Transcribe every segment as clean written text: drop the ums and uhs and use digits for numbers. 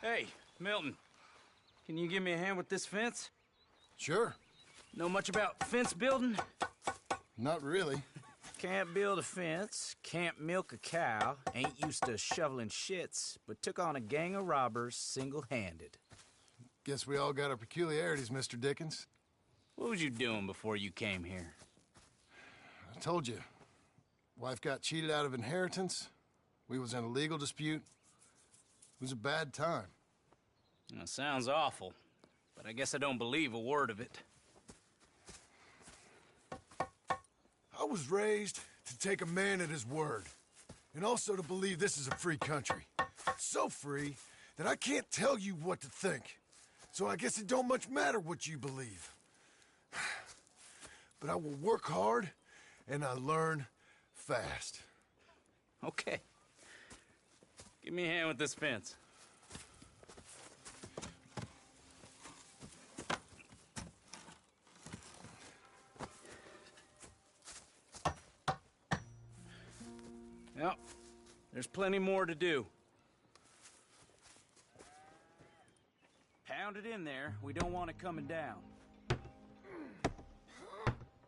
Hey, Milton. Can you give me a hand with this fence? Sure. Know much about fence building? Not really. Can't build a fence, can't milk a cow, ain't used to shoveling shits, but took on a gang of robbers single-handed. Guess we all got our peculiarities, Mr. Dickens. What was you doing before you came here? I told you. Wife got cheated out of inheritance. We was in a legal dispute. It was a bad time. That sounds awful, but I guess I don't believe a word of it. I was raised to take a man at his word, and also to believe this is a free country. So free that I can't tell you what to think. So I guess it don't much matter what you believe. But I will work hard, and I learn fast. Okay. Give me a hand with this fence. Yep, there's plenty more to do. Pound it in there. We don't want it coming down.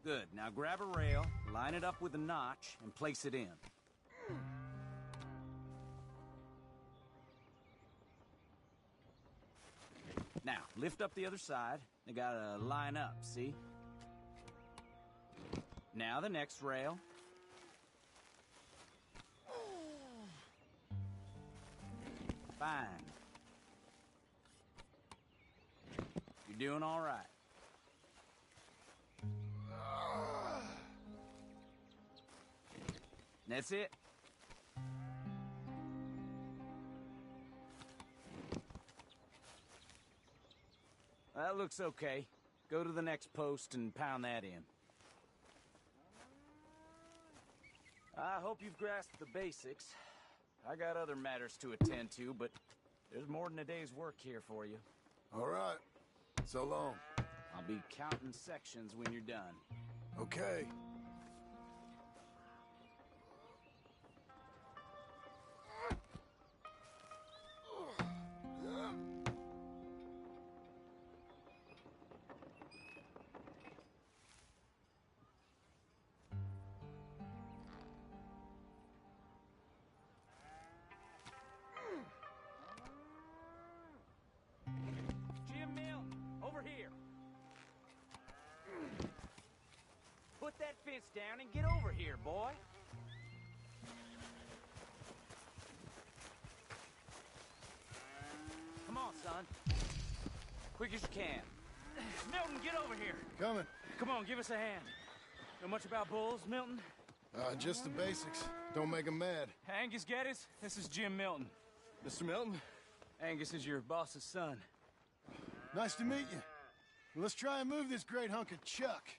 Good. Now grab a rail, line it up with a notch, and place it in. Now, lift up the other side. They gotta line up, see? Now the next rail. Fine. You're doing all right. That's it. That looks okay. Go to the next post and pound that in. I hope you've grasped the basics. I got other matters to attend to, but there's more than a day's work here for you. All right. So long. I'll be counting sections when you're done. Okay. Jim Milton, over here. Put that fence down and get over here, boy. Come on, son. Quick as you can. Milton, get over here. Coming. Come on, give us a hand. Know much about bulls, Milton? Just the basics. Don't make 'em mad. Angus Geddes, this is Jim Milton. Mr. Milton? Angus is your boss's son. Nice to meet you. Well, let's try and move this great hunk of chuck.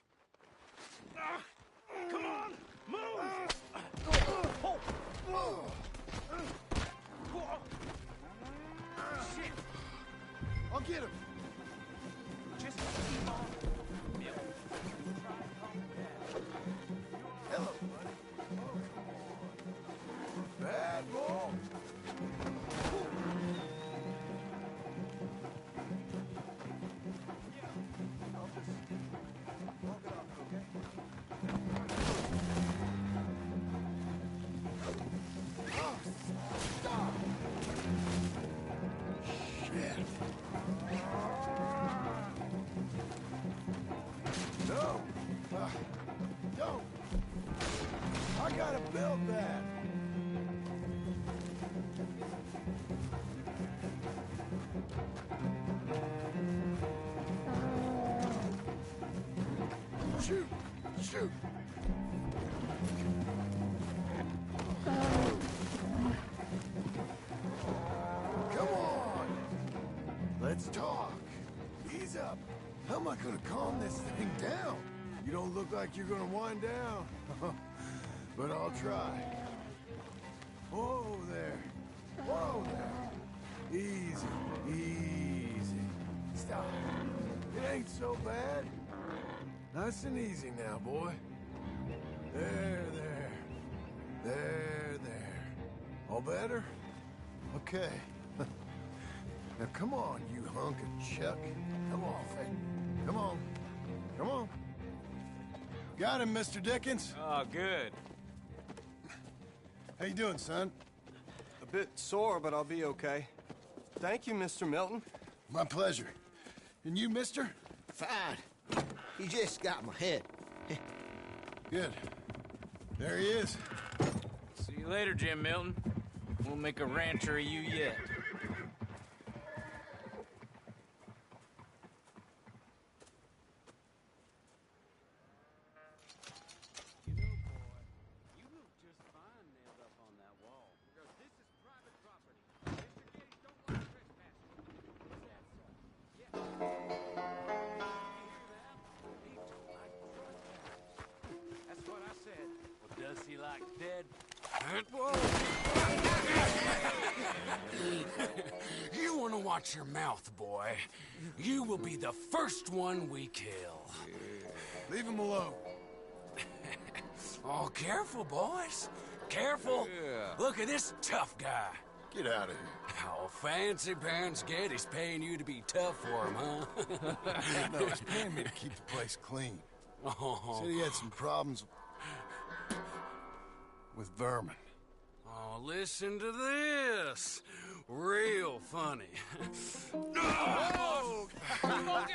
Come on, move! Shit! I'll get him. Just keep on. Milton, try and calm down. Hello, buddy. Bad boy. No! Don't! I gotta build that! Shoot! Shoot! Come on! Let's talk. Ease up. How am I gonna calm this thing down? You don't look like you're gonna wind down. But I'll try. Whoa there. Whoa there. Easy, easy. Stop. It ain't so bad. Nice and easy now, boy. There, there. There, there. All better? Okay. Now come on, you hunk of chuck. Come on, hey. Come on. Come on. Got him, Mr. Dickens. Oh, good. How you doing, son? A bit sore, but I'll be okay. Thank you, Mr. Milton. My pleasure. And you, mister? Fine. He just got my head. Good. There he is. See you later, Jim Milton. We'll make a rancher of you yet. Does he like dead? You want to watch your mouth, boy. You will be the first one we kill. Leave him alone. Oh, careful, boys. Careful. Look at this tough guy. Get out of here. Oh, fancy pants Getty's paying you to be tough for him, huh? No, he's paying me to keep the place clean. Oh. Said he had some problems with vermin. Oh, listen to this. Real funny. Oh! Come on,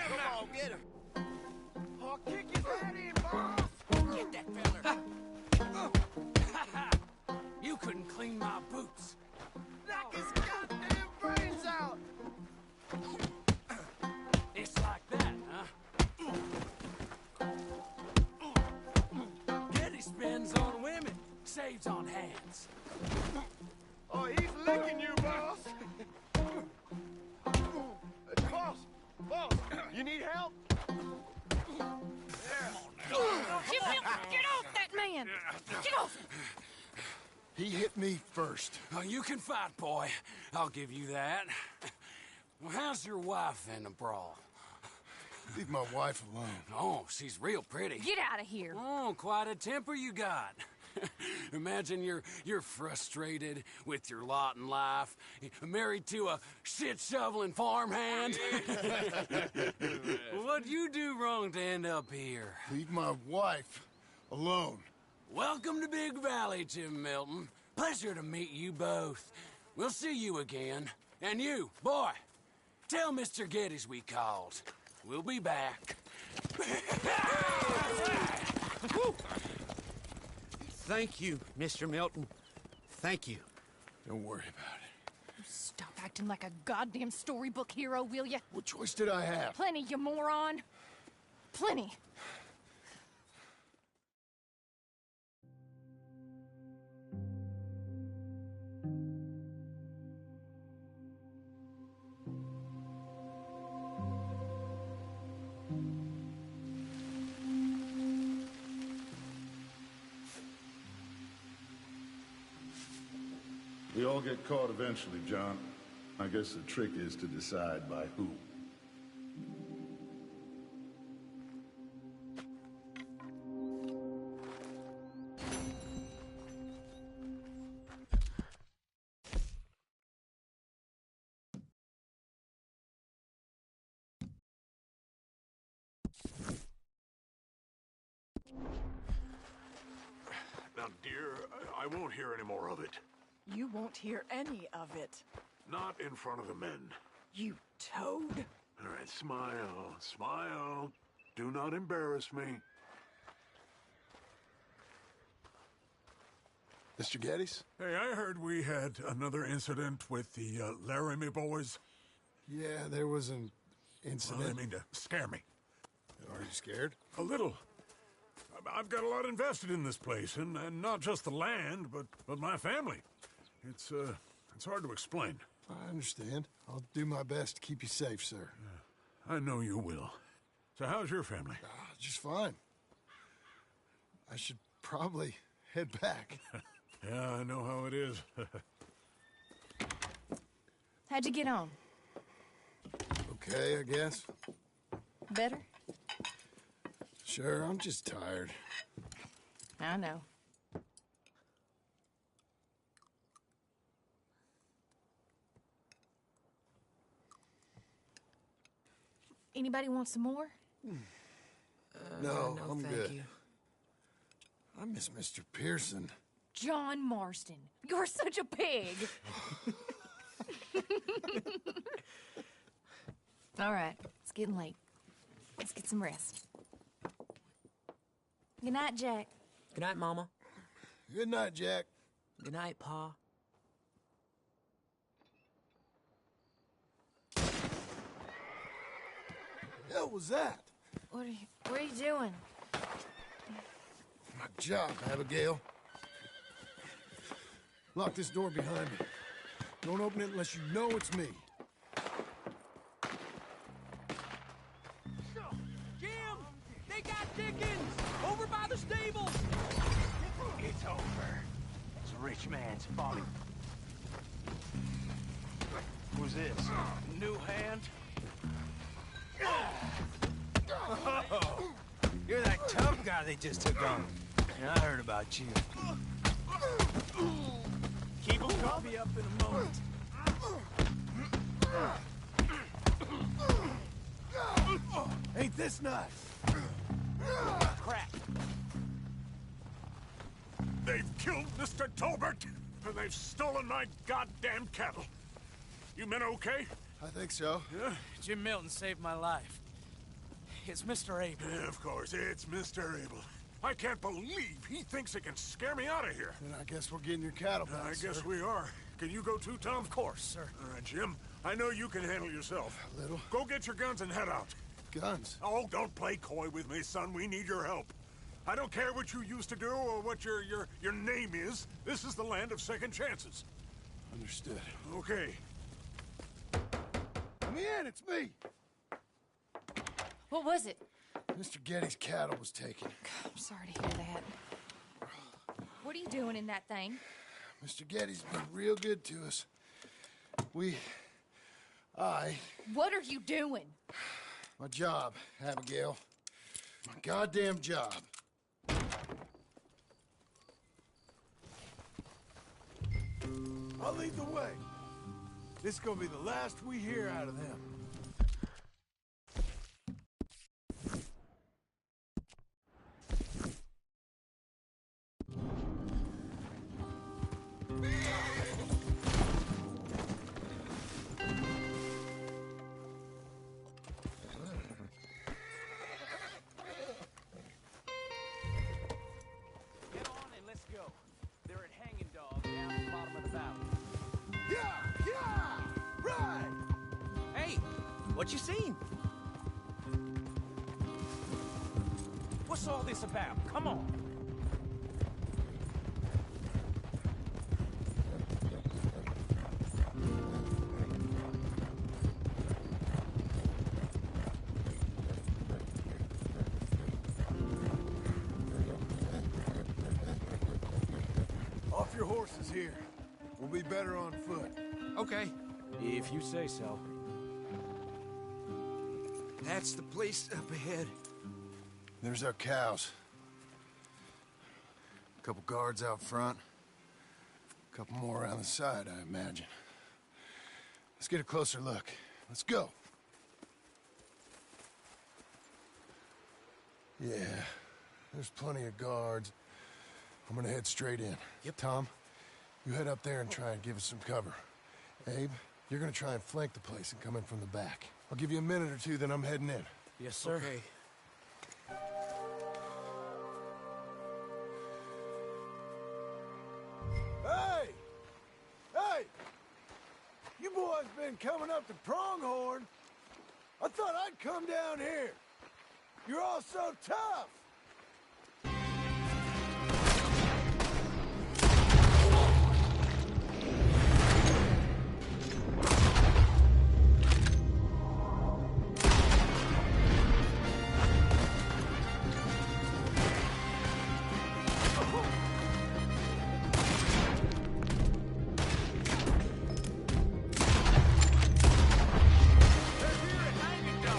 get him! I'll kick his head in, boss! Get that feller. You couldn't clean my boots. Knock his goddamn brains out! It's like that, huh? Getty spends on women, saves on hands. Oh, he's licking you, boss! Boss, you need help? Get off that man! Get off! He hit me first. Oh, you can fight, boy. I'll give you that. Well, how's your wife in the brawl? Leave my wife alone. Oh, she's real pretty. Get out of here! Oh, quite a temper you got. Imagine you're frustrated with your lot in life, married to a shit-shoveling farmhand. What'd you do wrong to end up here? Leave my wife alone. Welcome to Big Valley, Jim Milton. Pleasure to meet you both. We'll see you again. And you, boy, tell Mr. Geddes we called. We'll be back. Thank you, Mr. Milton. Thank you. Don't worry about it. Stop acting like a goddamn storybook hero, will ya? What choice did I have? Plenty, you moron. Plenty. We all get caught eventually, John. I guess the trick is to decide by who. Now, dear, I won't hear any more of it. You won't hear any of it. Not in front of the men. You toad. All right, smile, smile. Do not embarrass me. Mr. Geddes? Hey, I heard we had another incident with the Laramie boys. Yeah, there was an Well, incident. I mean to scare me. Are you scared? A little. I've got a lot invested in this place, and not just the land, but my family. It's hard to explain. I understand. I'll do my best to keep you safe, sir. I know you will. So how's your family? Just fine. I should probably head back. Yeah, I know how it is. How'd you get on? Okay, I guess. Better? Sure, I'm just tired. I know. Anybody want some more? No, I'm thank good. you. I miss Mr. Pearson. John Marston, you're such a pig. All right, it's getting late. Let's get some rest. Good night, Jack. Good night, Mama. Good night, Jack. Good night, Pa. Hell was that? What are you doing? My job, Abigail. Lock this door behind me. Don't open it unless you know it's me. Jim! They got Dickens! Over by the stable! It's over. It's a rich man's folly. Who's this? New hand? Oh, you're that tough guy they just took on. Yeah, I heard about you. Keep him calm. I'll be up in a moment. Ain't this nice? Crap. They've killed Mr. Tolbert, and they've stolen my goddamn cattle. You men okay? I think so. Yeah? Jim Milton saved my life. It's Mr. Abel. Yeah, of course, it's Mr. Abel. I can't believe he thinks he can scare me out of here. Then I guess we're getting your cattle back, I guess sir. we are. Can you go too, Tom? Of course, sir. All right, Jim. I know you can handle yourself. A little. Go get your guns and head out. Guns? Oh, don't play coy with me, son. We need your help. I don't care what you used to do or what your name is. This is the land of second chances. Understood. Okay. Let me in, it's me. What was it? Mr. Getty's cattle was taken. I'm sorry to hear that. What are you doing in that thing? Mr. Getty's been real good to us. What are you doing? My job, Abigail. My goddamn job. I'll lead the way. This is gonna be the last we hear out of them. Get on and let's go. They're at Hanging Dog down at the bottom of the valley. Yeah! Right! Hey, what you seen? What's all this about? Come on. Off your horses here. We'll be better on foot. Okay, If you say so. that's the place up ahead. There's our cows. A couple guards out front. A couple more around the side, I imagine. Let's get a closer look. Let's go. Yeah, there's plenty of guards. I'm gonna head straight in. Yep. Tom, you head up there and try and give us some cover. Abe, you're gonna try and flank the place and come in from the back. I'll give you a minute or two, then I'm heading in. Yes, sir. Okay. Hey! Hey! You boys been coming up to Pronghorn. I thought I'd come down here. You're all so tough.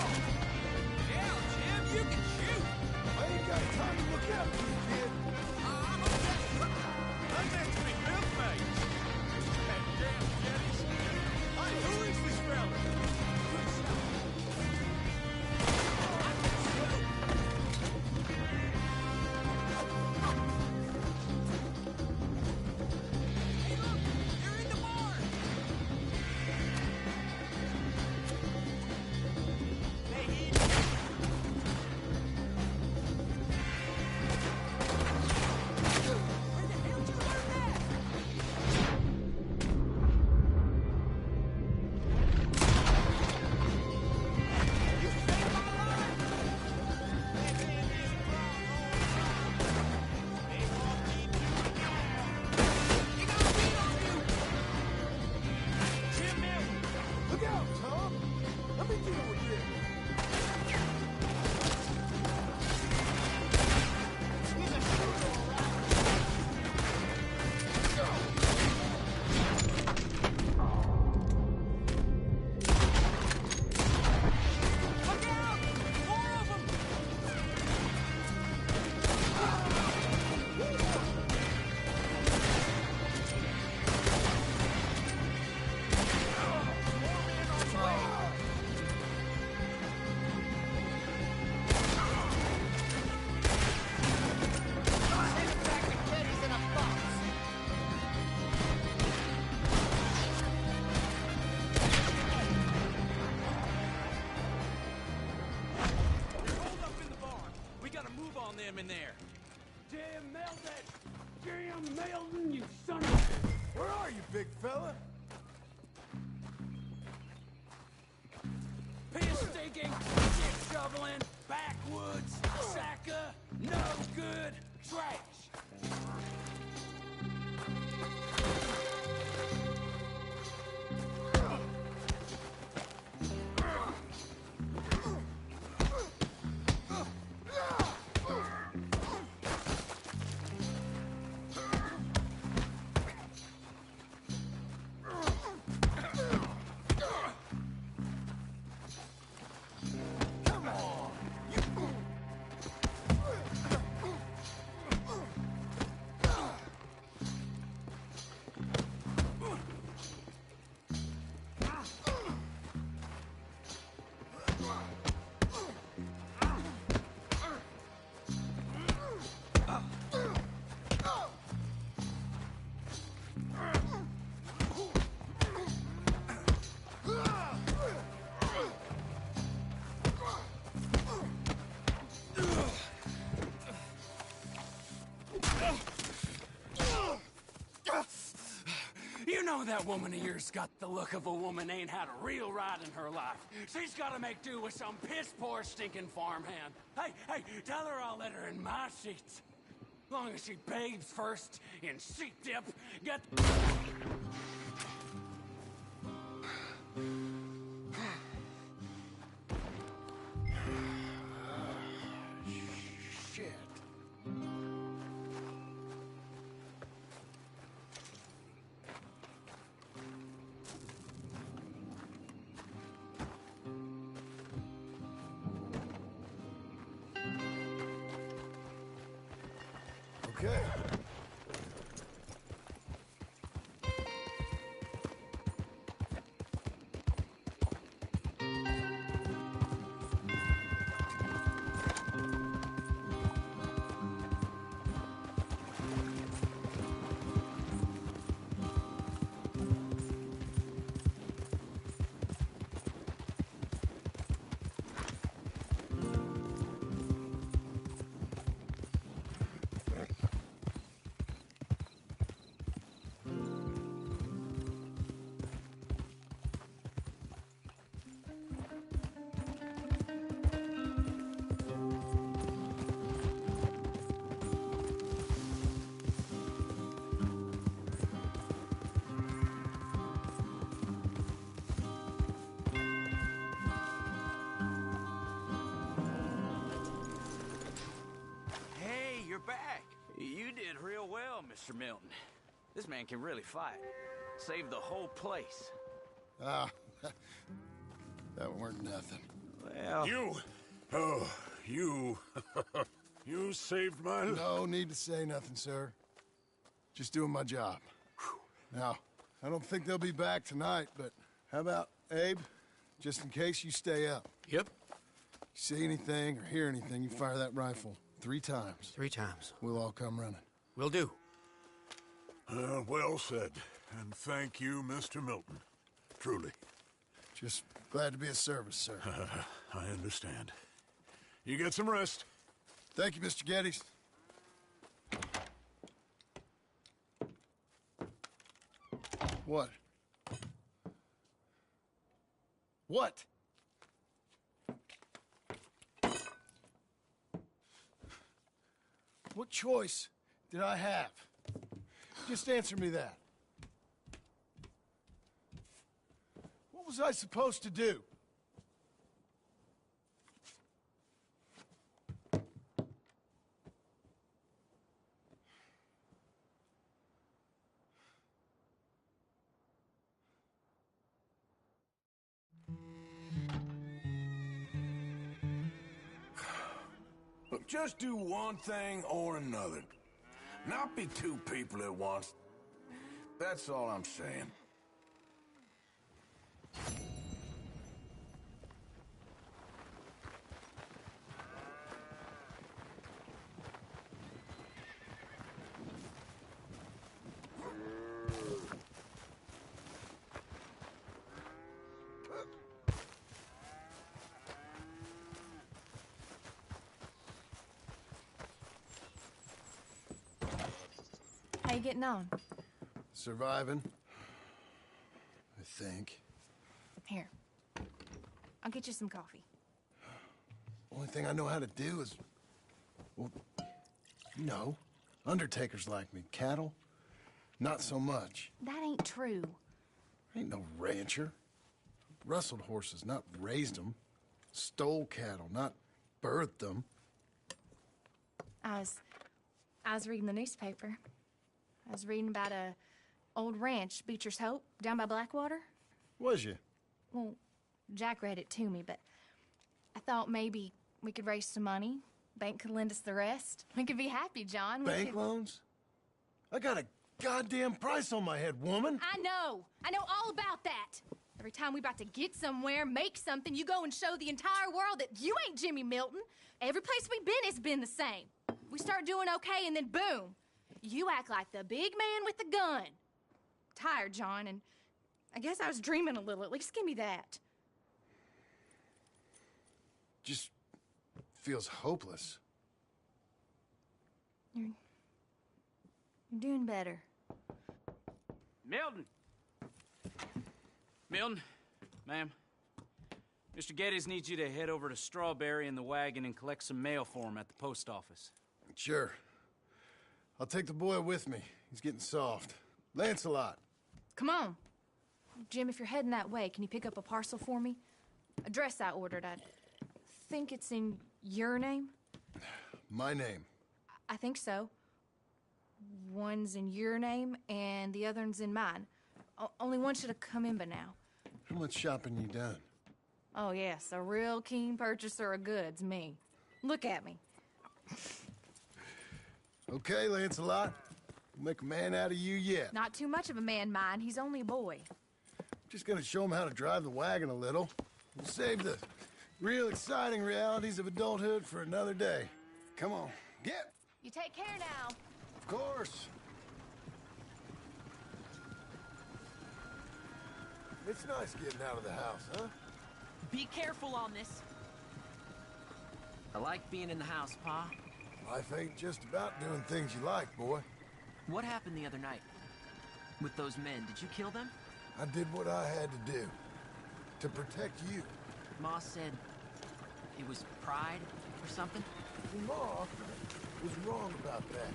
Hell, Jim, you can shoot! I ain't Jim Milton! Jim Milton, you son of a... Where are you, big fella? Piss stinking, shit shoveling, backwoods, sacker, no good, trash! You know that woman of yours got the look of a woman ain't had a real ride in her life. She's gotta make do with some piss-poor stinking farmhand. Hey, tell her I'll let her in my sheets. Long as she bathes first in sheep dip, get... Shit. Okay. Hey, you're back. You did real well, Mr. Milton. This man can really fight. Saved the whole place. Ah, that weren't nothing. Well... You... Oh, you... you saved my life. No need to say nothing, sir. Just doing my job. Now, I don't think they'll be back tonight, but how about, Abe? Just in case you stay up. Yep. See anything or hear anything, you fire that rifle 3 times. 3 times. We'll all come running. Will do. Well said. And thank you, Mr. Milton. Truly. Just glad to be of service, sir. I understand. You get some rest. Thank you, Mr. Geddes. What? What? What choice did I have? Just answer me that. What was I supposed to do? Look, just do one thing or another. Not be 2 people at once. That's all I'm saying. How you getting on? Surviving. I think. Here. I'll get you some coffee. Only thing I know how to do is... Well, you know, undertakers like me. Cattle, not so much. That ain't true. I ain't no rancher. Rustled horses, not raised them. Stole cattle, not birthed them. I was reading the newspaper. I was reading about a old ranch, Beecher's Hope, down by Blackwater. Was you? Well, Jack read it to me, but I thought maybe we could raise some money. Bank could lend us the rest. We could be happy, John. Bank loans? I got a goddamn price on my head, woman. I know all about that. Every time we about to get somewhere, make something, you go and show the entire world that you ain't Jimmy Milton. Every place we've been has been the same. We start doing okay, and then boom, you act like the big man with the gun. Tired, John, and I guess I was dreaming a little. At least give me that. Just feels hopeless. You're doing better. Milton! Milton, ma'am. Mr. Geddes needs you to head over to Strawberry in the wagon and collect some mail for him at the post office. Sure. I'll take the boy with me. He's getting soft. Lancelot. Come on. Jim, if you're heading that way, can you pick up a parcel for me? A dress I ordered. I think it's in your name? My name. I think so. One's in your name, and the other one's in mine. Only one should have come in by now. How much shopping you done? Oh, yes, a real keen purchaser of goods, me. Look at me. Okay, Lancelot. We'll make a man out of you yet. Not too much of a man, mine. He's only a boy. Just gonna show him how to drive the wagon a little. We'll save the real exciting realities of adulthood for another day. Come on, get! You take care now. Of course. It's nice getting out of the house, huh? Be careful on this. I like being in the house, Pa. Life ain't just about doing things you like, boy. What happened the other night? With those men, did you kill them? I did what I had to do. To protect you. Ma said it was pride or something? Ma was wrong about that.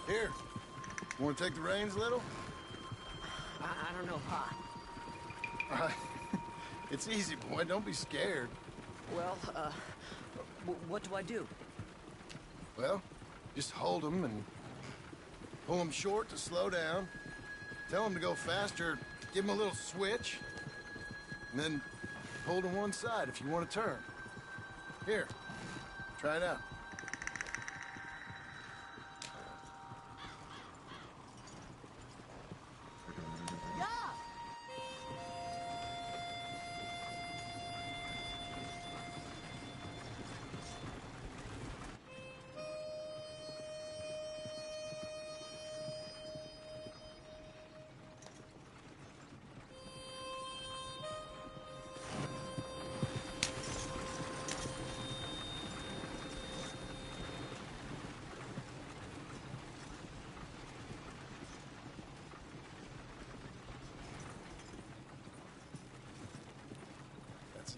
Here. Want to take the reins a little? I don't know, Pa. It's easy, boy. Don't be scared. Well, what do I do? Well, just hold them and pull them short to slow down. Tell them to go faster. Give them a little switch. And then pull to one side if you want to turn. Here. Try it out.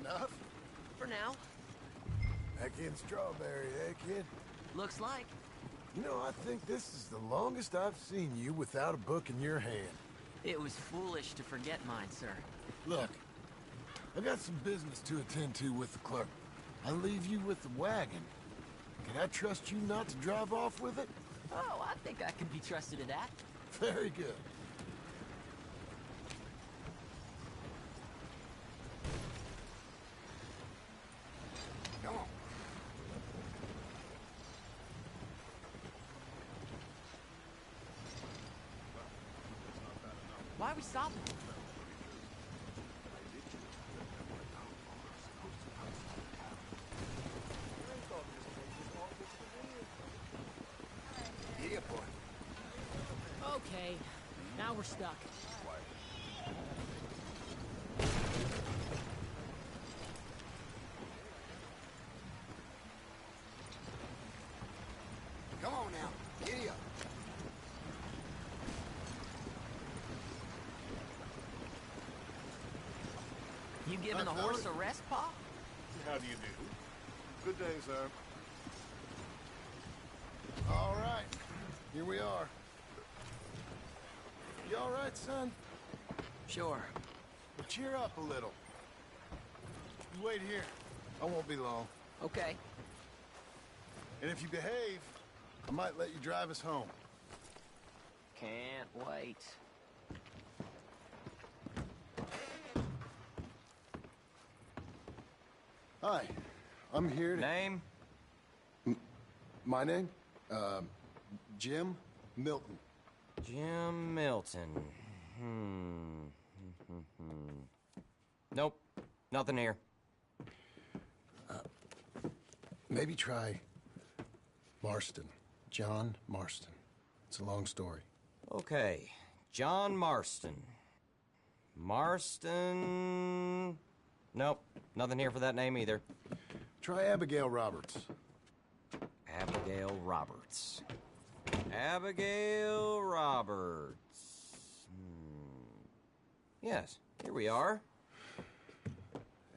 Enough? For now. Back in Strawberry, eh, kid? Looks like. You know, I think this is the longest I've seen you without a book in your hand. It was foolish to forget mine, sir. Look, I got some business to attend to with the clerk. I'll leave you with the wagon. Can I trust you not to drive off with it? Oh, I think I can be trusted to that. Very good. Why are we stopping? Okay, now we're stuck. Come on now, giddy up. You giving the horse a rest, Pa? How do you do? Good day, sir. All right, here we are. You all right, son? Sure. Well, cheer up a little. You wait here. I won't be long. Okay. And if you behave, I might let you drive us home. Can't wait. Hi, I'm here to... Name? My name? Jim Milton. Jim Milton. Nope. Nothing here. Maybe try Marston. John Marston. It's a long story. Okay. John Marston. Marston... Nope. Nothing here for that name either. Try Abigail Roberts. Abigail Roberts. Abigail Roberts. Yes, here we are.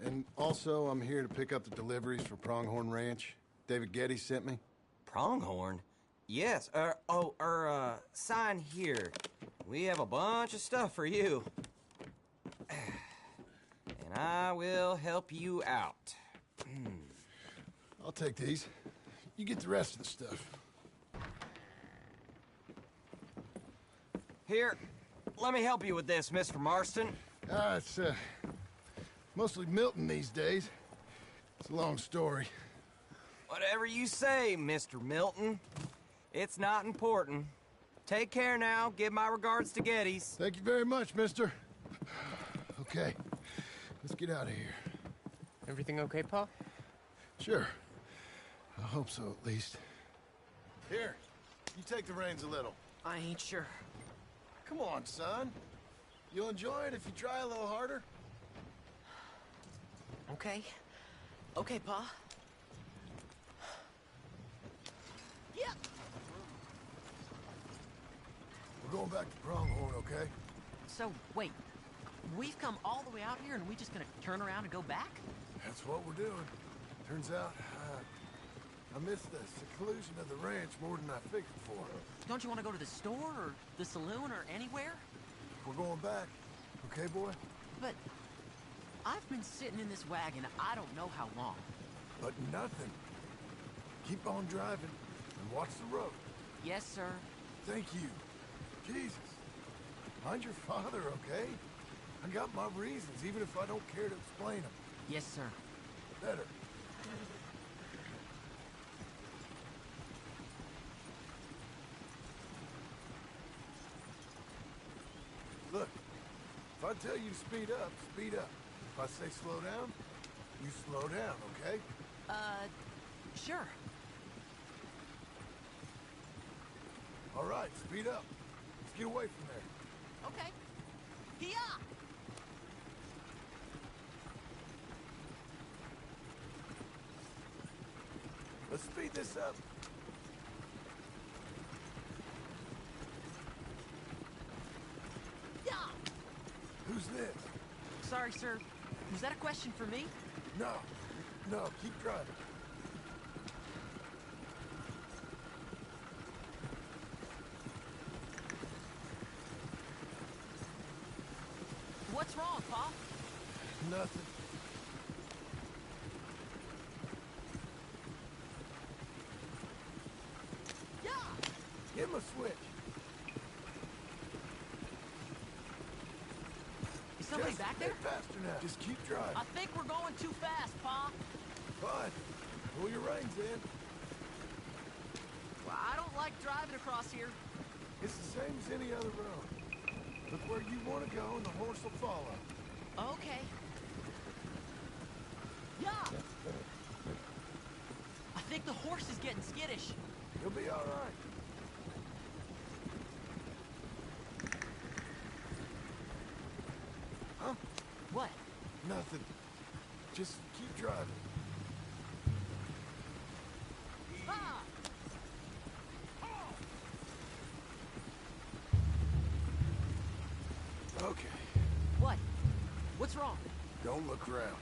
And also, I'm here to pick up the deliveries for Pronghorn Ranch. David Getty sent me. Pronghorn? Yes, sign here. We have a bunch of stuff for you. And I will help you out. I'll take these. You get the rest of the stuff. Here, let me help you with this, Mr. Marston. It's, mostly Milton these days. It's a long story. Whatever you say, Mr. Milton. It's not important. Take care now. Give my regards to Geddes. Thank you very much, mister. Okay, let's get out of here. Everything okay, Pa? Sure. I hope so, at least. Here, you take the reins a little. I ain't sure. Come on, son. You'll enjoy it if you try a little harder. Okay. Okay, Pa. Yeah. We're going back to Pronghorn, okay? So, wait. We've come all the way out here and we just gonna turn around and go back? That's what we're doing. Turns out, I missed the seclusion of the ranch more than I figured for. Don't you want to go to the store or the saloon or anywhere? We're going back, okay, boy? But I've been sitting in this wagon I don't know how long. But nothing. Keep on driving and watch the road. Yes, sir. Thank you. Jesus. Mind your father, okay? I got my reasons, even if I don't care to explain them. Yes, sir. Better. Look, if I tell you to speed up, speed up. If I say slow down, you slow down, okay? Sure. All right, speed up. Let's get away from there. Okay. Hiya! Let's speed this up. Yeah! Who's this? Sorry, sir. Was that a question for me? No, keep driving. What's wrong, Pa? Nothing. Yeah! Give him a switch. Is somebody back there? Get faster now. Just keep driving. I think we're going too fast, Pa. Fine. Pull your reins in. Well, I don't like driving across here. It's the same as any other road. Look where you want to go and the horse will follow. Okay. Yeah! I think the horse is getting skittish. You'll be all right. Nothing. Just keep driving. Okay. What? What's wrong? Don't look around.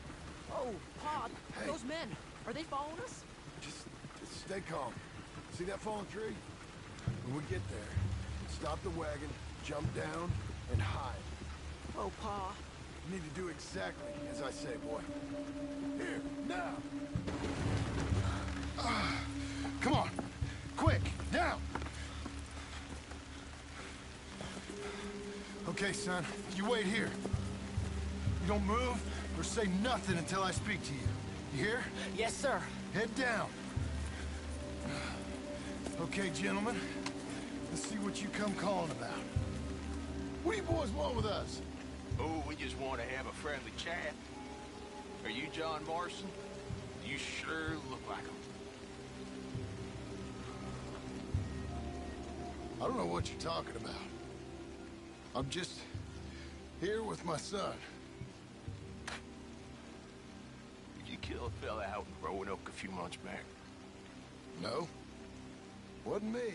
Oh, Pa, Hey. those men, are they following us? Just stay calm. See that fallen tree? When we get there, stop the wagon, jump down, and hide. Oh, Pa. You need to do exactly as I say, boy. Here, now! Come on! Quick, now! Okay, son, you wait here. You don't move or say nothing until I speak to you. You hear? Yes, sir. Head down. Okay, gentlemen. Let's see what you come calling about. What do you boys want with us? Oh, we just want to have a friendly chat. Are you John Morrison? You sure look like him. I don't know what you're talking about. I'm just here with my son. Did you kill a fella out in Roanoke a few months back? No. Wasn't me.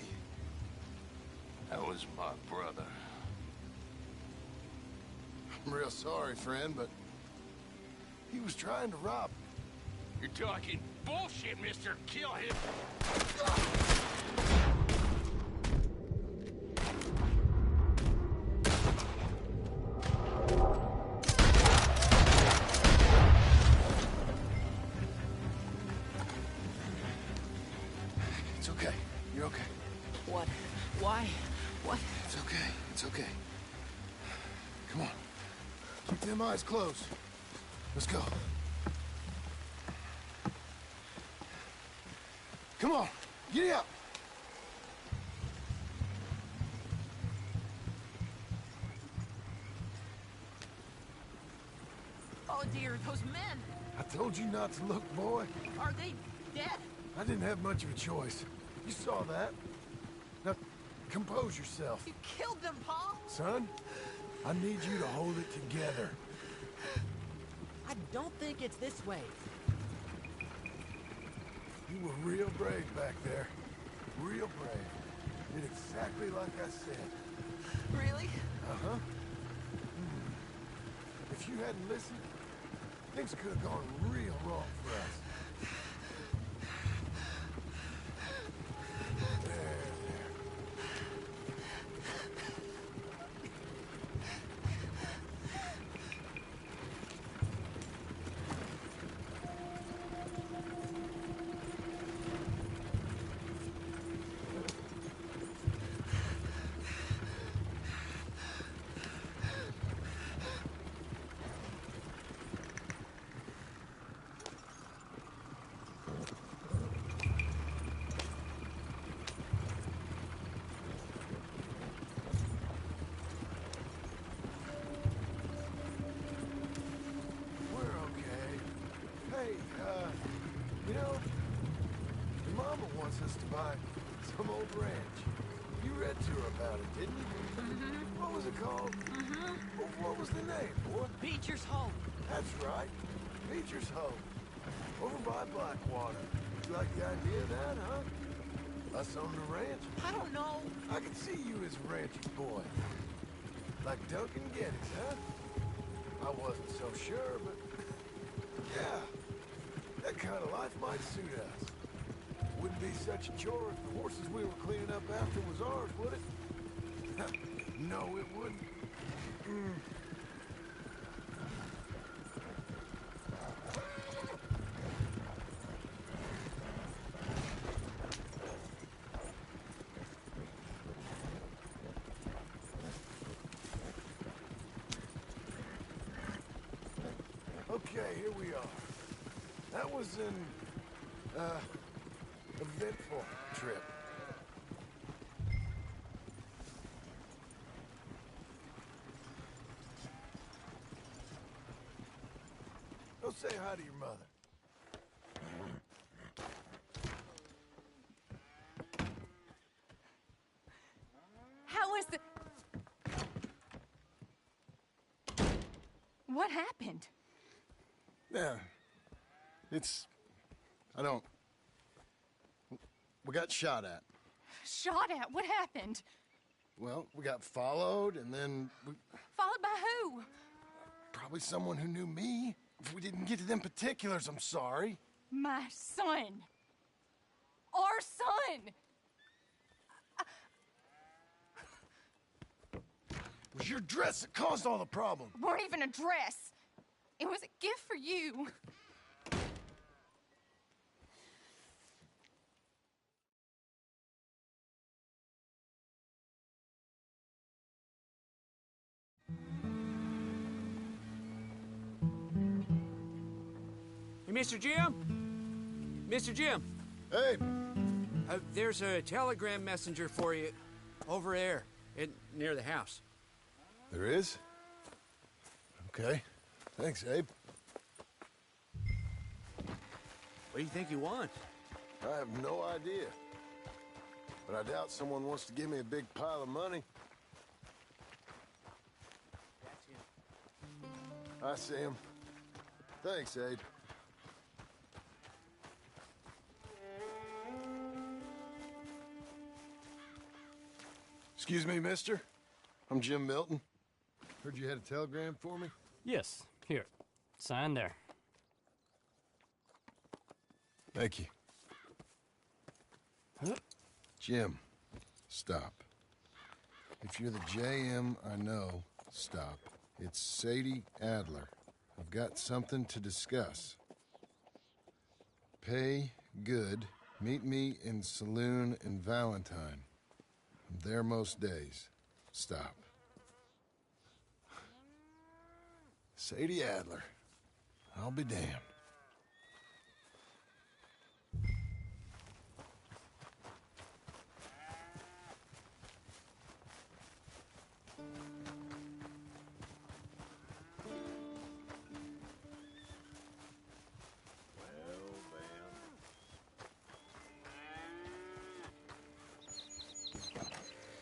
That was my brother. I'm real sorry, friend, but he was trying to rob me. You're talking bullshit, mister. Kill him. It's okay. You're okay. What? Why? What? It's okay. It's okay. Come on. Keep them eyes closed. Let's go. Come on. Giddy up. Oh, dear, those men. I told you not to look, boy. Are they dead? I didn't have much of a choice. You saw that. Now, compose yourself. You killed them, Pa. Son, I need you to hold it together. I don't think it's this way. You were real brave back there. Real brave. Did exactly like I said. Really? Uh-huh. If you hadn't listened, things could have gone real wrong for us. You know, your mama wants us to buy some old ranch. You read to her about it, didn't you? Mm-hmm. What was it called? Mm-hmm. What was the name, boy? Beecher's Home. That's right. Beecher's Home. Over by Blackwater. You like the idea of that, huh? Us owning a ranch? I don't know. I can see you as a rancher's boy. Like Duncan Geddes, huh? I wasn't so sure, but... yeah. That kind of life might suit us. Wouldn't be such a chore if the horses we were cleaning up after was ours, would it? No, it wouldn't. Okay, here we are. That was an, eventful trip. Go say hi to your mother. How is the... What happened? Yeah. I don't... We got shot at. Shot at? What happened? Well, we got followed, and then Followed by who? probably someone who knew me. If we didn't get to them particulars, I'm sorry. My son. Our son. It was your dress that caused all the problem. It weren't even a dress. It was a gift for you. Hey, Mr. Jim? Mr. Jim? Hey! There's a telegram messenger for you over there, near the house. There is? Okay. Thanks, Abe. What do you think you want? I have no idea. But I doubt someone wants to give me a big pile of money. I see him. Thanks, Abe. Excuse me, mister. I'm Jim Milton. Heard you had a telegram for me? Yes. Here. Sign there. Thank you. Jim, stop. If you're the JM I know, stop. It's Sadie Adler. I've got something to discuss. Pay good. Meet me in saloon in Valentine. I'm there most days. Stop. Sadie Adler. I'll be damned.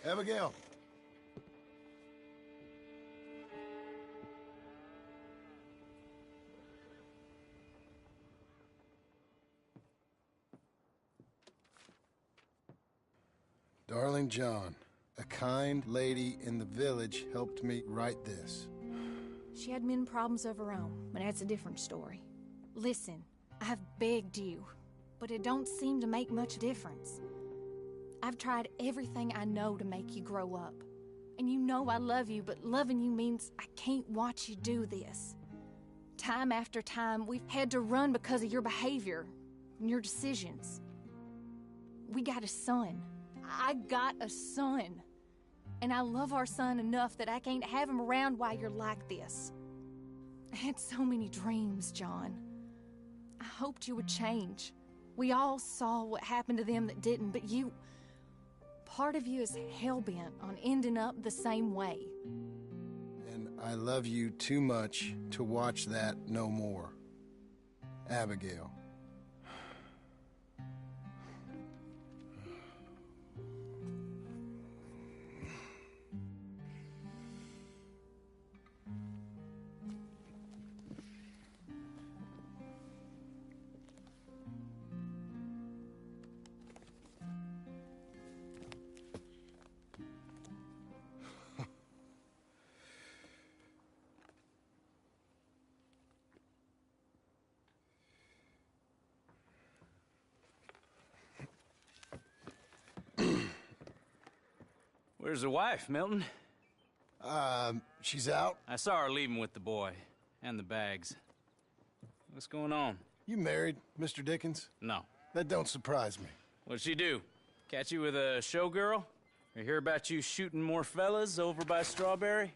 Abigail. Darling John, a kind lady in the village helped me write this. She had men problems of her own, but that's a different story. Listen, I've begged you, but it don't seem to make much difference. I've tried everything I know to make you grow up. And you know I love you, but loving you means I can't watch you do this. Time after time, we've had to run because of your behavior and your decisions. We got a son. I got a son. And I love our son enough that I can't have him around while you're like this. I had so many dreams, John. I hoped you would change. We all saw what happened to them that didn't, but you... Part of you is hell-bent on ending up the same way. And I love you too much to watch that no more. Abigail. Where's the wife, Milton? She's out. I saw her leaving with the boy. And the bags. What's going on? You married, Mr. Dickens? No. That don't surprise me. What'd she do? Catch you with a showgirl? Or hear about you shooting more fellas over by Strawberry?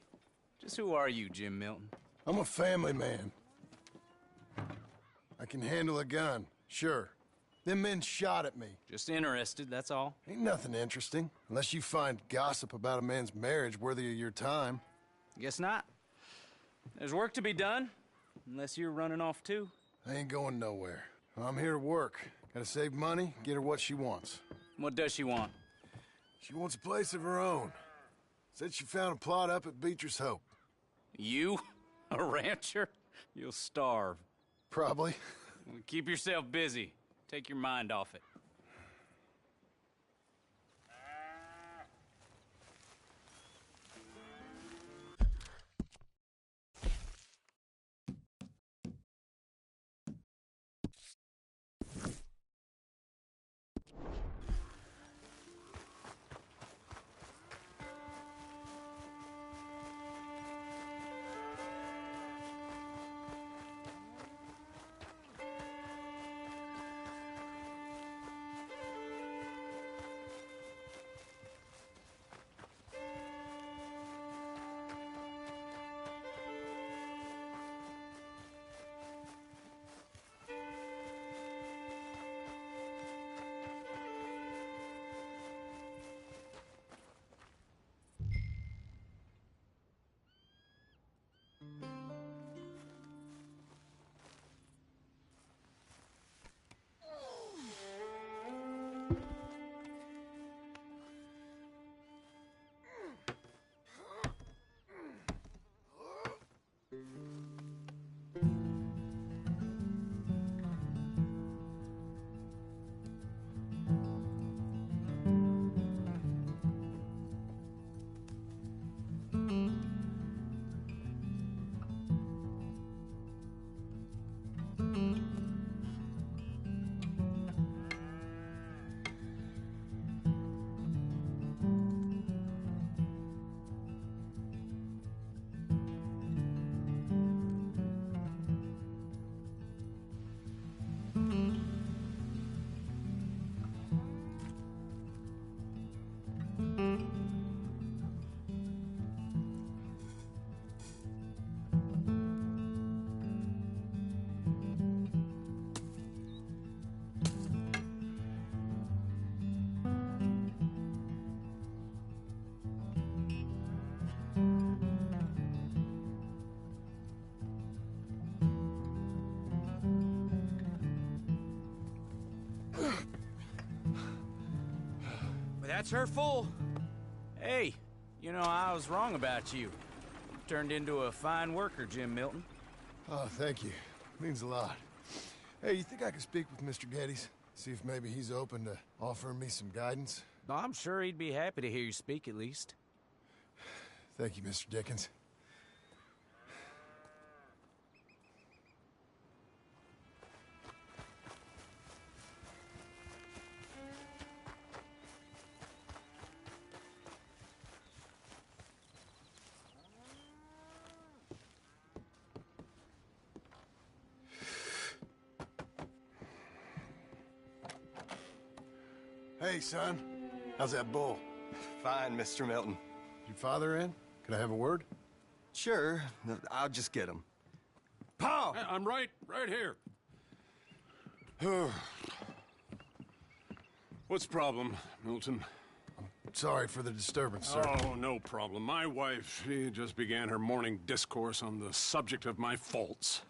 Just who are you, Jim Milton? I'm a family man. I can handle a gun, sure. Them men shot at me. Just interested, that's all. Ain't nothing interesting, unless you find gossip about a man's marriage worthy of your time. Guess not. There's work to be done, unless you're running off too. I ain't going nowhere. I'm here to work. Gotta save money, get her what she wants. What does she want? She wants a place of her own. Said she found a plot up at Beecher's Hope. You? A rancher? You'll starve. Probably. Keep yourself busy. Take your mind off it. That's her full. Hey, you know, I was wrong about you. Turned into a fine worker, Jim Milton. Oh, thank you. Means a lot. Hey, you think I could speak with Mr. Geddes? See if maybe he's open to offering me some guidance? I'm sure he'd be happy to hear you speak, at least. Thank you, Mr. Dickens. Hey, son. How's that bull? Fine, Mr. Milton. Your father in? Can I have a word? Sure. I'll just get him. Pa! I'm right here. What's the problem, Milton? Sorry for the disturbance, sir. Oh, no problem. My wife, she just began her morning discourse on the subject of my faults.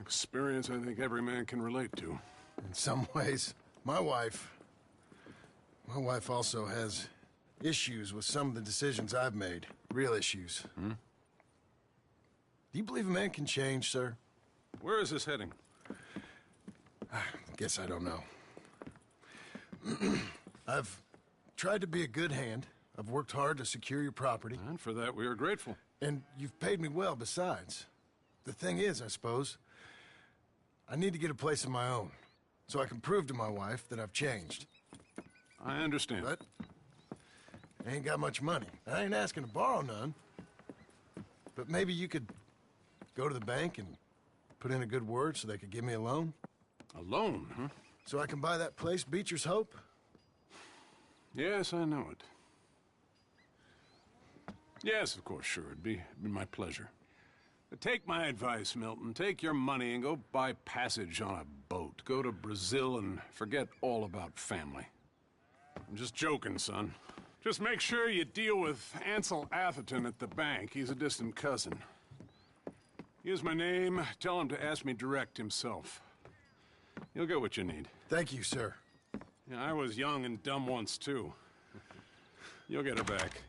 Experience I think every man can relate to. In some ways, my wife also has issues with some of the decisions I've made. Real issues. Hmm? Do you believe a man can change, sir? Where is this heading? I guess I don't know. I've tried to be a good hand. I've worked hard to secure your property. And for that, we are grateful. And you've paid me well, besides. The thing is, I suppose, I need to get a place of my own, so I can prove to my wife that I've changed. I understand. But I ain't got much money. I ain't asking to borrow none. But maybe you could go to the bank and put in a good word so they could give me a loan? A loan, huh? So I can buy that place, Beecher's Hope? Yes, I know it. Yes, of course, sure. It'd be my pleasure. But take my advice, Milton. Take your money and go buy passage on a boat. Go to Brazil and forget all about family. I'm just joking, son. Just make sure you deal with Ansel Atherton at the bank. He's a distant cousin. Here's my name. Tell him to ask me direct himself. You'll get what you need. Thank you, sir. Yeah, I was young and dumb once, too. You'll get it back.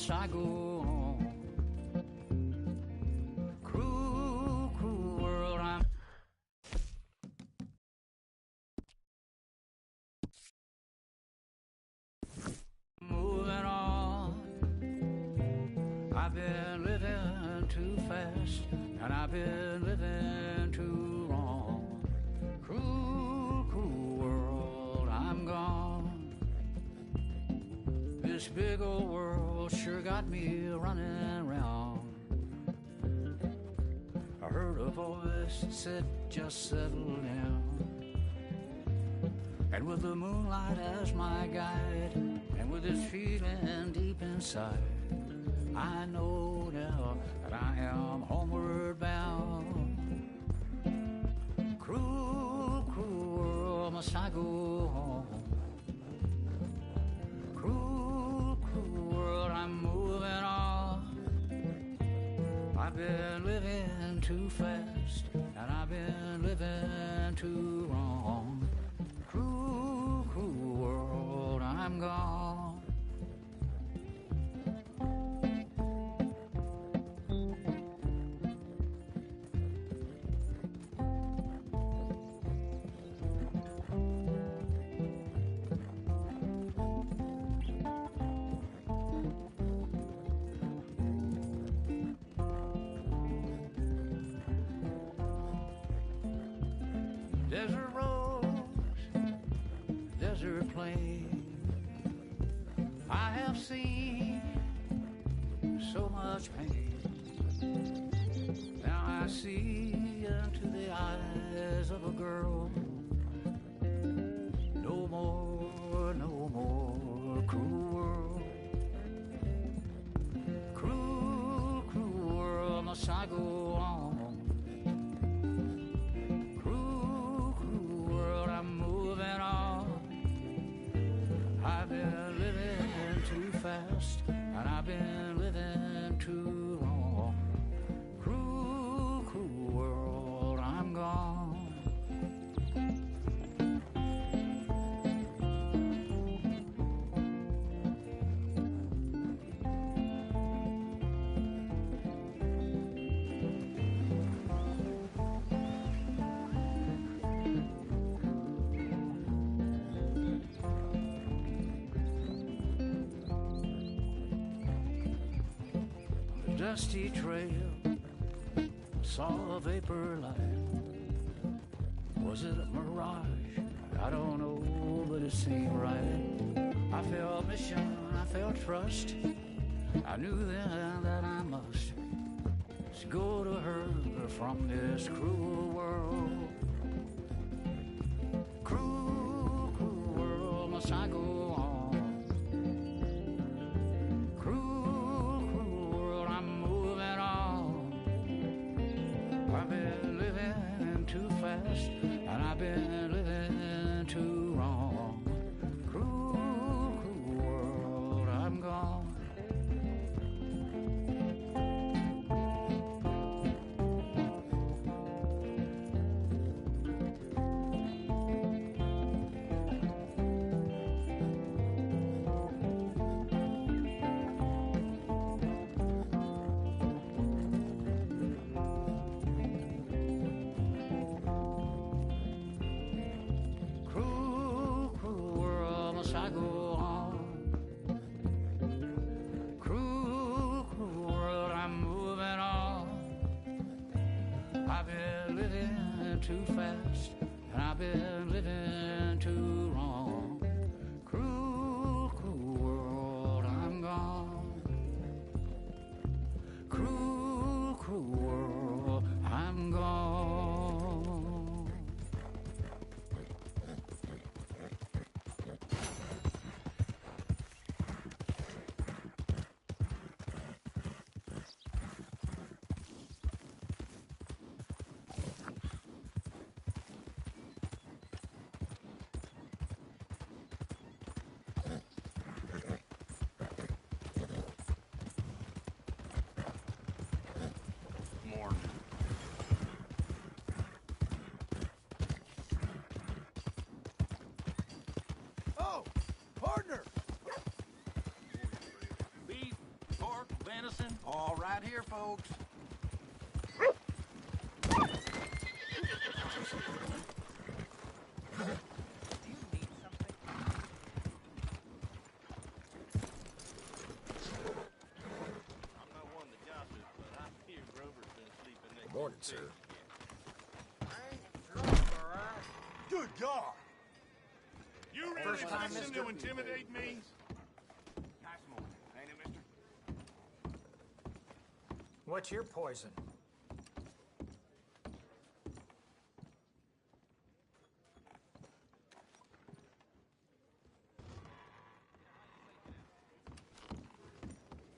must I go on? Cruel, cruel world, I'm moving on. I've been living too fast, and I've been living too wrong. Cruel, cruel world, I'm gone. This big old world sure got me running round. I heard a voice that said, just settle down. And with the moonlight as my guide, and with this feeling deep inside, I know now that I am homeward bound. Cruel, cruel world, must I go home? Cruel, cruel world, I'm moving on. I've been living too fast, and I've been living too wrong. Cruel, cruel world, I'm gone. Desert roads, desert plain, I have seen so much pain. Now I see into the eyes of a girl. No more, no more cruel world. Cruel, cruel world, must I go on? I've been living too fast, and I've been living too long. Cruel, cruel world, I'm gone. Dusty trail, saw a vapor light. Was it a mirage? I don't know, but it seemed right. I felt mission, I felt trust. I knew then that I must go to her from this cruel world. Cruel, cruel world, must I go on? I've been living too fast, and I've been living too wrong. Cruel, cruel world, I'm gone. I go on. Cruel, cruel world, I'm moving on. I've been living too fast, and I've been living too wrong. Cruel, cruel world, I'm gone. Cruel, cruel world, I'm gone. venison? All right here, folks. Morning, sir. Good God! You really First time, fixing mister? to intimidate me? Nice morning, ain't it, mister? What's your poison?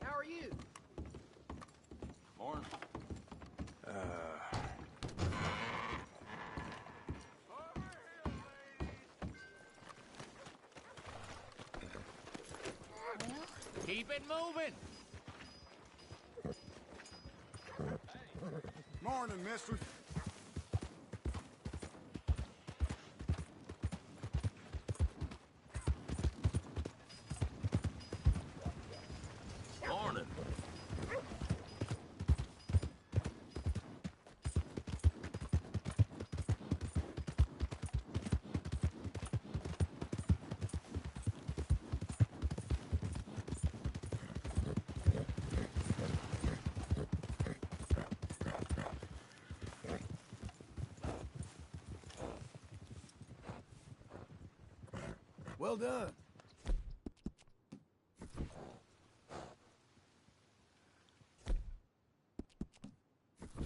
How are you? Morning. Keep it moving. Morning, mister. Morning. Well done.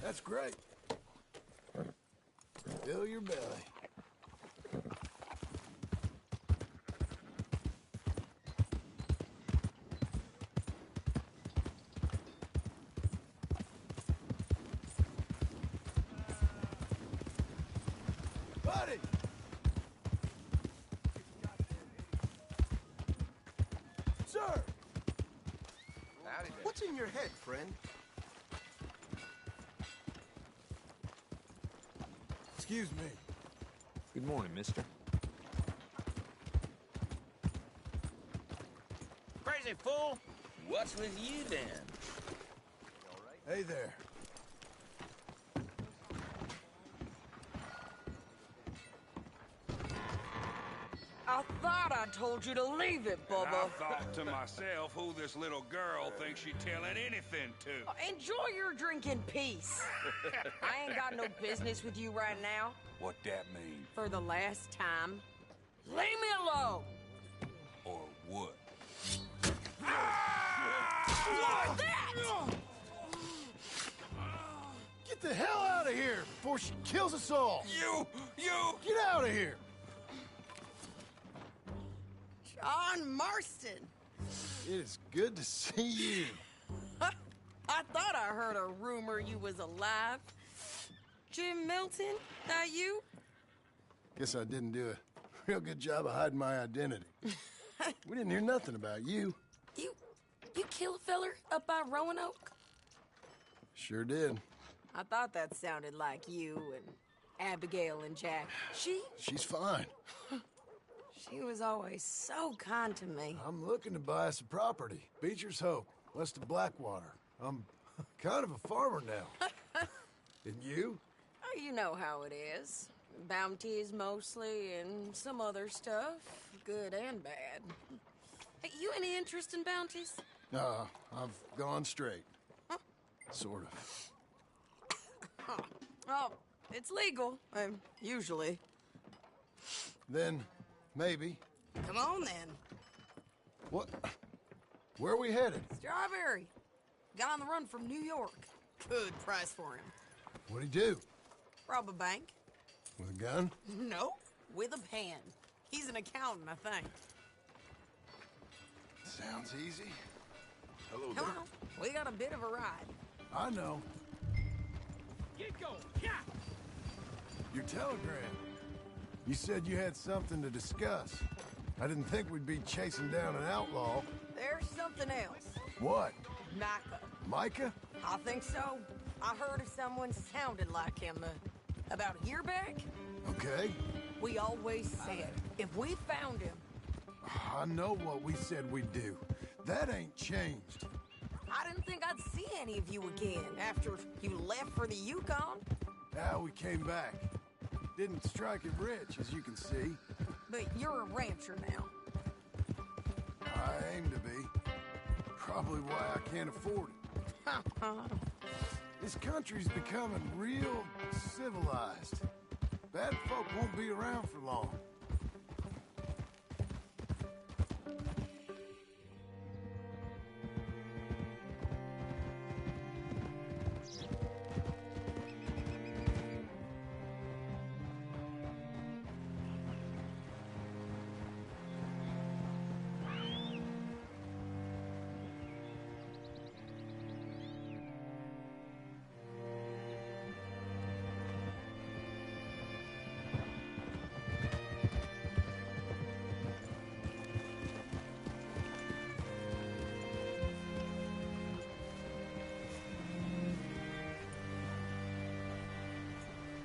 That's great. Fill your belly. Buddy! Sir! Howdy there. What's in your head, friend? Excuse me. Good morning, mister. Crazy fool! What's with you then? Hey there. I thought I told you to leave it, And Bubba. I thought to myself who this little girl thinks she telling anything to. Enjoy your drink in peace. I ain't got no business with you right now. What that mean? For the last time, leave me alone. Or what? Like that! Get the hell out of here before she kills us all! You! Get out of here! John Marston. It is good to see you. I thought I heard a rumor you was alive. Jim Milton, that you? Guess I didn't do a real good job of hiding my identity. We didn't hear nothing about you. You kill a feller up by Roanoke? Sure did. I thought that sounded like you and Abigail and Jack. She's fine. She was always so kind to me. I'm looking to buy us a property. Beecher's Hope, west of Blackwater. I'm kind of a farmer now. And you? Oh, you know how it is. Bounties mostly, and some other stuff, good and bad. Hey, you any interest in bounties? I've gone straight. Sort of. Oh, it's legal, usually. Then, maybe. Come on, then. What? Where are we headed? Strawberry. Got on the run from New York. Good price for him. What'd he do? Rob a bank. With a gun? No, with a pen. He's an accountant, I think. Sounds easy. Hello Come on, we got a bit of a ride. I know. Get going! Yeah! Your telegram. You said you had something to discuss. I didn't think we'd be chasing down an outlaw. There's something else. What? Micah. Micah? I think so. I heard of someone sounded like him about a year back. Okay. We always said, if we found him... I know what we said we'd do. That ain't changed. I didn't think I'd see any of you again after you left for the Yukon. Now we came back. Didn't strike it rich, as you can see. But you're a rancher now. I aim to be. Probably why I can't afford it. This country's becoming real civilized. Bad folk won't be around for long.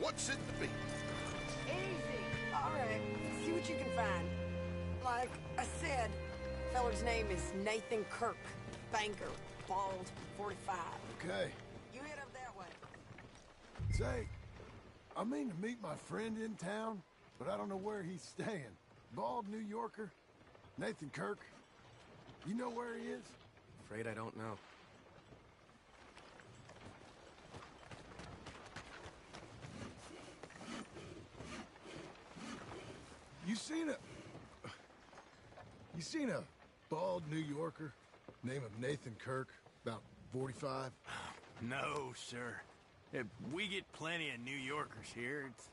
What's it to be? Easy. All right. See what you can find. Like I said, feller's name is Nathan Kirk. Banker. Bald. 45. Okay. You head up that way. Say, I mean to meet my friend in town, but I don't know where he's staying. Bald New Yorker? Nathan Kirk? You know where he is? Afraid I don't know. You seen a bald New Yorker, name of Nathan Kirk, about 45? No, sir. We get plenty of New Yorkers here. It's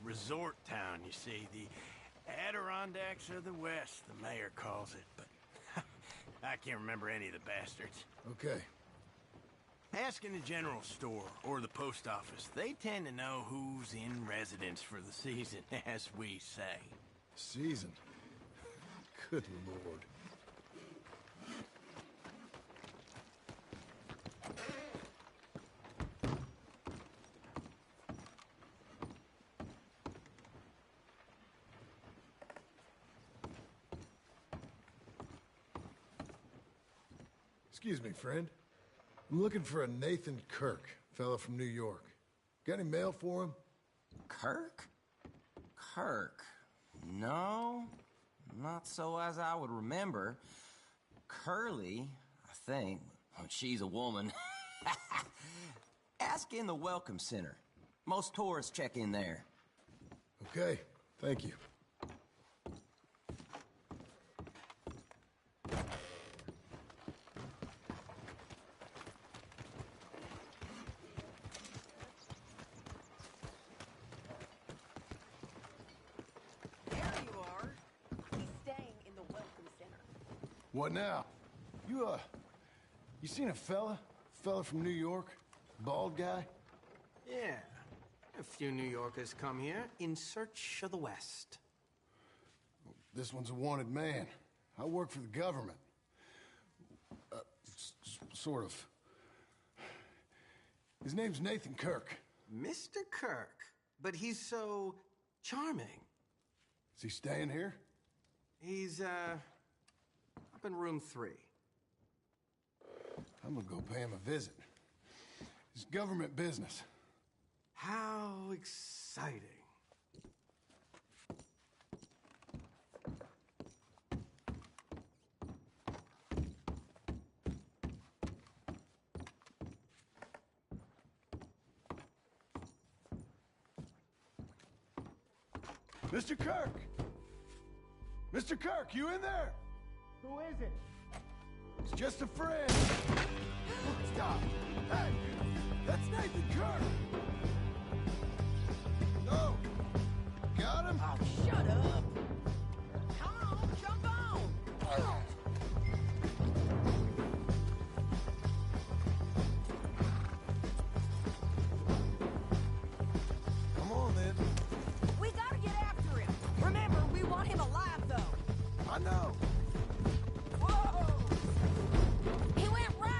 resort town, you see. The Adirondacks of the West, the mayor calls it, but I can't remember any of the bastards. Okay. Ask in the general store or the post office. They tend to know who's in residence for the season, as we say. Season? Good Lord. Excuse me, friend. I'm looking for a Nathan Kirk, fella from New York. Got any mail for him? Kirk? Kirk? No, not so as I would remember. Curly, I think. Well, she's a woman. Ask in the Welcome Center. Most tourists check in there. Okay, thank you. What now? You seen a fella? Fella from New York? Bald guy? Yeah. A few New Yorkers come here in search of the West. This one's a wanted man. I work for the government. Sort of. His name's Nathan Kirk. Mr. Kirk? But he's so charming. Is he staying here? He's, up in room 3. I'm gonna go pay him a visit. It's government business. How exciting. Mr. Kirk! Mr. Kirk, you in there? Who is it? It's just a friend. Stop! Hey! That's Nathan Kirk! No! Got him? Oh, shut up! Come on, jump on! Come on, then. We gotta get after him. Remember, we want him alive, though. I know. Whoa! He went right!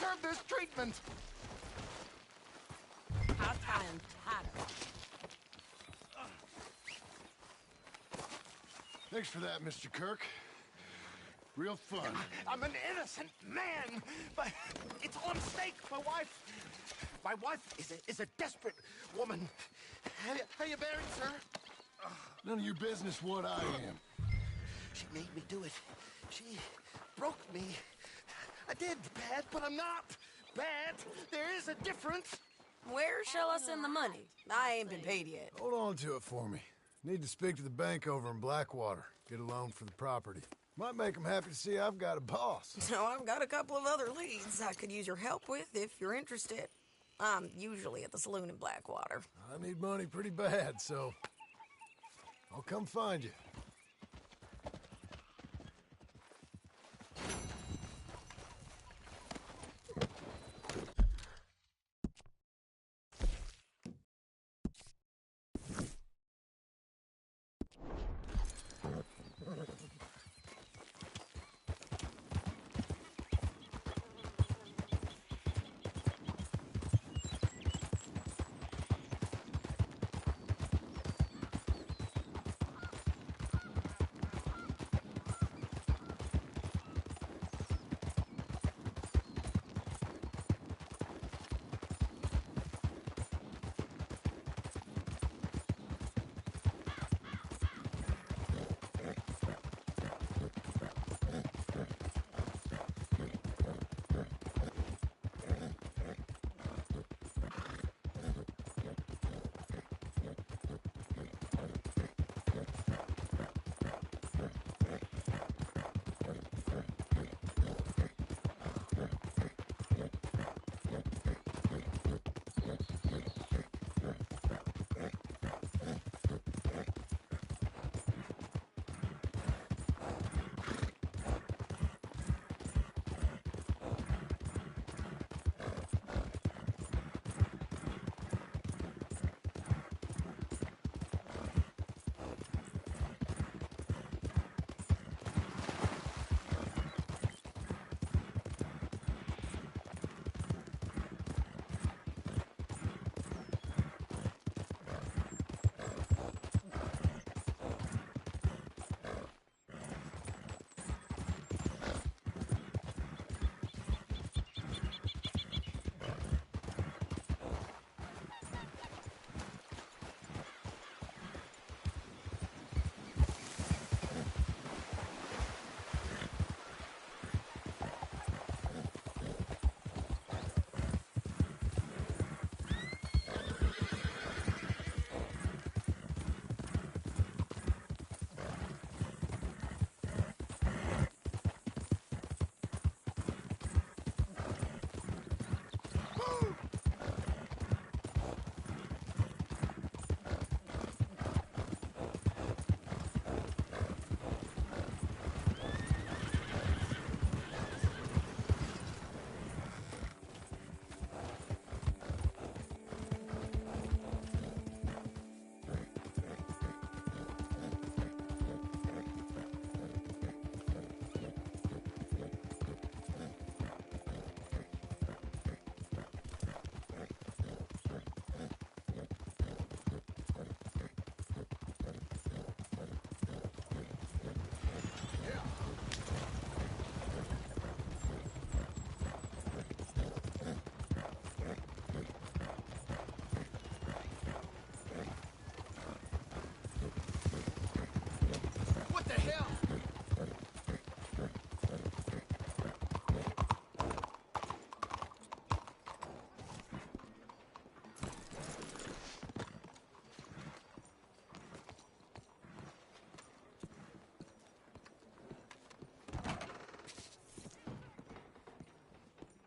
deserve this treatment. I'll tie him tighter. Thanks for that, Mr. Kirk. Real fun. I'm an innocent man, but it's all a mistake. My wife is a desperate woman. How you bearing, sir? None of your business what I am. She made me do it. She broke me. I did bad, but I'm not bad. There is a difference. Where shall I send the money? I ain't been paid yet. Hold on to it for me. Need to speak to the bank over in Blackwater. Get a loan for the property. Might make them happy to see I've got a boss. So I've got a couple of other leads I could use your help with if you're interested. I'm usually at the saloon in Blackwater. I need money pretty bad, so I'll come find you.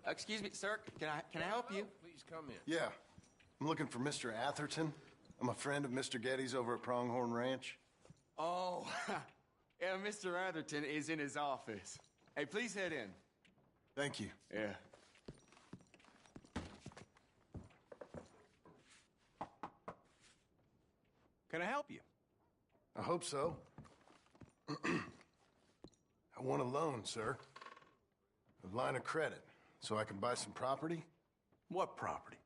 Excuse me, sir. Can I help you? Please come in. Yeah. I'm looking for Mr. Atherton. I'm a friend of Mr. Getty's over at Pronghorn Ranch. Oh, yeah, Mr. Atherton is in his office. Hey, please head in. Thank you. Yeah. Can I help you? I hope so. I want a loan, sir. A line of credit. so I can buy some property. What property?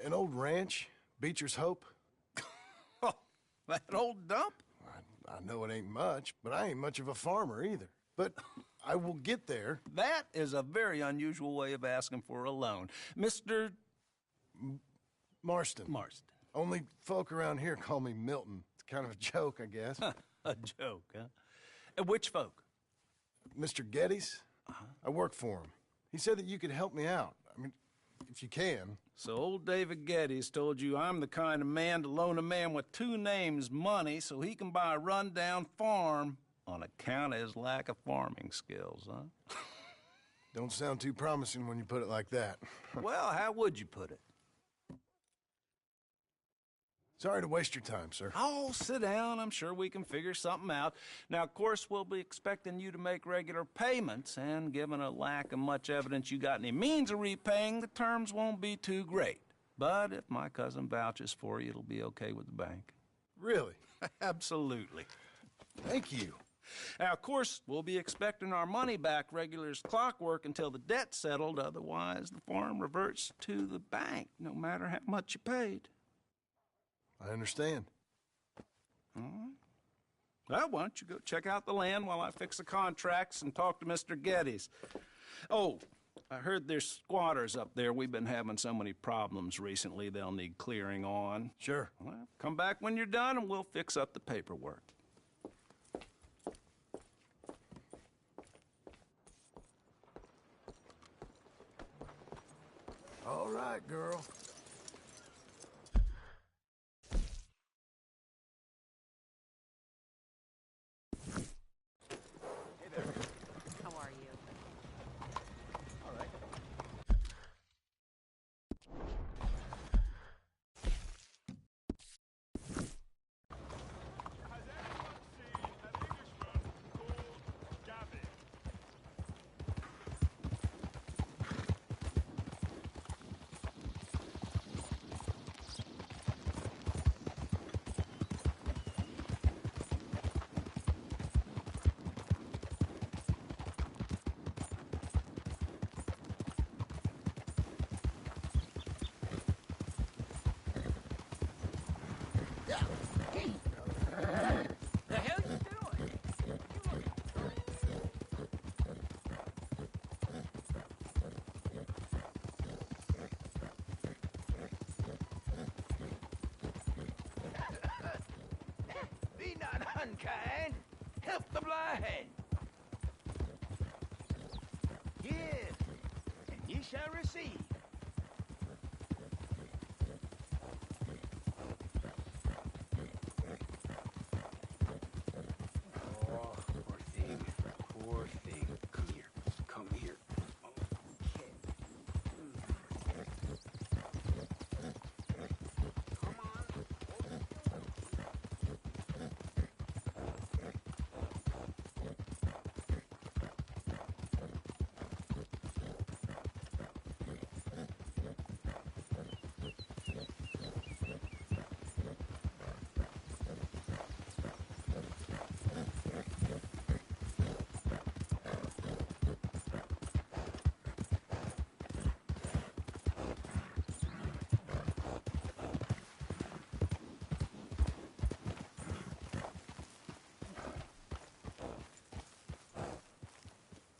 An old ranch, Beecher's Hope. Oh, that old dump? I know it ain't much, but I ain't much of a farmer either. But I will get there. That is a very unusual way of asking for a loan. Mr. Marston. Marston. Only folk around here call me Milton. It's kind of a joke, I guess. A joke, huh? And which folk? Mr. Geddes. I work for him. He said that you could help me out. I mean, if you can. So old David Geddes told you I'm the kind of man to loan a man with two names money so he can buy a rundown farm on account of his lack of farming skills, huh? Don't sound too promising when you put it like that. Well, how would you put it? Sorry to waste your time, sir. Oh, sit down. I'm sure we can figure something out. Now, of course, we'll be expecting you to make regular payments, and given a lack of much evidence you got any means of repaying, the terms won't be too great. But if my cousin vouches for you, it'll be okay with the bank. Really? Absolutely. Thank you. Now, of course, we'll be expecting our money back regular as clockwork until the debt's settled. Otherwise, the farm reverts to the bank, no matter how much you paid. I understand. All right. Well, why don't you go check out the land while I fix the contracts and talk to Mr. Geddes. Oh, I heard there's squatters up there. We've been having so many problems recently, they'll need clearing on. Sure. Well, come back when you're done and we'll fix up the paperwork. All right, girl. How are you? All right. The hell you doing? Be not unkind. Help the blind. Give, and ye shall receive. Oh, poor thing. Poor thing. Come here. Come here. Okay. Come on.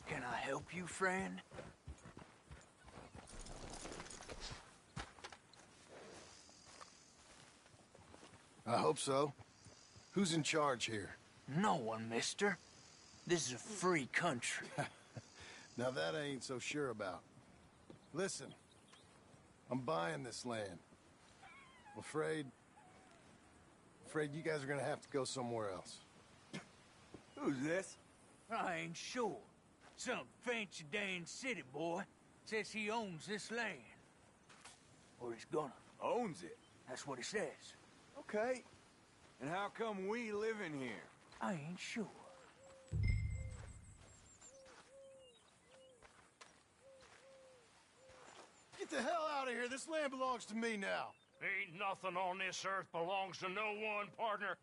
Can I help you, friend? I hope so. Who's in charge here? No one, mister. This is a free country. Now that I ain't so sure about. Listen, I'm buying this land. I'm afraid you guys are gonna have to go somewhere else. Who's this? I ain't sure. Some fancy Dan city boy says he owns this land. Or he's gonna. Owns it? That's what he says. Okay. And how come we live in here? I ain't sure. Get the hell out of here. This land belongs to me now. Ain't nothing on this earth belongs to no one, partner.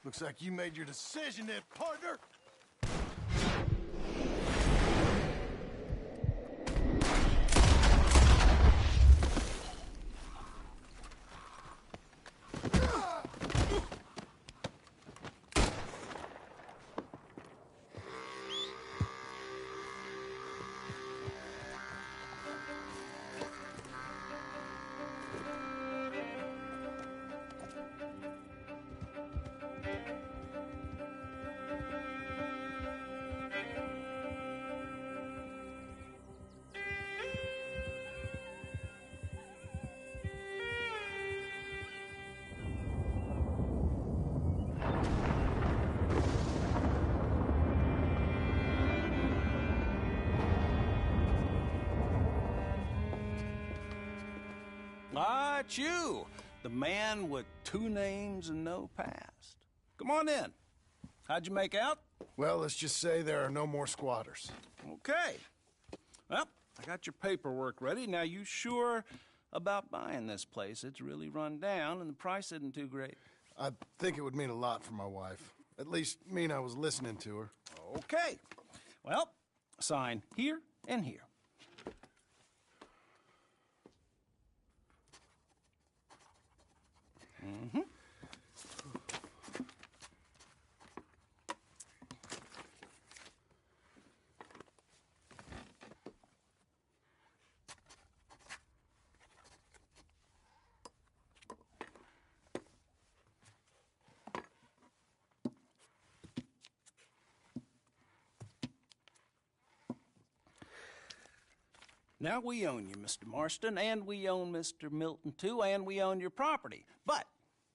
Looks like you made your decision then, partner. That's you, the man with 2 names and no past. Come on in. How'd you make out? Well, let's just say there are no more squatters. Okay. Well, I got your paperwork ready. Now, you sure about buying this place? It's really run down, and the price isn't too great. I think it would mean a lot for my wife. At least mean I was listening to her. Okay. Well, sign here and here. Mm-hmm. Now, we own you, Mr. Marston, and we own Mr. Milton, too, and we own your property. But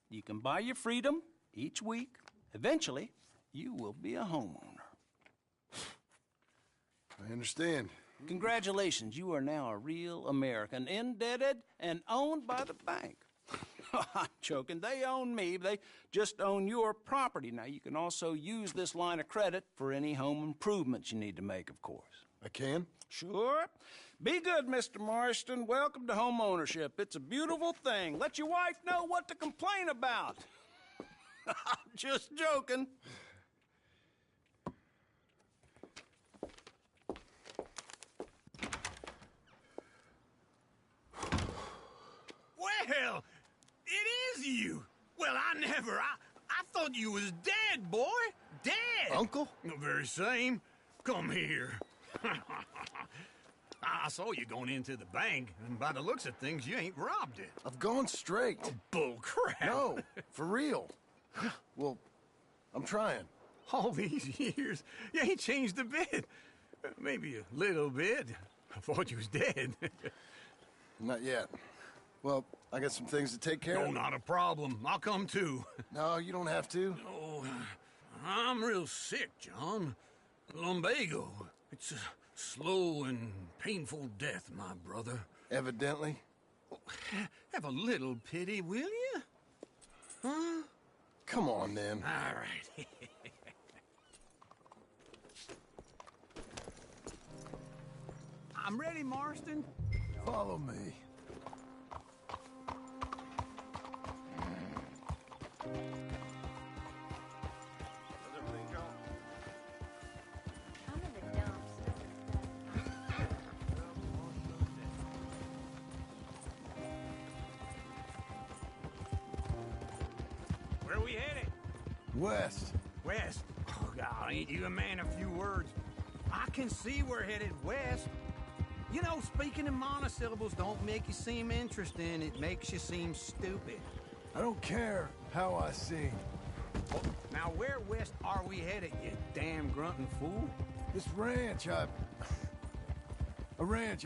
you can buy your freedom each week. Eventually, you will be a homeowner. I understand. Congratulations, you are now a real American, indebted and owned by the bank. I'm joking. They own me. They just own your property. Now, you can also use this line of credit for any home improvements you need to make, of course. I can? Sure. Be good, Mr. Marston. Welcome to home ownership. It's a beautiful thing. Let your wife know what to complain about. Just joking. Well, it is you. Well, I thought you was dead, boy. Dead. Uncle? The very same. Come here. I saw you going into the bank, and by the looks of things, you ain't robbed it. I've gone straight. Oh, bull crap. No, for real. Well, I'm trying. All these years, you ain't changed a bit. Maybe a little bit. I thought you was dead. Not yet. Well, I got some things to take care of. No, not a problem. I'll come too. No, you don't have to. No, I'm real sick, John. Lumbago. It's a slow and painful death, my brother. Evidently. Have a little pity, will you? Huh? Come on, then. All right. I'm ready, Marston. Follow me. Where are we headed? West. West? Oh, God, ain't you a man of few words? I can see we're headed west. You know, speaking in monosyllables don't make you seem interesting. It makes you seem stupid. I don't care how I sing. Now, where west are we headed, you damn grunting fool? This ranch I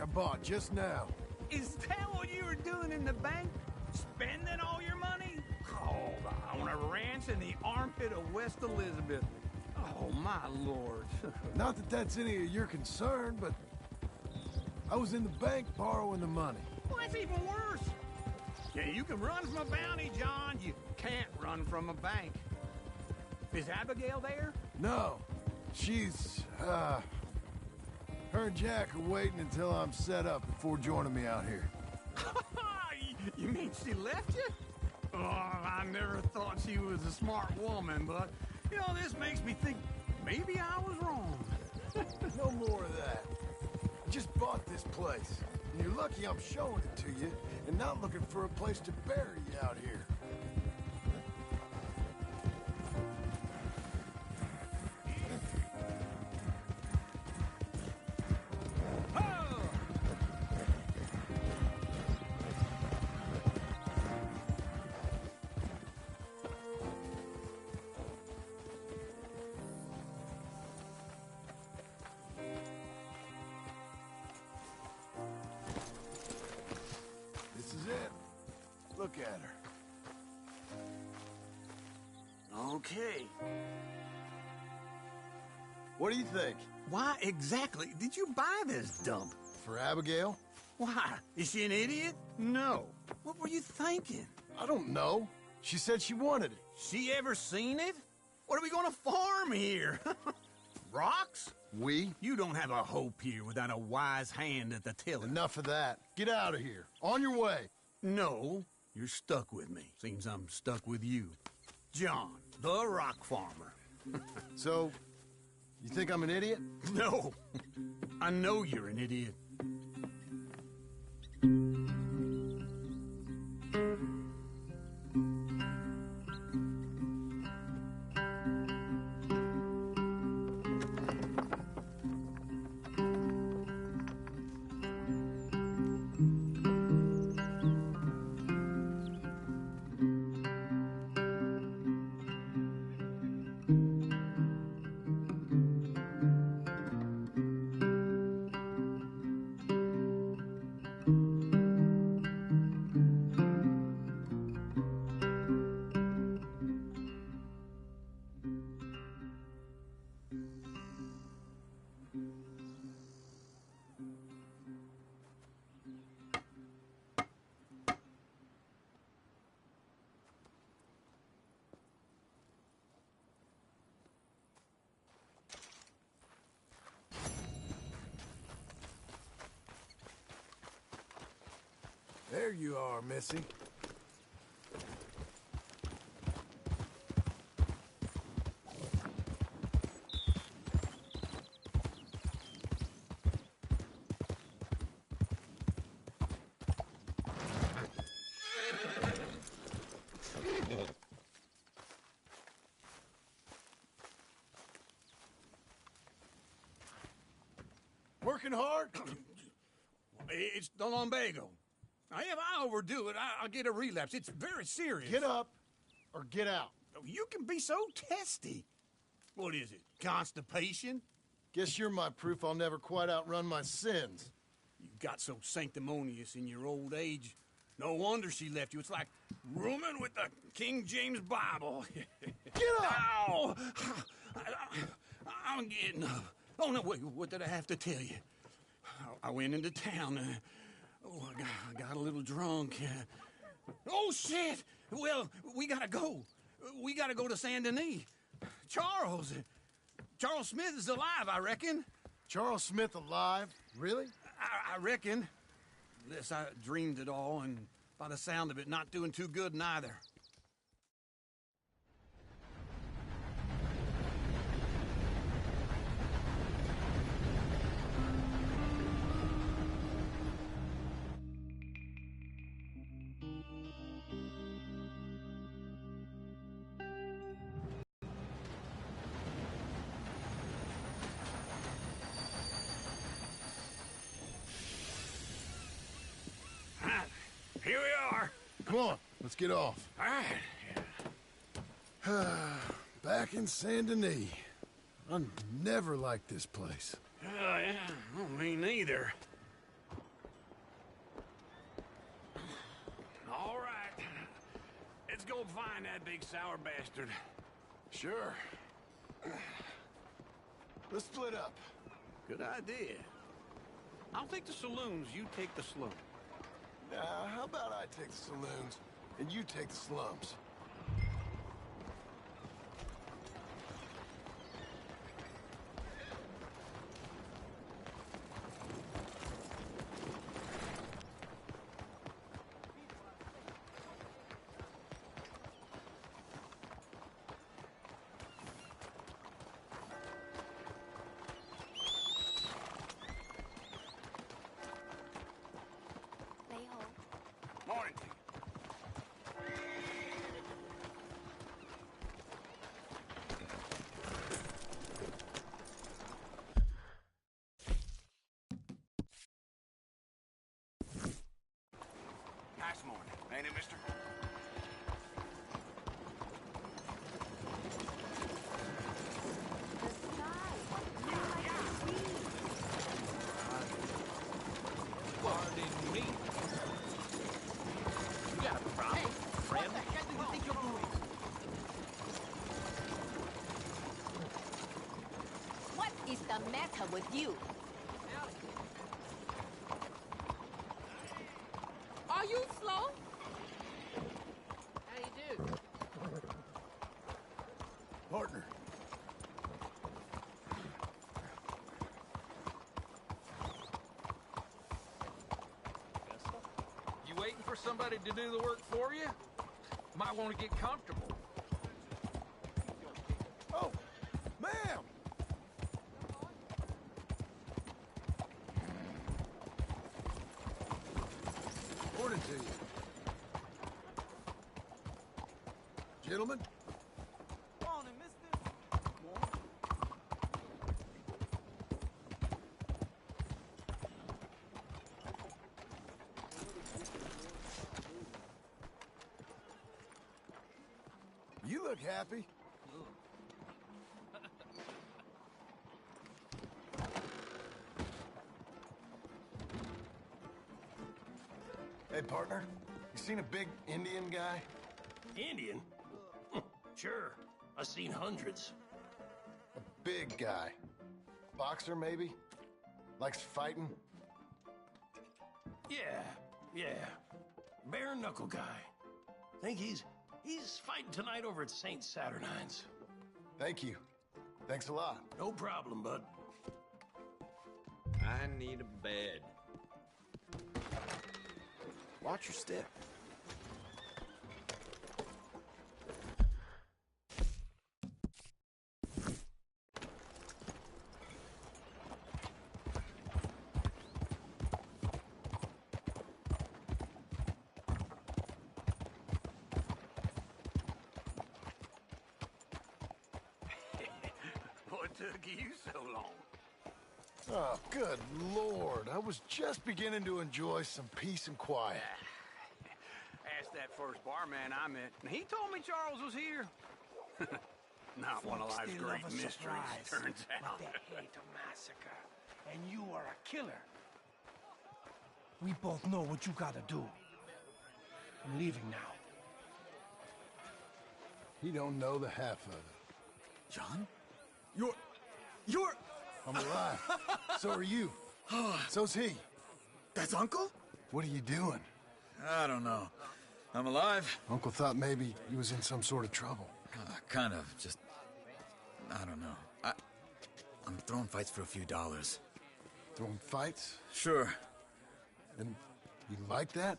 bought just now. Is that what you were doing in the bank? Spending all your money? Oh, on a ranch in the armpit of West Elizabeth. Oh, my lord. Not that that's any of your concern, but I was in the bank borrowing the money. Well, that's even worse. Yeah, you can run from a bounty, John. You can't run from a bank. Is Abigail there? No. She's, her and Jack are waiting until I'm set up before joining me out here. You mean she left you? Oh, I never thought she was a smart woman, but, you know, this makes me think maybe I was wrong. No more of that. I just bought this place, and you're lucky I'm showing it to you and not looking for a place to bury you out here. Look at her. Okay. What do you think? Why exactly did you buy this dump? For Abigail? Why? Is she an idiot? No. What were you thinking? I don't know. She said she wanted it. She ever seen it? What are we gonna farm here? Rocks? We? You don't have a hope here without a wise hand at the tiller. Enough of that. Get out of here. On your way. No, you're stuck with me. Seems I'm stuck with you. John, the rock farmer. So, you think I'm an idiot? No. I know you're an idiot. There you are, Missy. Working hard? It's the lumbago. If I overdo it, I'll get a relapse. It's very serious. Get up or get out. You can be so testy. What is it, constipation? Guess you're my proof I'll never quite outrun my sins. You got so sanctimonious in your old age. No wonder she left you. It's like rooming with the King James Bible. Get up! Ow! I'm getting up. Oh, no, wait, what did I have to tell you? I went into town. I got a little drunk. Oh, shit! Well, we gotta go. We gotta go to Saint Denis. Charles Smith is alive, I reckon. Charles Smith alive? Really? I reckon. Unless I dreamed it all, and by the sound of it, not doing too good neither. Here we are. Come on, let's get off. All right. Back in Saint Denis. I never liked this place. Yeah, well, me neither. All right. Let's go find that big sour bastard. Sure. Let's split up. Good idea. I'll take the saloons, you take the slum. How about I take the saloons, and you take the slums? Morning. Nice morning, ain't it, mister? Pardon me. You got a problem, friend? What the heck do you think you're doing? What is the matter with you? Are you slow? for somebody to do the work for you? Might want to get comfortable. Oh, ma'am! Morning to you. Gentlemen? Morning, mister. You look happy. Hey, partner. You seen a big Indian guy? Indian? Sure. I've seen hundreds. A big guy. Boxer, maybe? Likes fighting? Yeah. Bare knuckle guy. Think he's fighting tonight over at St. Saturnine's. Thank you. Thanks a lot. No problem, bud. I need a bed. Watch your step. What took you so long? Oh, good Lord. I was just beginning to enjoy some peace and quiet. Asked that first barman I met, and he told me Charles was here. Not one of Folks, life's they great love a mysteries, surprise, turns out. But they hate a massacre. And you are a killer. We both know what you gotta do. I'm leaving now. He don't know the half of it. John? You're... I'm alive. So are you. So's he. That's Uncle? What are you doing? I don't know. I'm alive. Uncle thought maybe he was in some sort of trouble. Kind of. Just... I don't know. I'm throwing fights for a few dollars. Throwing fights? Sure. And you like that?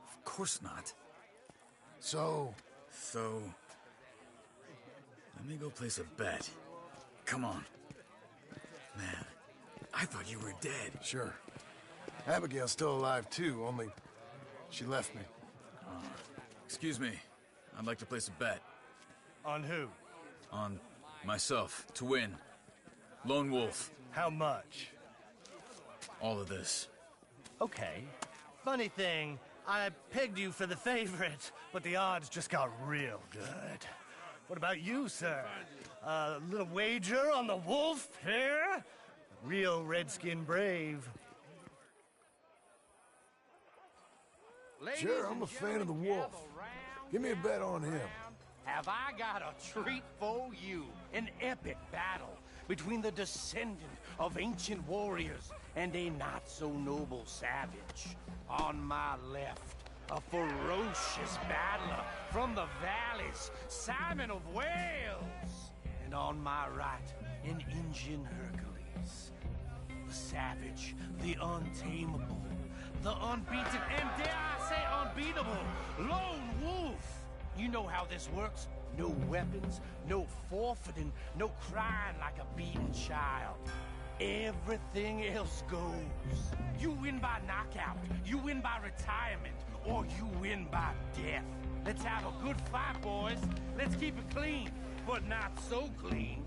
Of course not. So, let me go place a bet. Come on. Man, I thought you were dead. Sure. Abigail's still alive too, only she left me. Excuse me. I'd like to place a bet. On who? On myself, to win. Lone Wolf. How much? All of this. Okay. Funny thing, I pegged you for the favorite, but the odds just got real good. What about you, sir? A little wager on the wolf here? Real redskin brave. Sure, I'm a fan of the wolf. Give me a bet on him. Have I got a treat for you? An epic battle between the descendant of ancient warriors and a not-so-noble savage. On my left, a ferocious battler from the valleys, Simon of Wales. And on my right, an Indian Hercules. The savage, the untamable, the unbeaten, and dare I say unbeatable, Lone Wolf. You know how this works. No weapons, no forfeiting, no crying like a beaten child. Everything else goes. You win by knockout, you win by retirement, or you win by death. Let's have a good fight, boys. Let's keep it clean, but not so clean.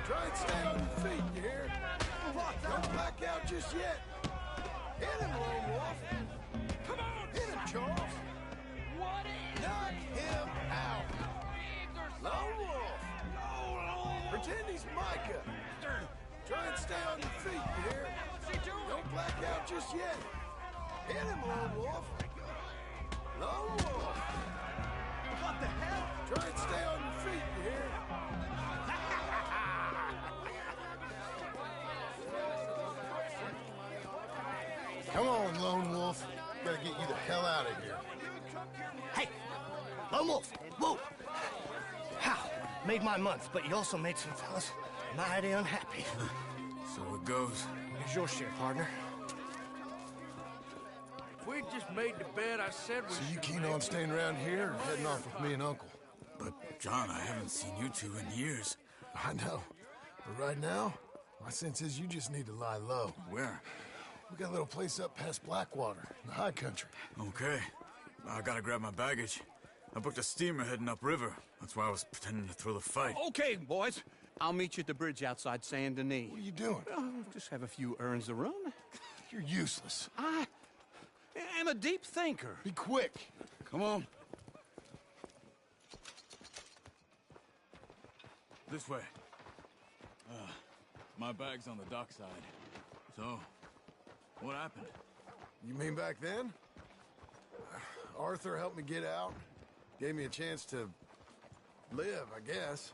Try and stay on your feet, you hear? Don't black out just yet. Hit him, Lone Wolf. Come on, hit him, Charles. What is Knock him out. Lone Wolf. Pretend he's Micah. Try and stay on your feet, you hear? Don't black out just yet. Hit him, Lone Wolf. Lone Wolf. What the hell? Try and stay on your feet, you hear? Come on, Lone Wolf. Gotta get you the hell out of here. Hey, Lone Wolf, whoa! How? Made my month, but you also made some fellas mighty unhappy. So it goes. Here's your share, partner. If we'd just made the bed I said we So you should keen make, on staying around here or heading off with me and Uncle? But, John, I haven't seen you two in years. I know. But right now, my sense is you just need to lie low. Where? We got a little place up past Blackwater, in the high country. Okay. I gotta grab my baggage. I booked a steamer heading upriver. That's why I was pretending to throw the fight. Okay, boys. I'll meet you at the bridge outside Saint Denis. What are you doing? Just have a few errands to run. You're useless. I am a deep thinker. Be quick. Come on. This way. My bag's on the dockside. So, what happened? You mean back then? Arthur helped me get out. Gave me a chance to live, I guess.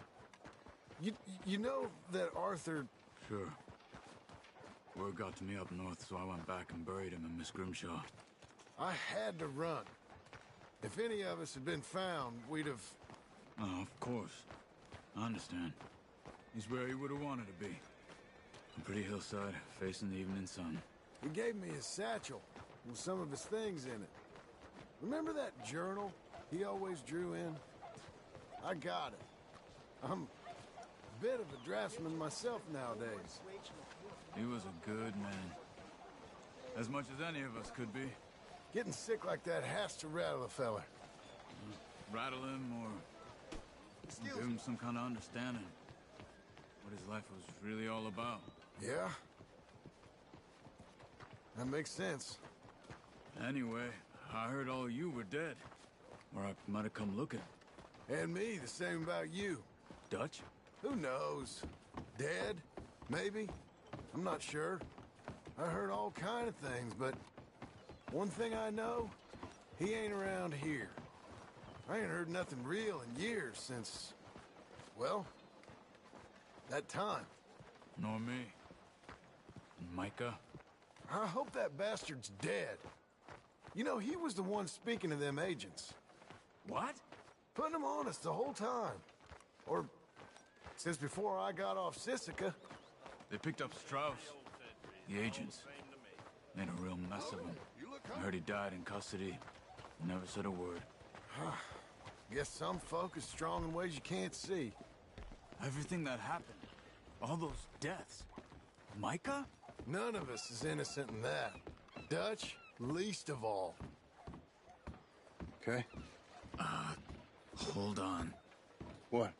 You know that Arthur... Sure. Word got to me up north, so I went back and buried him in Miss Grimshaw. I had to run. If any of us had been found, we'd have... Oh, of course. I understand. He's where he would have wanted to be. A pretty hillside, facing the evening sun. He gave me his satchel with some of his things in it. Remember that journal he always drew in? I got it. I'm a bit of a draftsman myself nowadays. He was a good man. As much as any of us could be. Getting sick like that has to rattle a fella. Rattle him or give him some kind of understanding. What his life was really all about. Yeah? That makes sense. Anyway, I heard all you were dead. Or I might have come looking. And me, the same about you. Dutch? Who knows? Dead? Maybe? I'm not sure. I heard all kind of things, but one thing I know, he ain't around here. I ain't heard nothing real in years since, well, that time. Nor me. And Micah? I hope that bastard's dead. You know, he was the one speaking to them agents. What? Putting them on us the whole time. Or since before I got off Sisika. They picked up Strauss. The agents. Made a real mess of him. I heard he died in custody. Never said a word. Guess some folk is strong in ways you can't see. Everything that happened. All those deaths. Micah? None of us is innocent in that. Dutch, least of all. Okay? Hold on. What?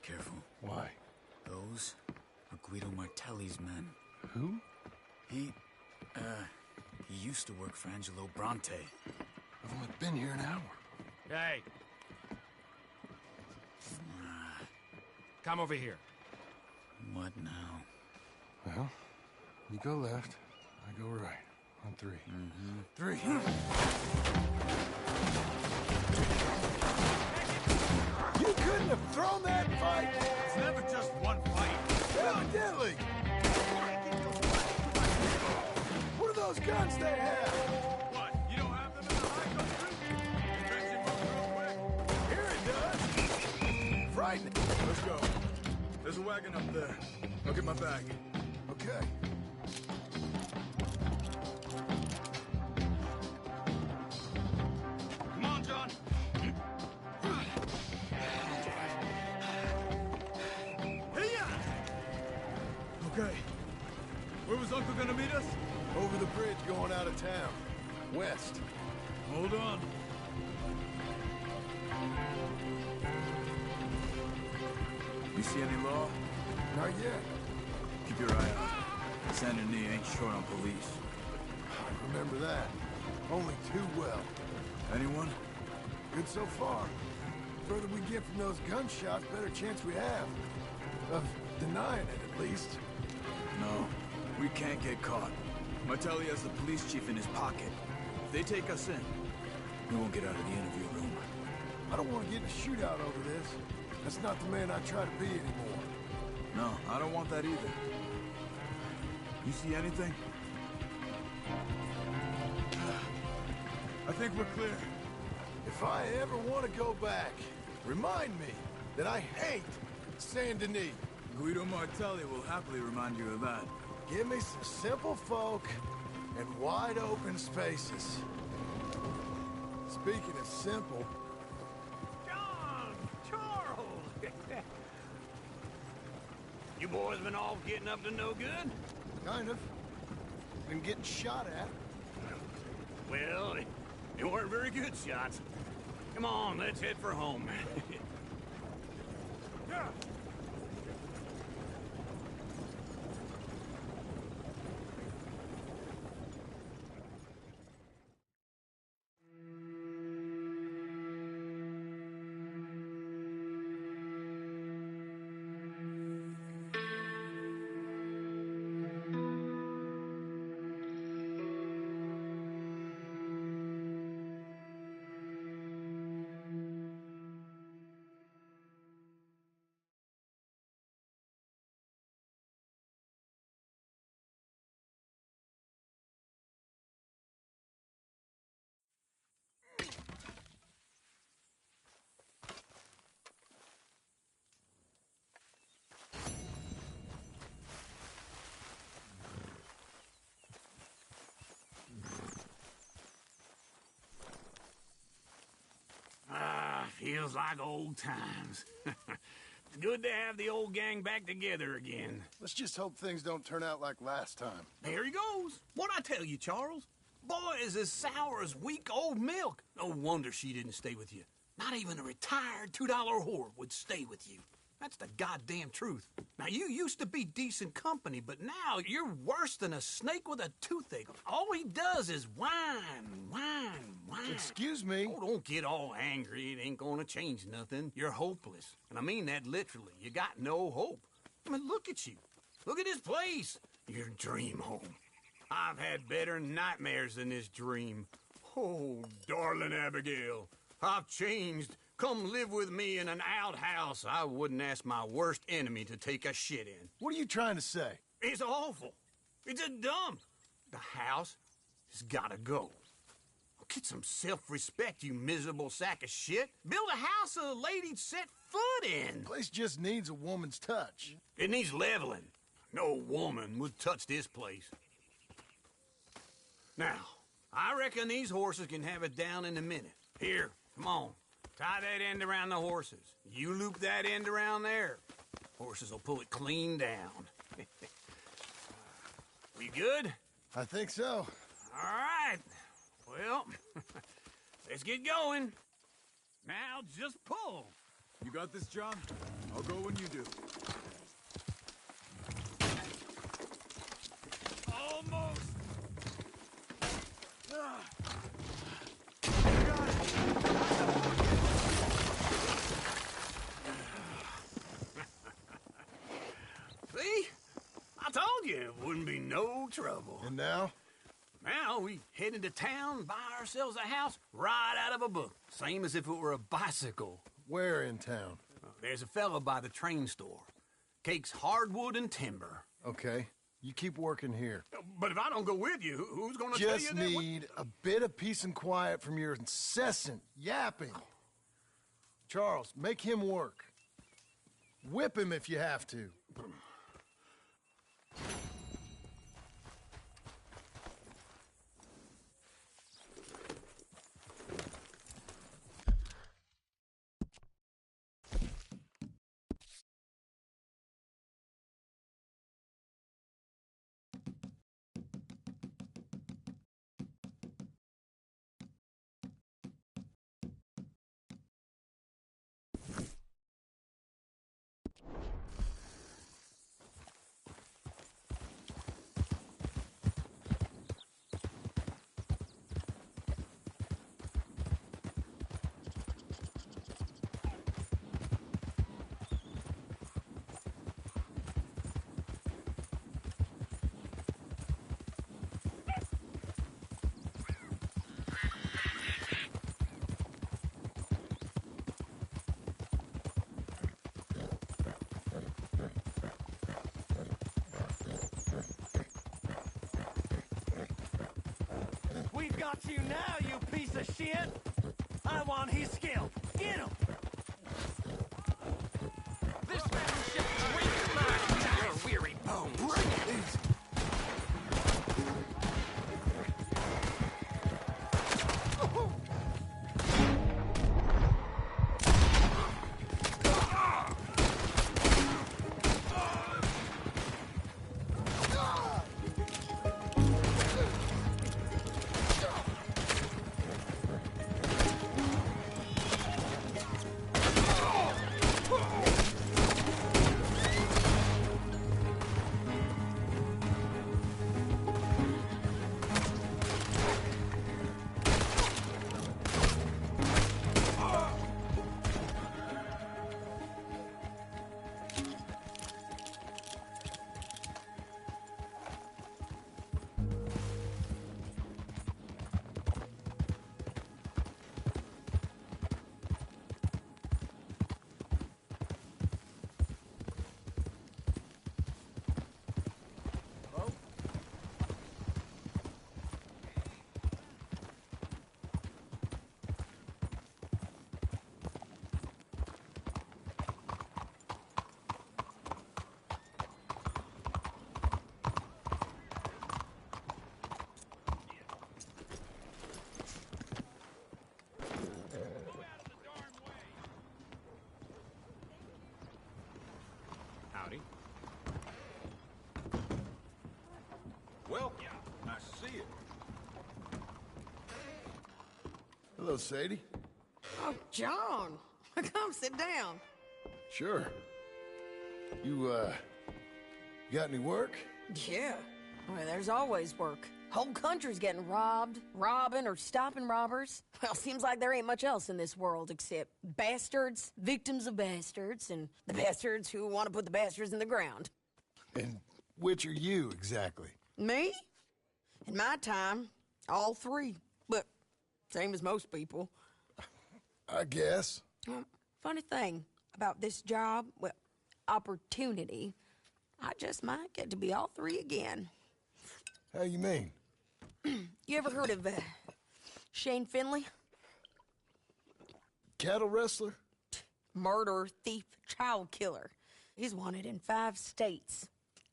Careful. Why? Those are Guido Martelli's men. Who? He used to work for Angelo Bronte. I've only been here an hour. Hey. Come over here. What now? Well, you go left, I go right. On three. Three. You couldn't have thrown that fight! It's never just one fight. Evidently! What are those guns they have? What? You don't have them in the high country? Fetch him up real quick. Here it does! Frightening. Let's go. There's a wagon up there. I'll get my bag. Okay. Come on, John. Okay. Where was Uncle gonna meet us? Over the bridge going out of town. West. Hold on. You see any law? Not yet. Keep your eye out. Saint Denis ain't short on police. I remember that. Only too well. Anyone? Good so far. Further we get from those gunshots, better chance we have. Of denying it, at least. No. We can't get caught. Martelli has the police chief in his pocket. If they take us in, we won't get out of the interview room. I don't want to get in a shootout over this. That's not the man I try to be anymore. No, I don't want that either. You see anything? I think we're clear. If I ever want to go back, remind me that I hate Saint Denis. Guido Martelli will happily remind you of that. Give me some simple folk and wide open spaces. Speaking of simple... John! Charles! You boys been all getting up to no good? Kind of. Been getting shot at. Well, they weren't very good shots. Come on, let's head for home. Yeah. Feels like old times. It's good to have the old gang back together again. Let's just hope things don't turn out like last time. There he goes. What'd I tell you, Charles? Boy is as sour as week-old milk. No wonder she didn't stay with you. Not even a retired $2 whore would stay with you. That's the goddamn truth. Now, you used to be decent company, but now you're worse than a snake with a toothache. All he does is whine. Excuse me? Oh, don't get all angry. It ain't gonna change nothing. You're hopeless. And I mean that literally. You got no hope. I mean, look at you. Look at this place. Your dream home. I've had better nightmares than this dream. Oh, darling Abigail, I've changed. Come live with me in an outhouse I wouldn't ask my worst enemy to take a shit in. What are you trying to say? It's awful. It's a dump. The house has gotta go. Get some self-respect, you miserable sack of shit. Build a house a lady'd set foot in. The place just needs a woman's touch. It needs leveling. No woman would touch this place. Now, I reckon these horses can have it down in a minute. Here, come on. Tie that end around the horses. You loop that end around there. Horses will pull it clean down. We good? I think so. All right. Well, let's get going. Now, just pull. You got this, John? I'll go when you do. Almost. See? I told you it wouldn't be no trouble. And now? Now we head into town, buy ourselves a house right out of a book. Same as if it were a bicycle. Where in town? There's a fellow by the train store. Cakes hardwood and timber. Okay. You keep working here. But if I don't go with you, who's gonna tell you that? Just need a bit of peace and quiet from your incessant yapping. Charles, make him work. Whip him if you have to. We've got you now, you piece of shit! I want his skill. Get him! This man shall break your mind, weary bone. Break these Hello, Sadie. Oh, John. Come sit down. Sure. You got any work? Yeah. Well, there's always work. Whole country's getting robbed, robbing, or stopping robbers. Well, seems like there ain't much else in this world except bastards, victims of bastards, and the bastards who want to put the bastards in the ground. And which are you, exactly? Me? In my time, all three. But same as most people. I guess. Funny thing about this job, well, opportunity, I just might get to be all three again. How you mean? You ever heard of Shane Finley? Cattle wrestler? Murderer, thief, child killer. He's wanted in 5 states.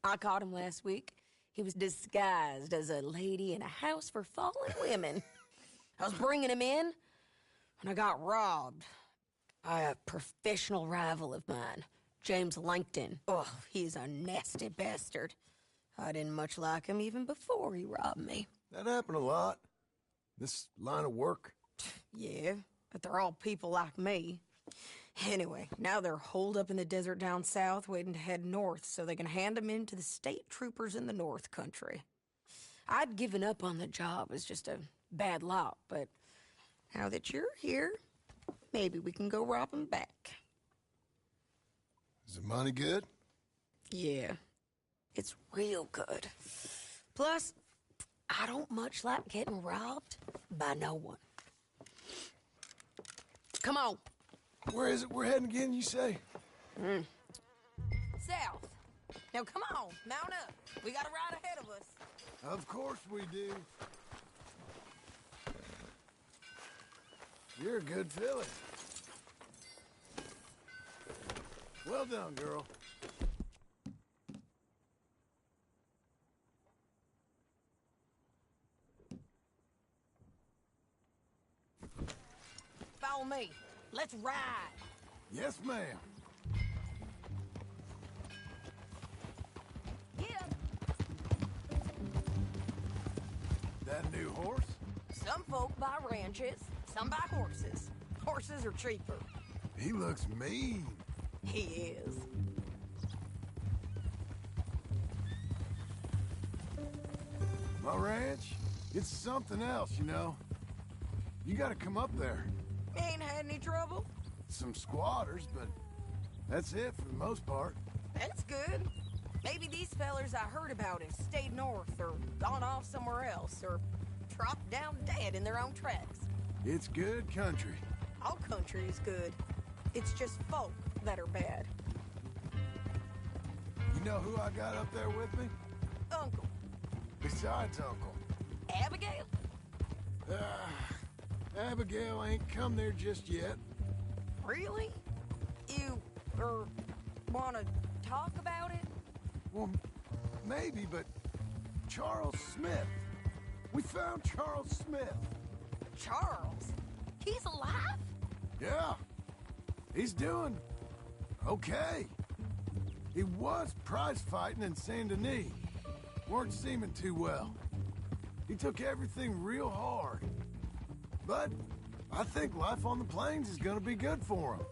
I caught him last week. He was disguised as a lady in a house for fallen women. I was bringing him in, and I got robbed by a professional rival of mine, James Langton. Oh, he's a nasty bastard. I didn't much like him even before he robbed me. That happened a lot. This line of work. Yeah, but they're all people like me. Anyway, now they're holed up in the desert down south, waiting to head north so they can hand them in to the state troopers in the north country. I'd given up on the job as just a bad lot, but now that you're here, maybe we can go rob them back. Is the money good? Yeah, it's real good. Plus, I don't much like getting robbed by no one. Come on. Where is it we're heading again, you say? South. Now come on, mount up. We got a ride ahead of us. Of course we do. You're a good filly. Well done, girl. Follow me. Let's ride. Yes, ma'am. Yeah. That new horse? Some folk buy ranches, some buy horses. Horses are cheaper. He looks mean. He is. My ranch, it's something else, you know. You gotta come up there. Ain't had any trouble? Some squatters, but that's it for the most part. That's good. Maybe these fellers I heard about have stayed north or gone off somewhere else or dropped down dead in their own tracks. It's good country. All country is good. It's just folk that are bad. You know who I got up there with me? Uncle. Besides Uncle. Abigail? Abigail ain't come there just yet. Really? You, wanna talk about it? Well, maybe, but Charles Smith. We found Charles Smith. Charles? He's alive? Yeah. He's doing okay. He was prize fighting in Saint Denis. Weren't seeming too well. He took everything real hard. But I think life on the plains is gonna be good for him.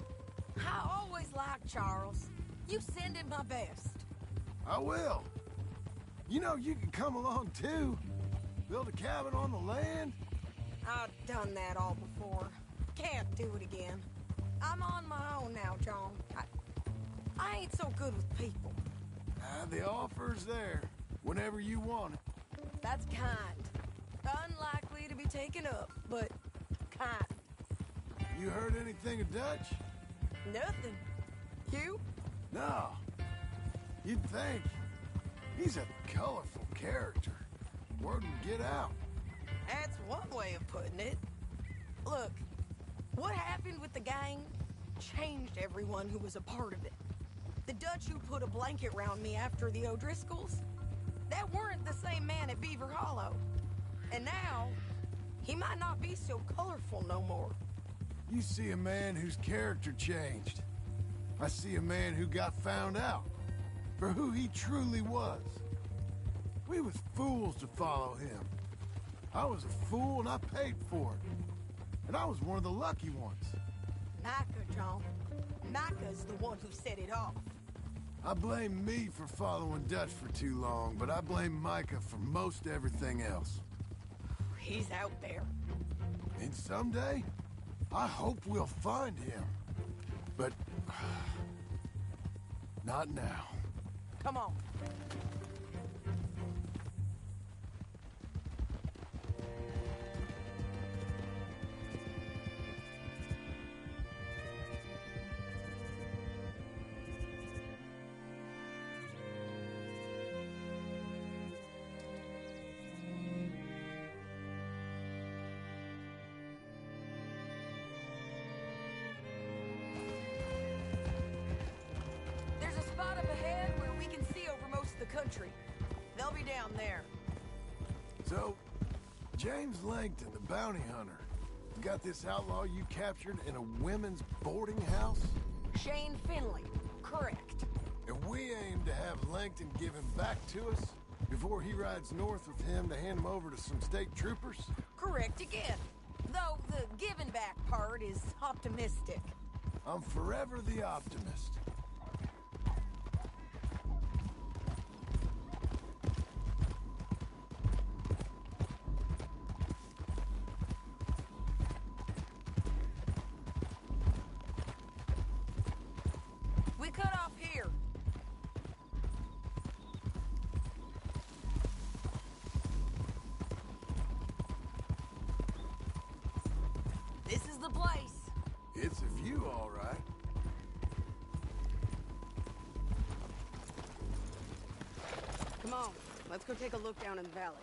I always liked Charles. You send him my best. I will. You know, you can come along too. Build a cabin on the land. I've done that all before. Can't do it again. I'm on my own now, John. I ain't so good with people. The offer's there, whenever you want it. That's kind. Unlikely to be taken up, but kind. You heard anything of Dutch? Nothing. You? No. You'd think. He's a colorful character. Word would get out. That's one way of putting it. Look, what happened with the gang changed everyone who was a part of it. The Dutch who put a blanket round me after the O'Driscolls, that weren't the same man at Beaver Hollow. And now, he might not be so colorful no more. You see a man whose character changed. I see a man who got found out for who he truly was. We was fools to follow him. I was a fool and I paid for it. And I was one of the lucky ones. Micah, John. Micah's the one who set it off. I blame me for following Dutch for too long, but I blame Micah for most everything else. He's out there. And someday, I hope we'll find him. But... not now. Come on. There's a spot up ahead where we can see over most of the country. They'll be down there. So, James Langton, the bounty hunter, got this outlaw you captured in a women's boarding house? Shane Finley. Correct. And we aim to have Langton give him back to us before he rides north with him to hand him over to some state troopers? Correct again. Though the giving back part is optimistic. I'm forever the optimist. We cut off here. This is the place. It's a view, all right. Come on, let's go take a look down in the valley.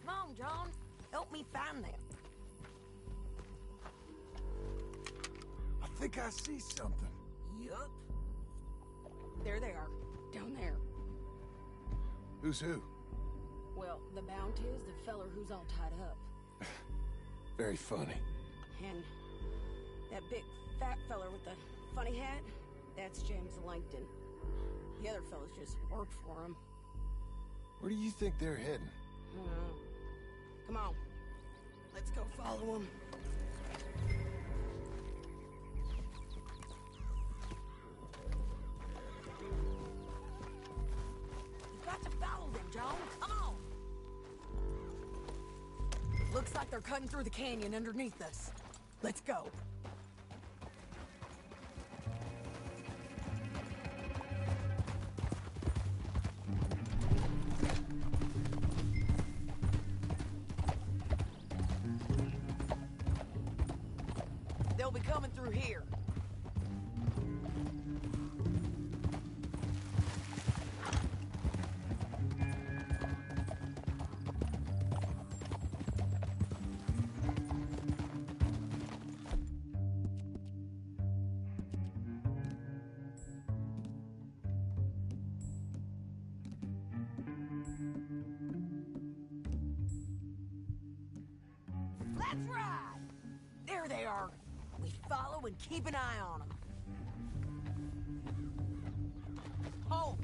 Come on, John. Help me find them. I think I see something. Yup. There they are, down there. Who's who? Well, the bounty is the feller who's all tied up. Very funny. And that big fat feller with the funny hat, that's James Langton. The other fellas just work for him. Where do you think they're heading? Come on. Let's go follow him. You've got to follow them, John. Come on. Looks like they're cutting through the canyon underneath us. Let's go. They'll be coming through here. Let's ride! There they are. We follow and keep an eye on them. Hold!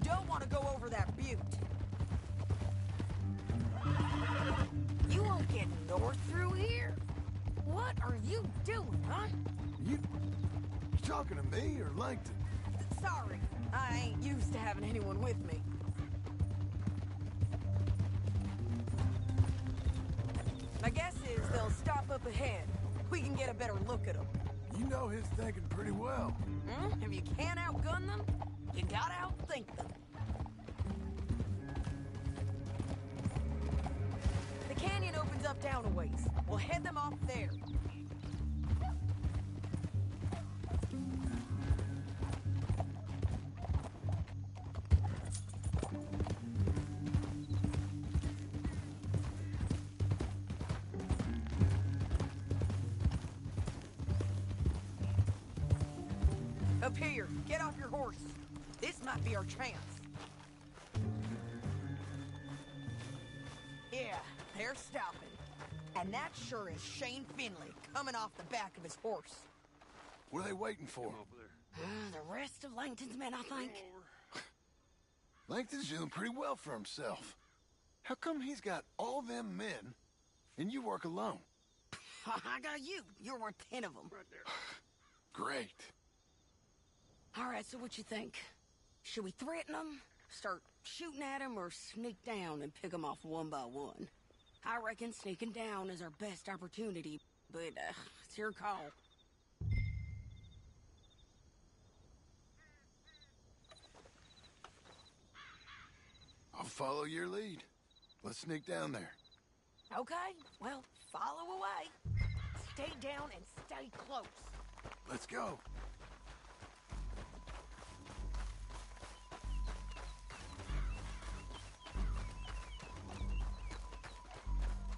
Don't want to go over that butte. You won't get north through here? What are you doing, huh? You talking to me or Langton? Sorry, I ain't used to having anyone with me. My guess is they'll stop up ahead. We can get a better look at them. You know his thinking pretty well. If you can't outgun them, you gotta outthink them. The canyon opens up down a ways. We'll head them off there. Up here, get off your horse. This might be our chance. Yeah, they're stopping. And that sure is Shane Finley coming off the back of his horse. What are they waiting for? The rest of Langton's men, I think. Langton's doing pretty well for himself. How come he's got all them men, and you work alone? I got you. You're worth 10 of them. Great. All right, so what you think? Should we threaten them, start shooting at them, or sneak down and pick them off one by one? I reckon sneaking down is our best opportunity, but it's your call. I'll follow your lead. Let's sneak down there. Okay, well, follow away. Stay down and stay close. Let's go.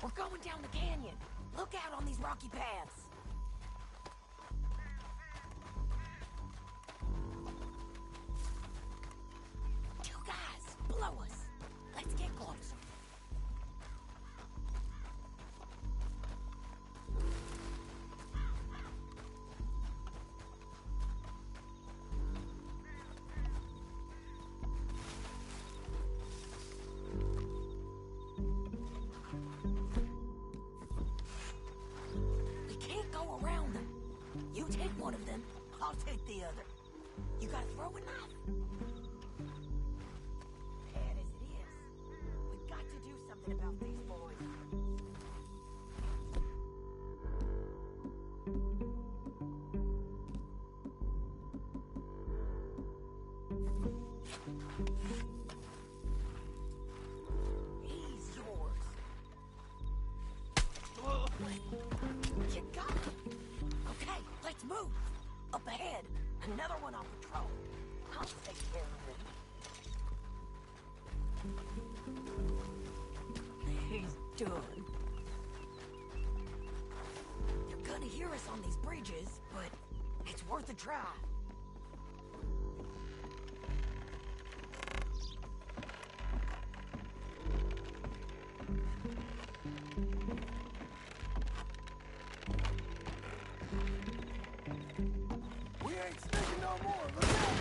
We're going down the canyon. Look out on these rocky paths. Two guys below us. Let's get closer. You take one of them, I'll take the other. You got a throwing knife? Bad as it is, we've got to do something about these boys. He's yours. You got it. Okay, let's move. Up ahead, another one on patrol. I'll take care of him. He's done. They're gonna hear us on these bridges, but it's worth a try. We ain't sneaking no more. Look out!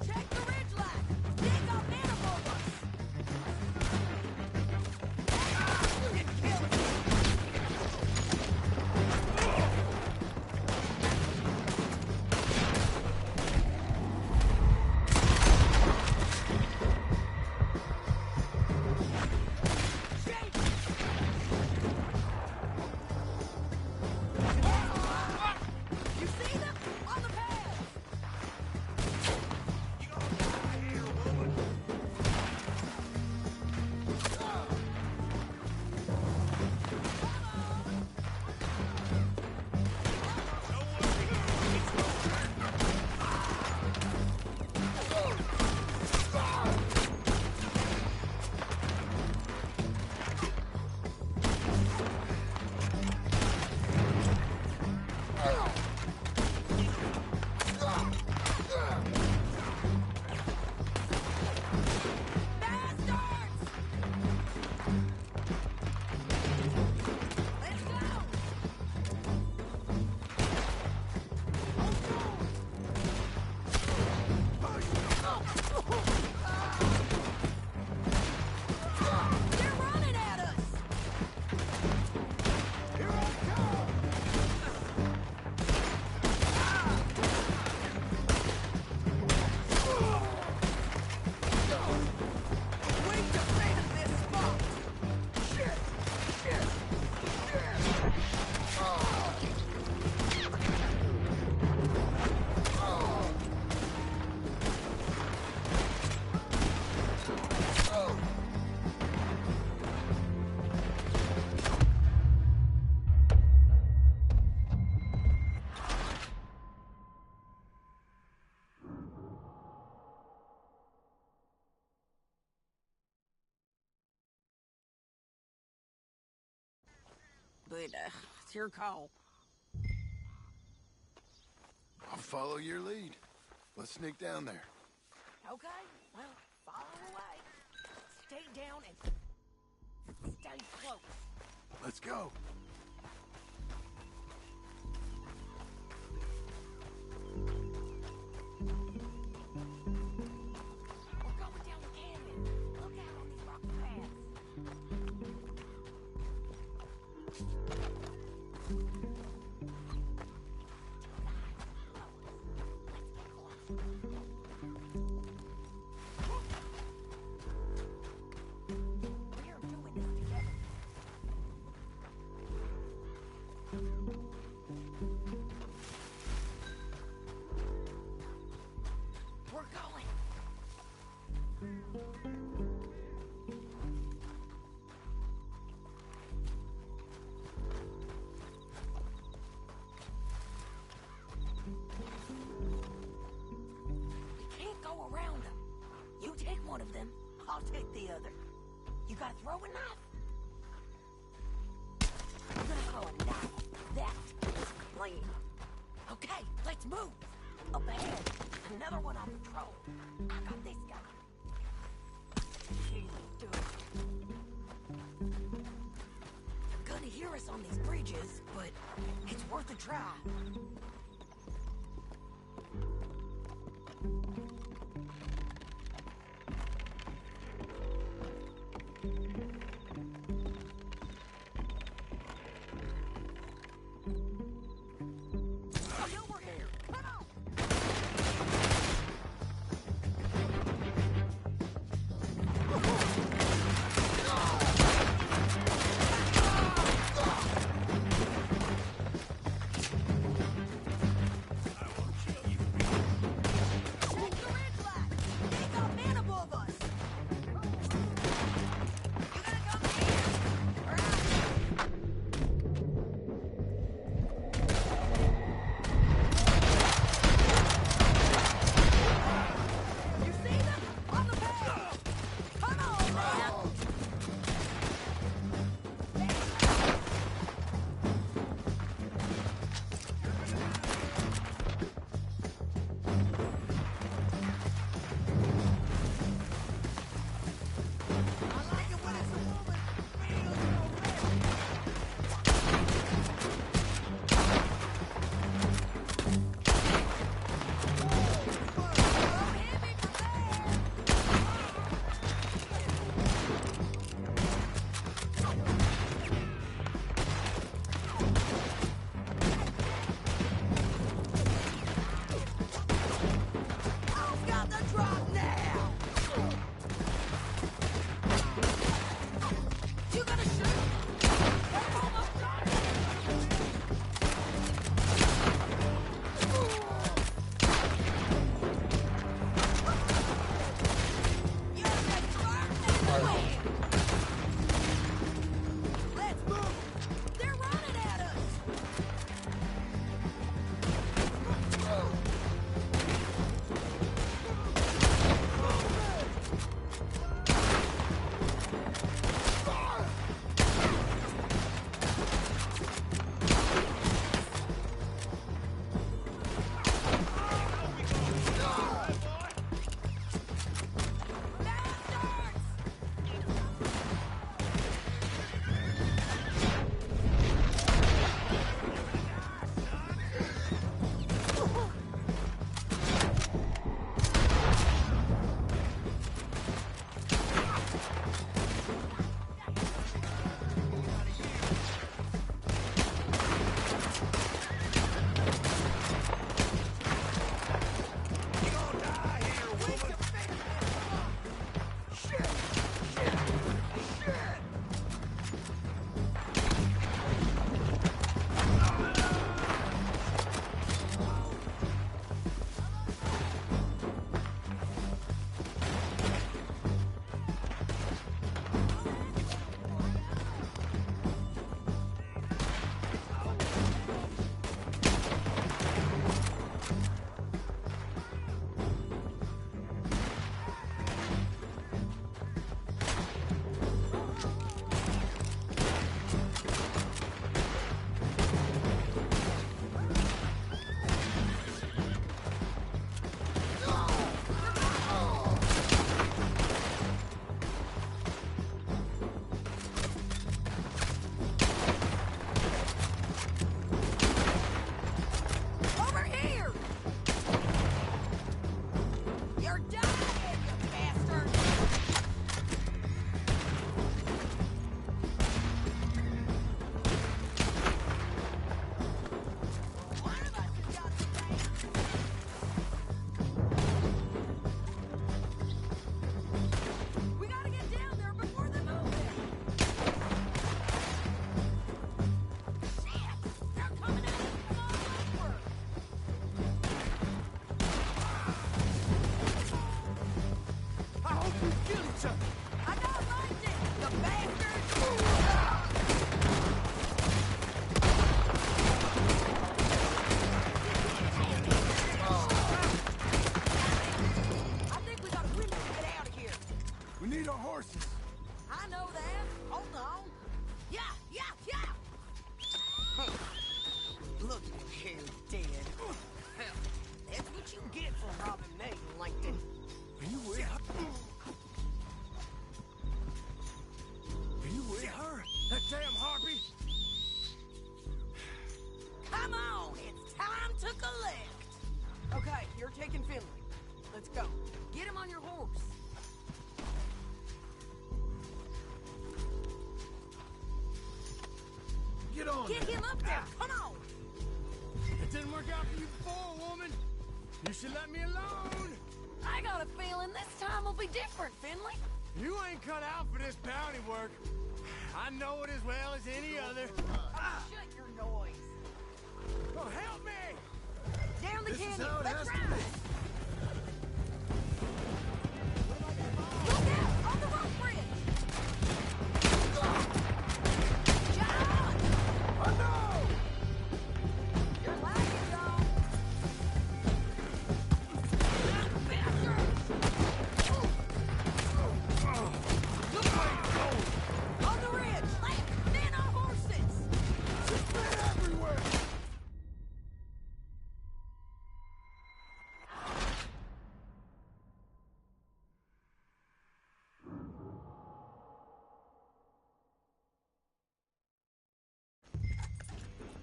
Check but it's your call. I'll follow your lead. Let's sneak down there. Okay, well, follow away. Stay down and stay close. Let's go. We're going down the canyon. Look out on these rocky paths. We're going. We can't go around them. You take one of them, I'll take the other. You got a throwing knife? I'm gonna throw a knife. That is the plan. Okay, let's move. Up ahead, another one on patrol. I got this guy. He's doing. They're gonna hear us on these bridges, but it's worth a try. Over here. Come on. You're dying, you bastard! We gotta get down there before they move it! Shit! They're coming at us from all over! I hope you kill each other. I got lightning, you bastard! I think we gotta win to get out of here. We need our horses. I know that. Hold on. Yeah, yeah, yeah! Look at him dead. Hell, that's what you get for robbing Nathan Langton. Are you with her? That damn harpy? Come on, it's time to collect. Okay, you're taking Finley. Let's go. Get him on your horse. Get on Get there. him up there. Come on. It didn't work out for you before, woman. You should let me alone. I got a feeling this time will be different, Finley. You ain't cut out for this bounty work. I know it as well as any other. Shut your noise. Oh, help me! Down the This is canyon. how it Let's has to ride. be. Look out on the rope bridge. John! Oh no! You're lagging, John. Look where you're going! On the ridge. Man on horses. There's men everywhere!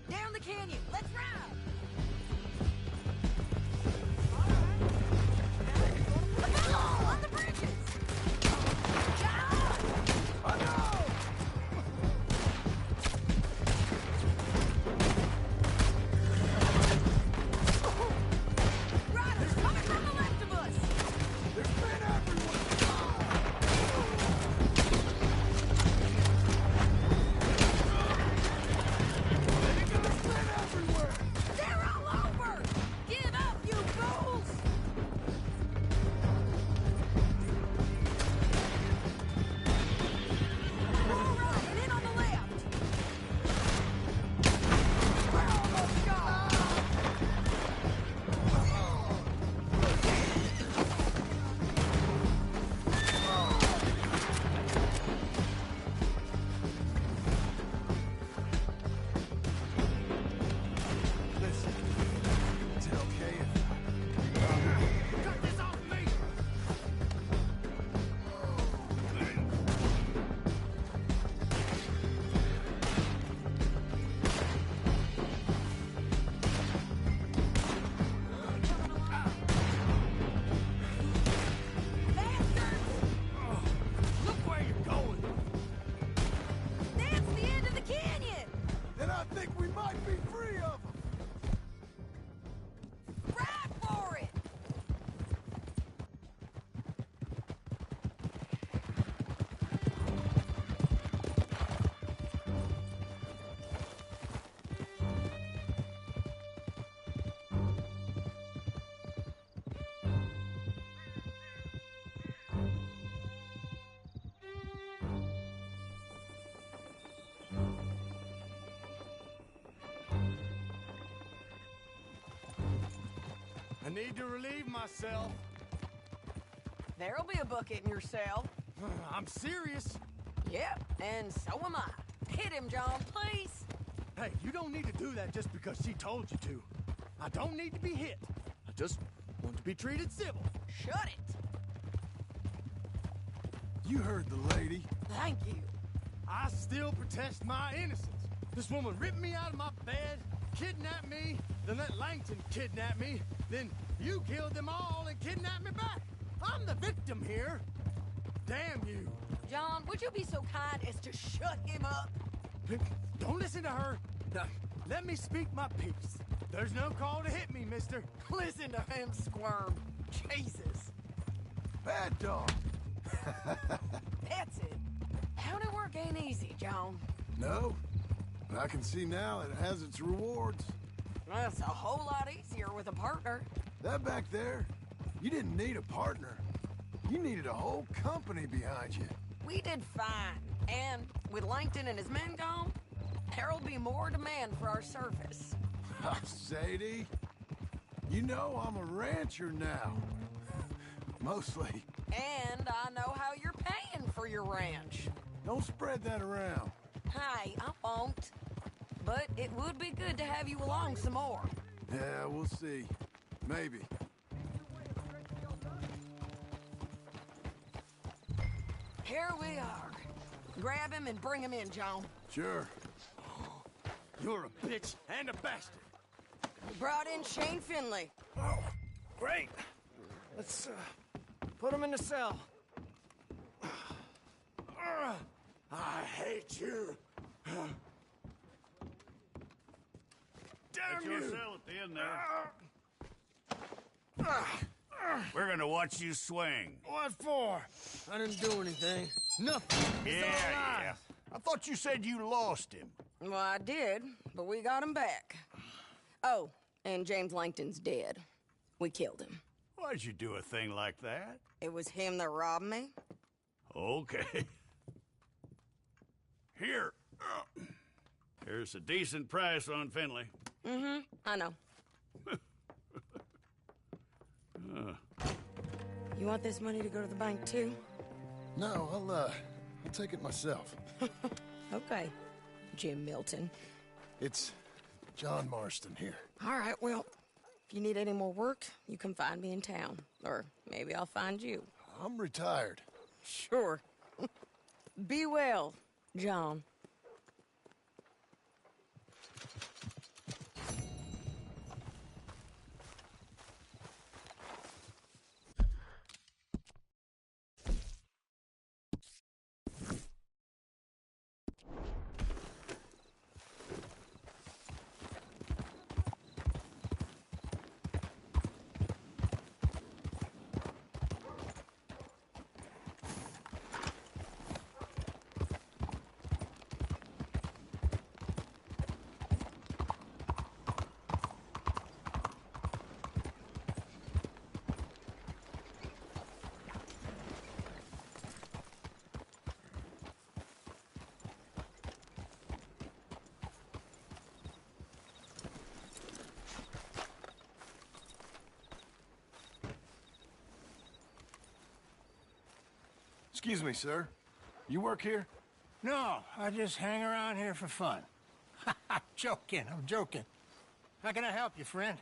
Down the canyon. Let's ride. Let's go on the bridges. John! Oh no! Riders coming from the left of us. There's men everywhere! There's men everywhere! They're all over. Give up, you fools. We're all right and in on the left. We're almost gone. Listen, is it okay if... Cut this off me! Look where you're going! That's the end of the canyon. And I think we might be free of them! Ride for it. I need to relieve myself. There'll be a bucket in your cell. I'm serious. Yep, and so am I. Hit him, John, please. Hey, you don't need to do that just because she told you to. I don't need to be hit. I just want to be treated civil. Shut it. You heard the lady. Thank you. I still protest my innocence. This woman ripped me out of my bed, kidnapped me, then let Langton kidnap me, then you killed them all and kidnapped me back. I'm the victim here. Damn you. John, would you be so kind as to shut him up? Don't listen to her. Let me speak my piece. There's no call to hit me, mister. Listen to him squirm. Jesus. Bad dog. That's it. County work ain't easy, John. No, but I can see now it has its rewards. Well, it's a whole lot easier with a partner. That back there, you didn't need a partner. You needed a whole company behind you. We did fine. And with Langton and his men gone, there'll be more demand for our service. Sadie, you know I'm a rancher now. Mostly. And I know how you're paying for your ranch. Don't spread that around. Hey, I won't. But it would be good to have you along some more. Yeah, we'll see. Maybe. Here we are. Grab him and bring him in, John. Sure. You're a bitch and a bastard. We brought in Shane Finley. Oh, great. Let's, put him in the cell. I hate you. Damn you! cell at the end there. We're gonna watch you swing. What for? I didn't do anything. Nothing. It's all Yeah. lies. I thought you said you lost him. Well, I did, but we got him back. Oh, and James Langton's dead. We killed him. Why'd you do a thing like that? It was him that robbed me. Okay. Here. Here's a decent price on Finley. Mm-hmm, I know. You want this money to go to the bank, too? No, I'll take it myself. Okay, Jim Milton. It's John Marston here. All right, well, if you need any more work, you can find me in town. Or maybe I'll find you. I'm retired. Sure. Be well, John. Excuse me, sir. You work here? No, I just hang around here for fun. I'm joking. How can I help you, friend?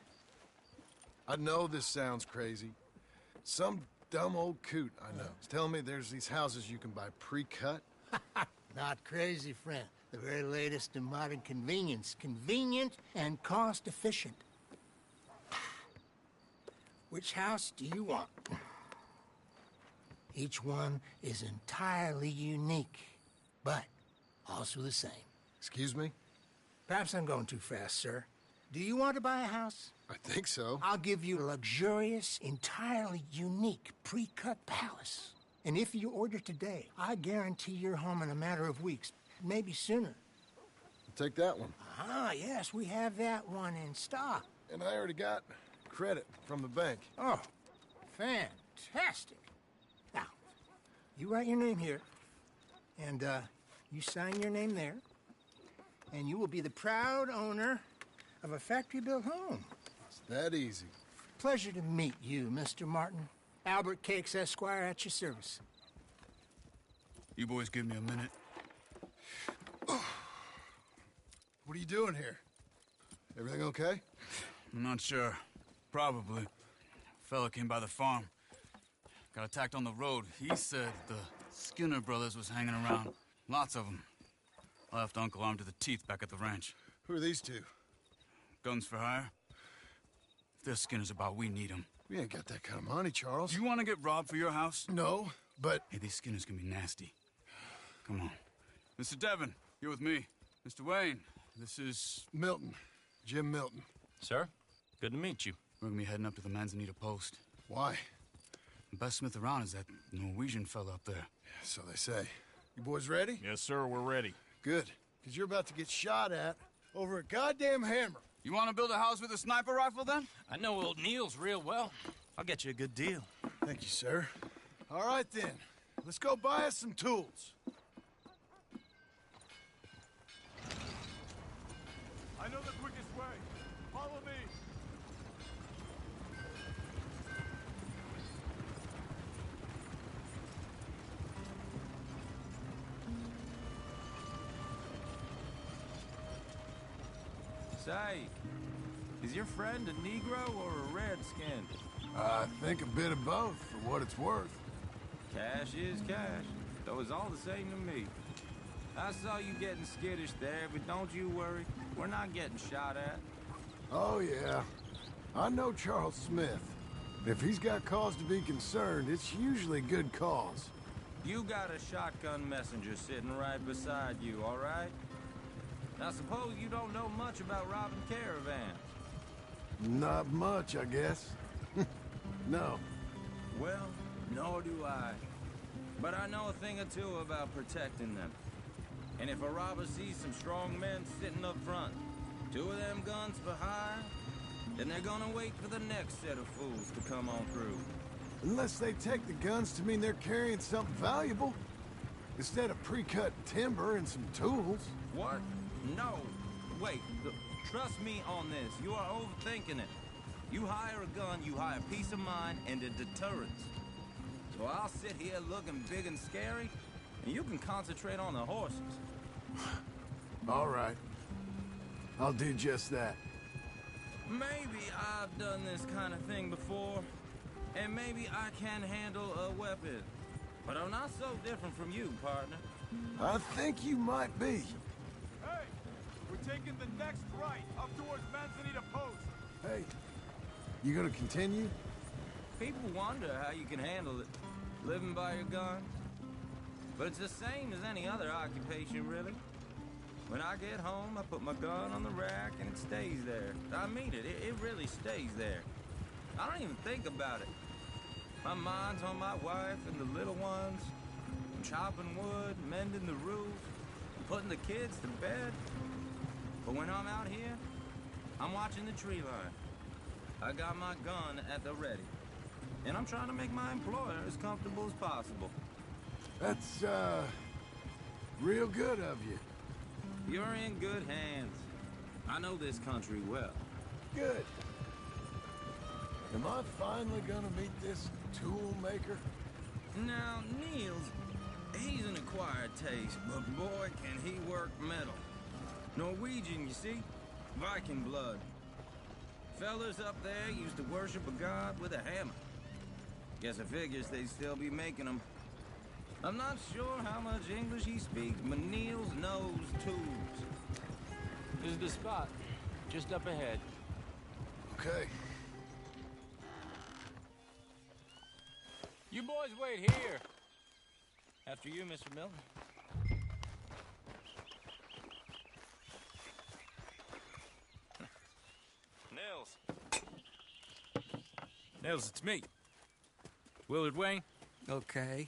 I know this sounds crazy. Some dumb old coot I know is telling me there's these houses you can buy pre-cut. Not crazy, friend. The very latest in modern convenience. Convenient and cost-efficient. Which house do you want? Each one is entirely unique, but also the same. Excuse me? Perhaps I'm going too fast, sir. Do you want to buy a house? I think so. I'll give you a luxurious, entirely unique pre-cut palace. And if you order today, I guarantee you're home in a matter of weeks, maybe sooner. I'll take that one. Ah, yes, we have that one in stock. And I already got credit from the bank. Oh, fantastic. Now, you write your name here, and you sign your name there, and you will be the proud owner of a factory-built home. It's that easy. Pleasure to meet you, Mr. Martin. Albert Cakes, Esquire, at your service. You boys give me a minute. What are you doing here? Everything okay? I'm not sure. Probably. Fella came by the farm. Got attacked on the road. He said the Skinner brothers was hanging around. Lots of them. I left Uncle armed to the teeth back at the ranch. Who are these two? Guns for hire. If they're Skinner's about, we need them. We ain't got that kind of money, Charles. Do you want to get robbed for your house? No, but... Hey, these Skinners can be nasty. Come on. Mr. Devon, you're with me. Mr. Wayne, this is... Milton. Jim Milton. Sir, good to meet you. We're gonna be heading up to the Manzanita Post. Why? The best smith around is that Norwegian fella up there. Yeah, so they say. You boys ready? Yes, sir, we're ready. Good, because you're about to get shot at over a goddamn hammer. You want to build a house with a sniper rifle, then? I know old Neil's real well. I'll get you a good deal. Thank you, sir. All right, then. Let's go buy us some tools. I know the quickest way. Follow me. Say, is your friend a Negro or a Redskin? I think a bit of both, for what it's worth. Cash is cash, though it's all the same to me. I saw you getting skittish there, but don't you worry. We're not getting shot at. Oh, yeah. I know Charles Smith. If he's got cause to be concerned, it's usually good cause. You got a shotgun messenger sitting right beside you, all right? Now, suppose you don't know much about robbing caravans. Not much, I guess. No. Well, nor do I. But I know a thing or two about protecting them. And if a robber sees some strong men sitting up front, 2 of them guns behind, then they're gonna wait for the next set of fools to come on through. Unless they take the guns to mean they're carrying something valuable. Instead of pre-cut timber and some tools. What? No. Wait, trust me on this. You are overthinking it. You hire a gun, you hire peace of mind and a deterrence. So I'll sit here looking big and scary, and you can concentrate on the horses. All right. I'll do just that. Maybe I've done this kind of thing before, and maybe I can handle a weapon. But I'm not so different from you, partner. I think you might be. Hey, we're taking the next right up towards Manzanita Post. Hey, you gonna continue? People wonder how you can handle it, living by your gun. But it's the same as any other occupation, really. When I get home, I put my gun on the rack and it stays there. I mean it, it really stays there. I don't even think about it. My mind's on my wife and the little ones. I'm chopping wood, mending the roof, putting the kids to bed. But when I'm out here, I'm watching the tree line. I got my gun at the ready. And I'm trying to make my employer as comfortable as possible. That's, real good of you. You're in good hands. I know this country well. Good. Am I finally gonna meet this tool maker? Now, Niels, he's an acquired taste, but boy, can he work metal. Norwegian, you see? Viking blood. Fellas up there used to worship a god with a hammer. Guess I figures they'd still be making them. I'm not sure how much English he speaks, but Niels knows tools. This is the spot, just up ahead. Okay. You boys wait here. After you, Mr. Milton. Nils, it's me. Willard Wayne. Okay.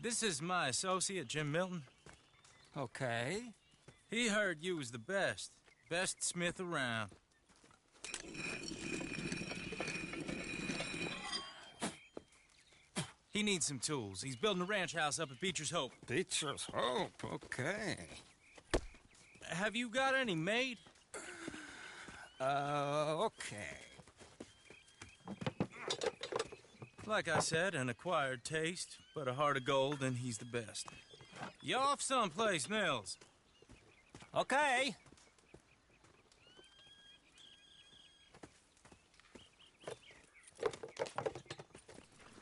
This is my associate, Jim Milton. Okay. He heard you was the best smith around. He needs some tools. He's building a ranch house up at Beecher's Hope. Beecher's Hope, okay. Have you got any made? Okay. Like I said, an acquired taste, but a heart of gold, and he's the best. You off someplace, Nils? Okay.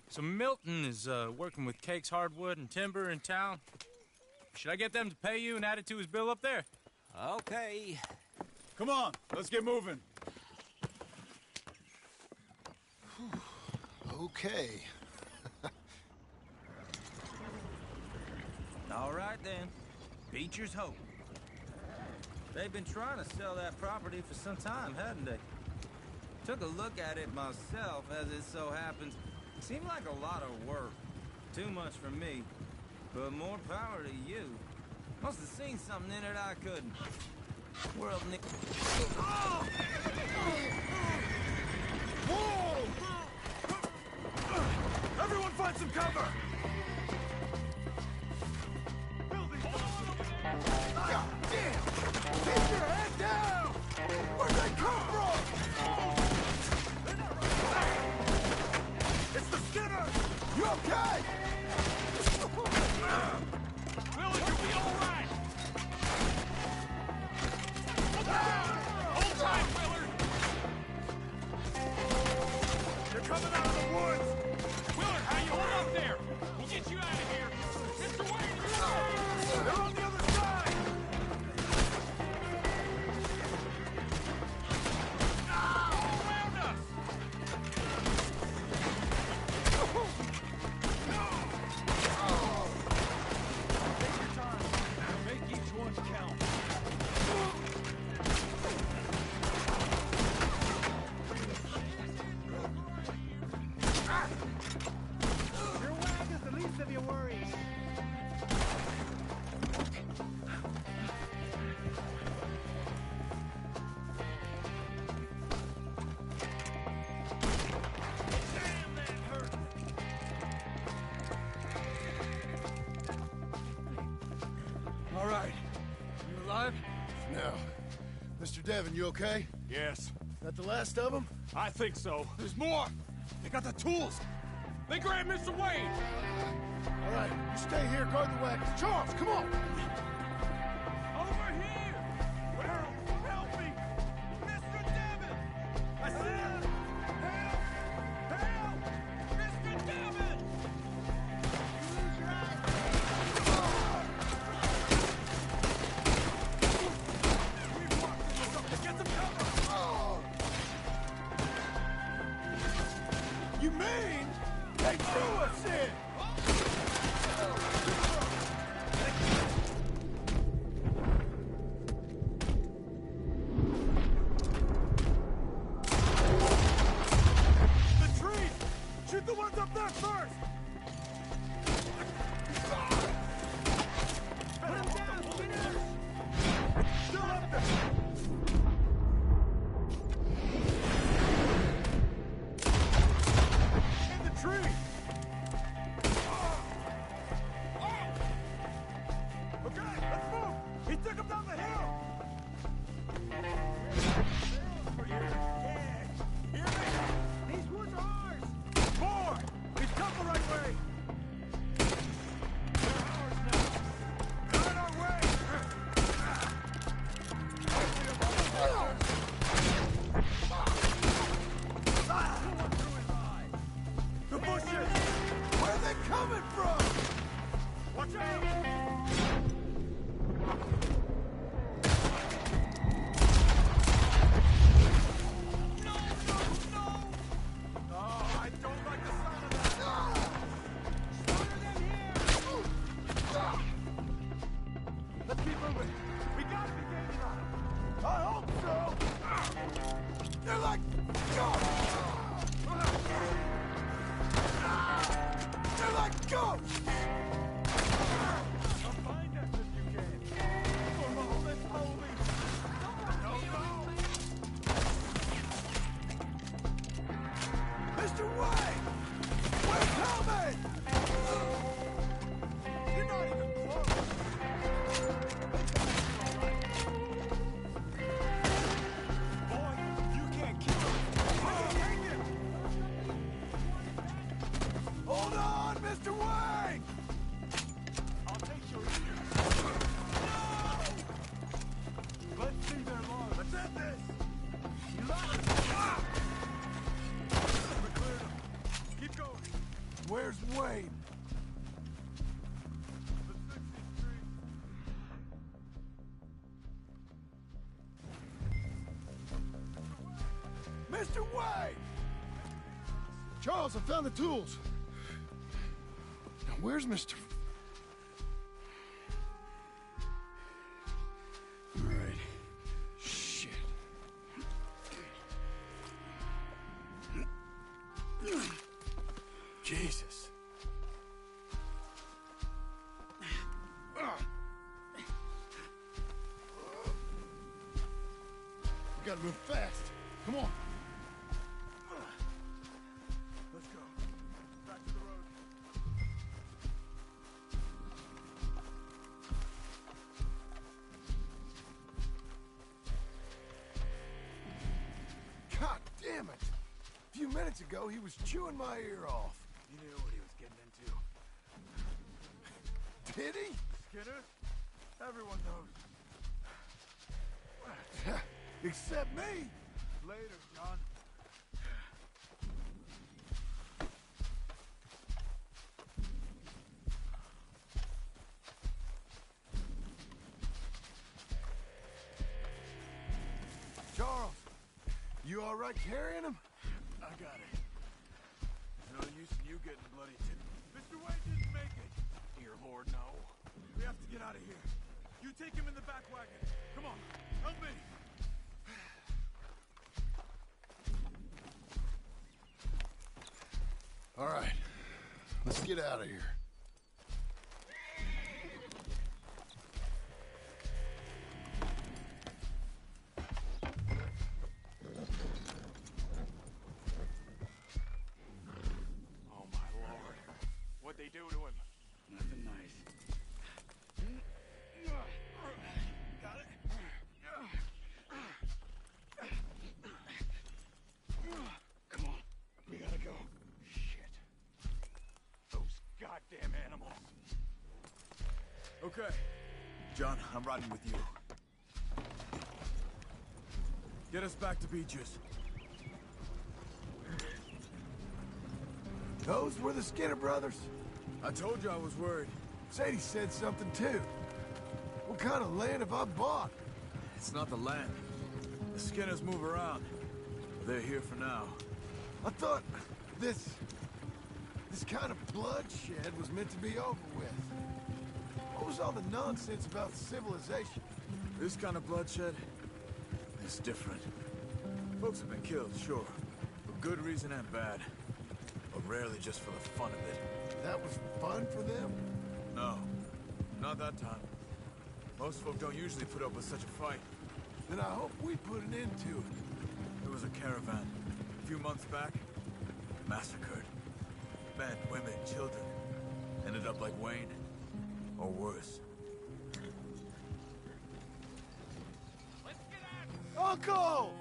So Milton is working with Cakes Hardwood and Timber in town. Should I get them to pay you and add it to his bill up there? Okay. Come on, let's get moving. Okay. All right, then. Beecher's Hope. They've been trying to sell that property for some time, hadn't they? Took a look at it myself, as it so happens. Seemed like a lot of work. Too much for me. But more power to you. Must have seen something in it I couldn't. World Nick. Whoa! Everyone find some cover! God damn! Keep your head down! Where'd they come from? It's the Skinner! You okay? Willard, you'll be all right! Hold tight, Willard! They're coming out of the woods! Willard, how you hold up there? We'll get you out of here! Mr. Wayne, they're on the other side! All around us! Take your time. Make each one count. Your wag is the least of your worries. All right. You alive? No. Mr. Devon, you okay? Yes. That the last of them? I think so. There's more! They got the tools! They grabbed Mr. Wayne! All right, you stay here, guard the wagons. Charles, come on! Over here! Well, help me! Mr. Devon! I said, help! Help! Mr. Devon! Get some cover! You mean they threw us in? The trees! Shoot the ones up there first! Put him down, Skinner! Still up there! In the tree! Okay, let's move! He took him down the hill! These woods are ours. More! He's come the right way! They're ours now! They're in our way! The bushes! Where are they coming from? Watch out! Oh, I don't like the sound of that! Let's keep moving! We gotta be gaining on them! I hope so! They're like... They're like ghosts! Come find us if you can! Come on, let's hold it! No! Mr. Wayne! We're coming! You're not even close! Boy, you can't kill him! I can take him! Hold on, Mr. Wayne! Charles, I found the tools. Now, where's Mr. All right. Shit. Jesus. We gotta move fast. Come on. Let's go. Back to the road. God damn it! A few minutes ago, he was chewing my ear off. You knew what he was getting into. Did he? Skinner? Everyone knows. Except me. Later, John. Charles, you all right carrying him? I got it. No use in you getting bloody too. Mr. Wayne didn't make it. Dear Lord, no. We have to get out of here. You take him in the back wagon. Come on, help me. All right, let's get out of here. Oh, my Lord. What'd they do to him? Nothing nice. Got it? Come on, we gotta go. Those goddamn animals. Okay. John, I'm riding with you. Get us back to Beaches. Those were the Skinner brothers? I told you I was worried. Sadie said something too. What kind of land have I bought? It's not the land. The Skinners move around. They're here for now. I thought this kind of bloodshed was meant to be over with. What was all the nonsense about civilization? This kind of bloodshed is different. Folks have been killed, sure. For good reason and bad. But rarely just for the fun of it. That was fun for them? No. Not that time. Most folk don't usually put up with such a fight. Then I hope we put an end to it. There was a caravan. A few months back. Massacred. Men, women, children. Ended up like Wayne. Or worse. Uncle!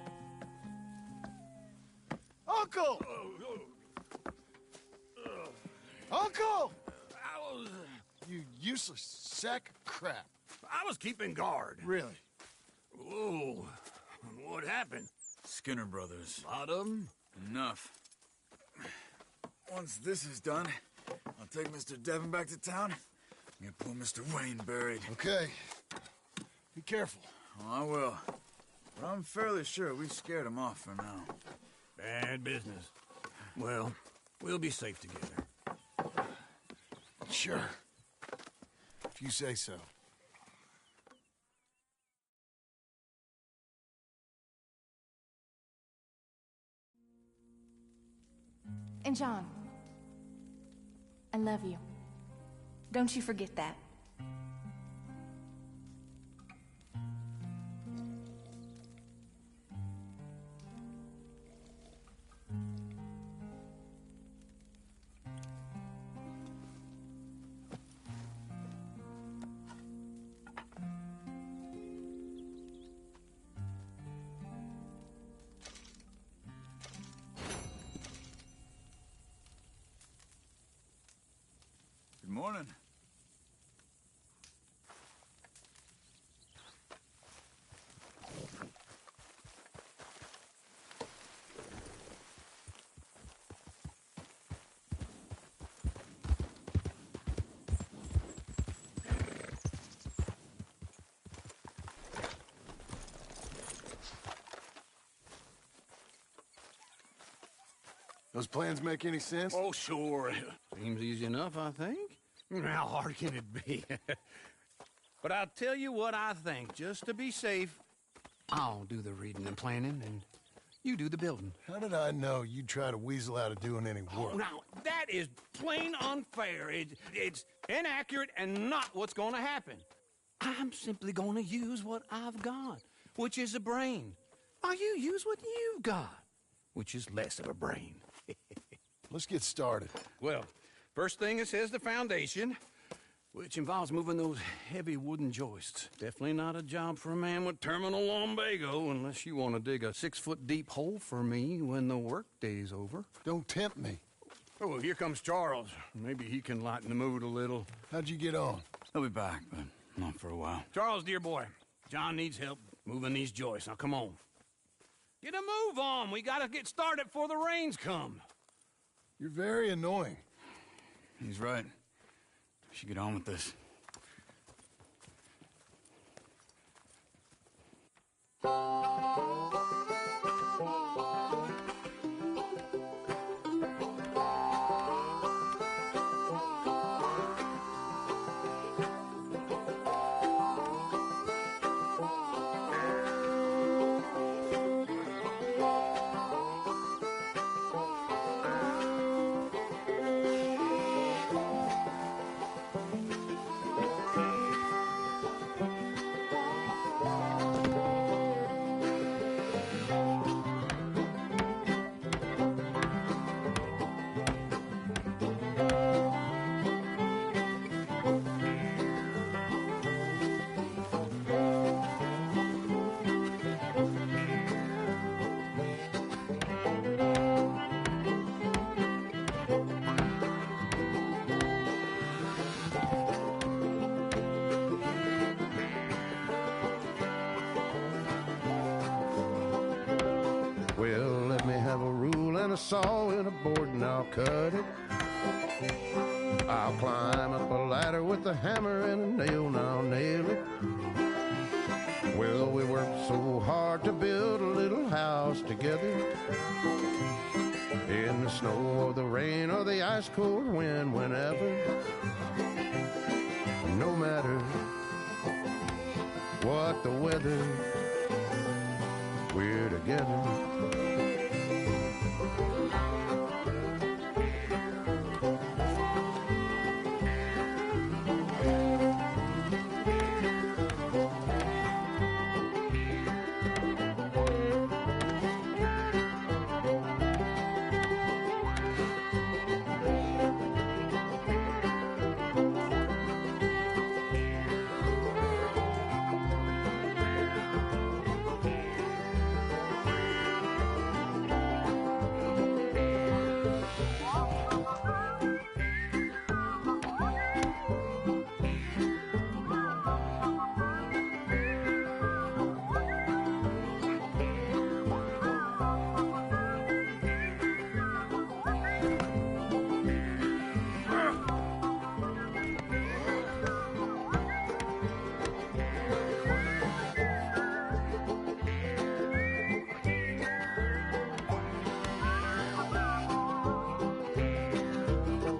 Uncle! Uncle! You useless sack of crap. I was keeping guard. Really? Whoa. What happened? Skinner brothers. Lot of them? Enough. Once this is done, I'll take Mr. Devon back to town and get poor Mr. Wayne buried. Okay. Be careful. Oh, I will. But I'm fairly sure we scared him off for now. Bad business. Well, we'll be safe together. Sure. If you say so. And John, I love you. Don't you forget that. Good morning. Those plans make any sense? Oh, sure. Seems easy enough, I think. How hard can it be? But I'll tell you what I think. Just to be safe, I'll do the reading and planning, and you do the building. How did I know you'd try to weasel out of doing any work? Oh, now, that is plain unfair. It's inaccurate and not what's going to happen. I'm simply going to use what I've got, which is a brain. While you use what you've got, which is less of a brain. Let's get started. Well, first thing it says the foundation, which involves moving those heavy wooden joists. Definitely not a job for a man with terminal lumbago, unless you want to dig a 6-foot deep hole for me when the workday's over. Don't tempt me. Oh, here comes Charles. Maybe he can lighten the mood a little. How'd you get on? He'll be back, but not for a while. Charles, dear boy, John needs help moving these joists. Now, come on. Get a move on. We gotta get started before the rains come. You're very annoying. He's right. We should get on with this. Well, let me have a rule and a saw and a board and I'll cut it. I'll climb up a ladder with a hammer and a nail and I'll nail it. Well, we worked so hard to build a little house together. In the snow or the rain or the ice cold wind, whenever. No matter what the weather, we're together.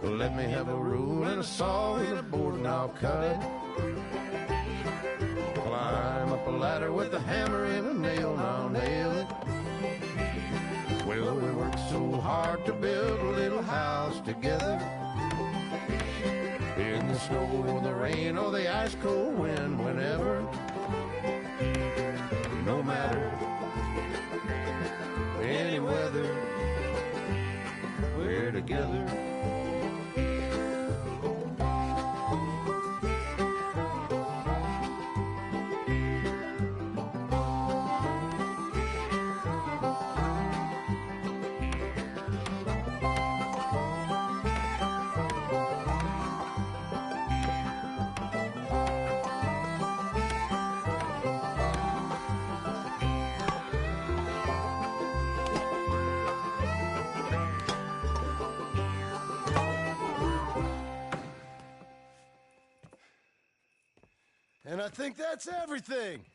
Let me have a rule and a saw and a board and I'll cut it. Climb up a ladder with a hammer and a nail and I'll nail it. Well, we worked so hard to build a little house together. In the snow or the rain or the ice cold wind, whenever. No matter any weather, we're together. And I think that's everything.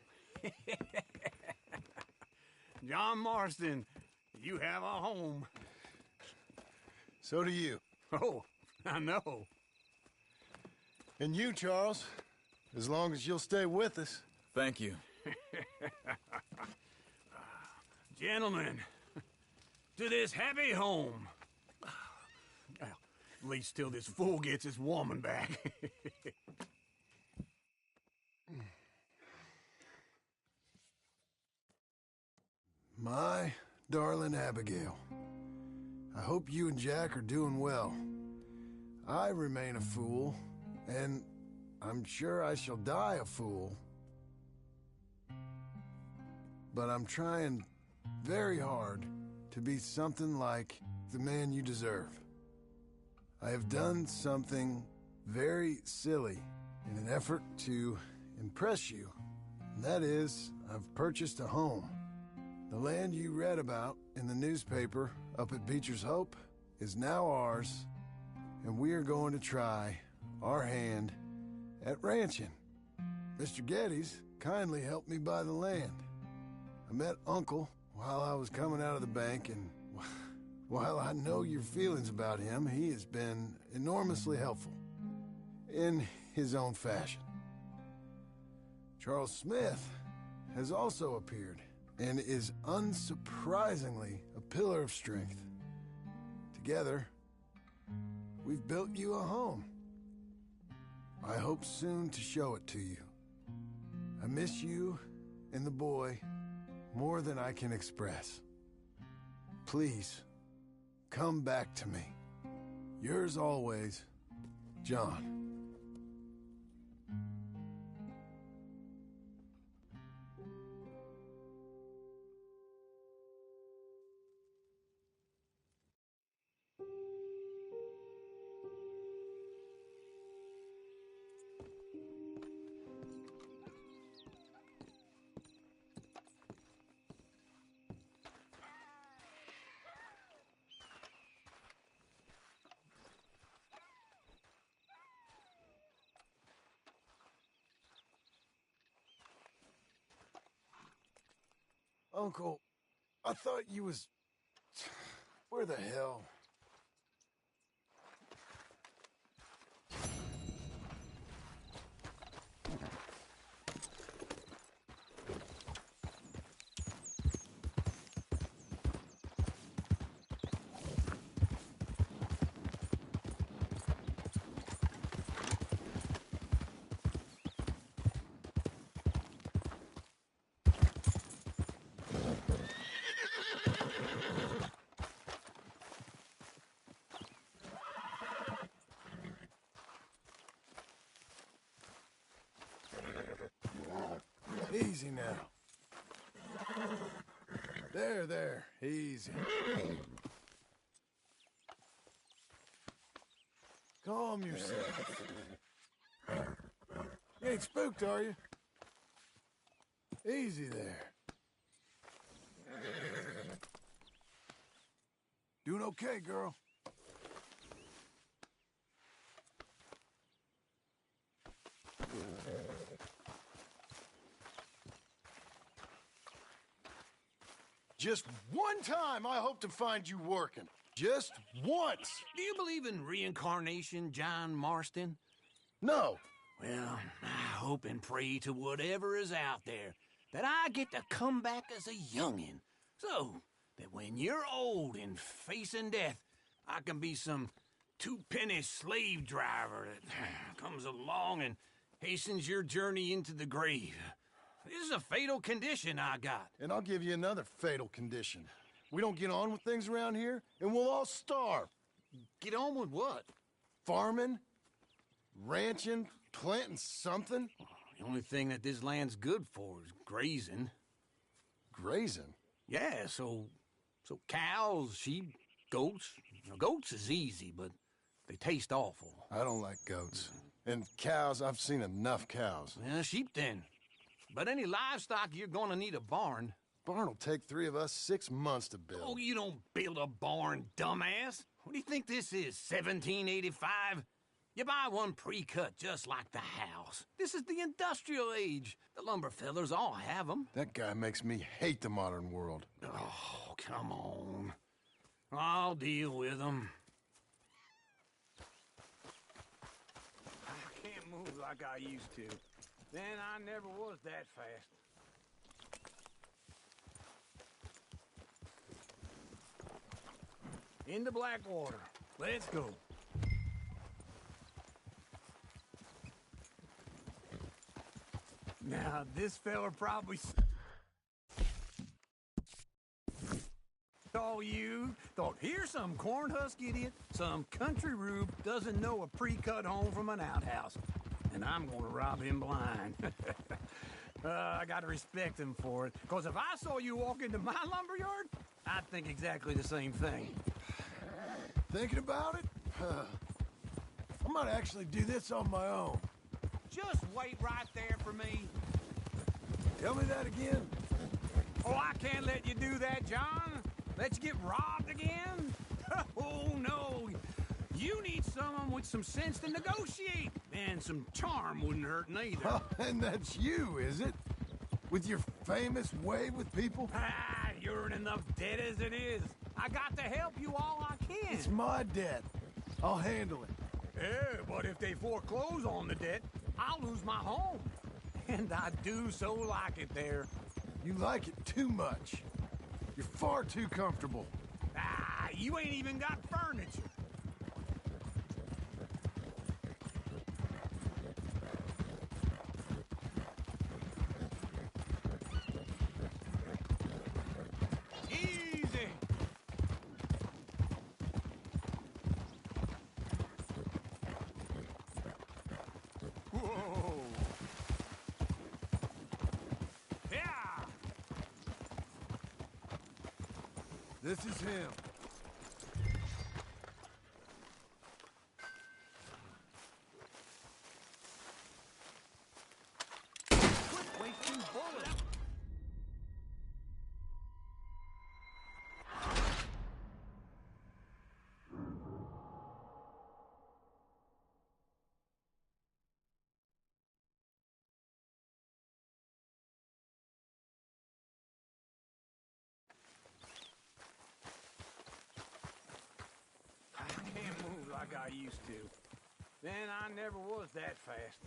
John Marston, you have a home. So do you. Oh, I know. And you, Charles. As long as you'll stay with us. Thank you. Gentlemen, to this happy home. Well, at least till this fool gets his woman back. My darling Abigail, I hope you and Jack are doing well. I remain a fool, and I'm sure I shall die a fool. But I'm trying very hard to be something like the man you deserve. I have done something very silly in an effort to impress you, and that is, I've purchased a home. The land you read about in the newspaper up at Beecher's Hope is now ours, and we are going to try our hand at ranching. Mr. Geddes kindly helped me buy the land. I met Uncle while I was coming out of the bank, and while I know your feelings about him, he has been enormously helpful in his own fashion. Charles Smith has also appeared and is unsurprisingly a pillar of strength. Together, we've built you a home. I hope soon to show it to you. I miss you and the boy more than I can express. Please, come back to me. Yours always, John. Uncle, I thought you was... Where the hell? Easy now. There, easy. Calm yourself. You ain't spooked, are you? Easy there. Doing okay, girl. Just one time I hope to find you working. Just once. Do you believe in reincarnation, John Marston? No. Well, I hope and pray to whatever is out there that I get to come back as a youngin', so that when you're old and facing death, I can be some two-penny slave driver that comes along and hastens your journey into the grave. This is a fatal condition I got. And I'll give you another fatal condition. We don't get on with things around here, and we'll all starve. Get on with what? Farming, ranching, planting something. The only thing that this land's good for is grazing. Grazing? Yeah, so cows, sheep, goats. Now, goats is easy, but they taste awful. I don't like goats. And cows, I've seen enough cows. Yeah, sheep then. But any livestock, you're gonna need a barn. Barn will take 3 of us 6 months to build. Oh, you don't build a barn, dumbass. What do you think this is, 1785? You buy one pre-cut just like the house. This is the industrial age. The lumber fellers all have them. That guy makes me hate the modern world. Oh, come on. I'll deal with them. move like I used to. Then I never was that fast. Into Blackwater. Let's go. Now, this fella probably saw you, thought, here's some cornhusk idiot, some country rube doesn't know a pre-cut home from an outhouse, and I'm gonna rob him blind. I gotta respect him for it, because if I saw you walk into my lumberyard, I'd think exactly the same thing. Thinking about it? I might actually do this on my own. Just wait right there for me. Tell me that again. Oh, I can't let you do that, John. Let you get robbed again? Oh, no. You need someone with some sense to negotiate. And some charm wouldn't hurt neither. Oh, and that's you, is it? With your famous way with people? Ah, you're in enough debt as it is. I got to help you all I can. It's my debt. I'll handle it. Yeah, but if they foreclose on the debt, I'll lose my home. And I do so like it there. You like it too much. You're far too comfortable. Ah, you ain't even got furniture. Easy. Whoa. Yeah. This is him. Quit wasting bullets. I can't move like I used to. Then I never was that fast.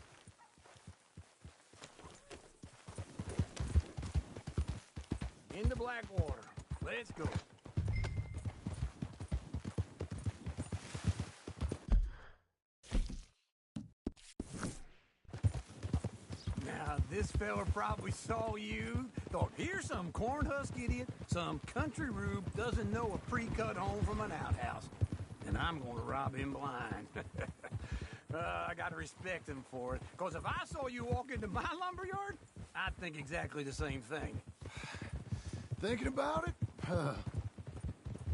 Into Blackwater. Let's go. Now, this fella probably saw you, thought, here's some cornhusk idiot, some country rube doesn't know a pre-cut home from an outhouse, and I'm gonna rob him blind. I gotta respect him for it, because if I saw you walk into my lumberyard, I'd think exactly the same thing. Thinking about it? I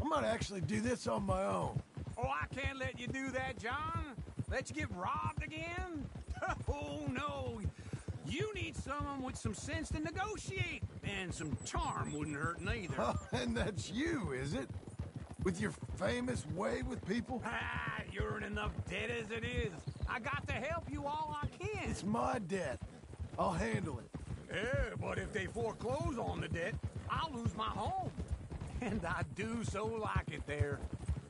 might actually do this on my own. Oh, I can't let you do that, John. Let you get robbed again? Oh, no. You need someone with some sense to negotiate. And some charm wouldn't hurt neither. Oh, and that's you, is it? With your famous way with people? Ah, you're in enough debt as it is. I got to help you all I can. It's my debt. I'll handle it. Yeah, but if they foreclose on the debt, I'll lose my home. And I do so like it there.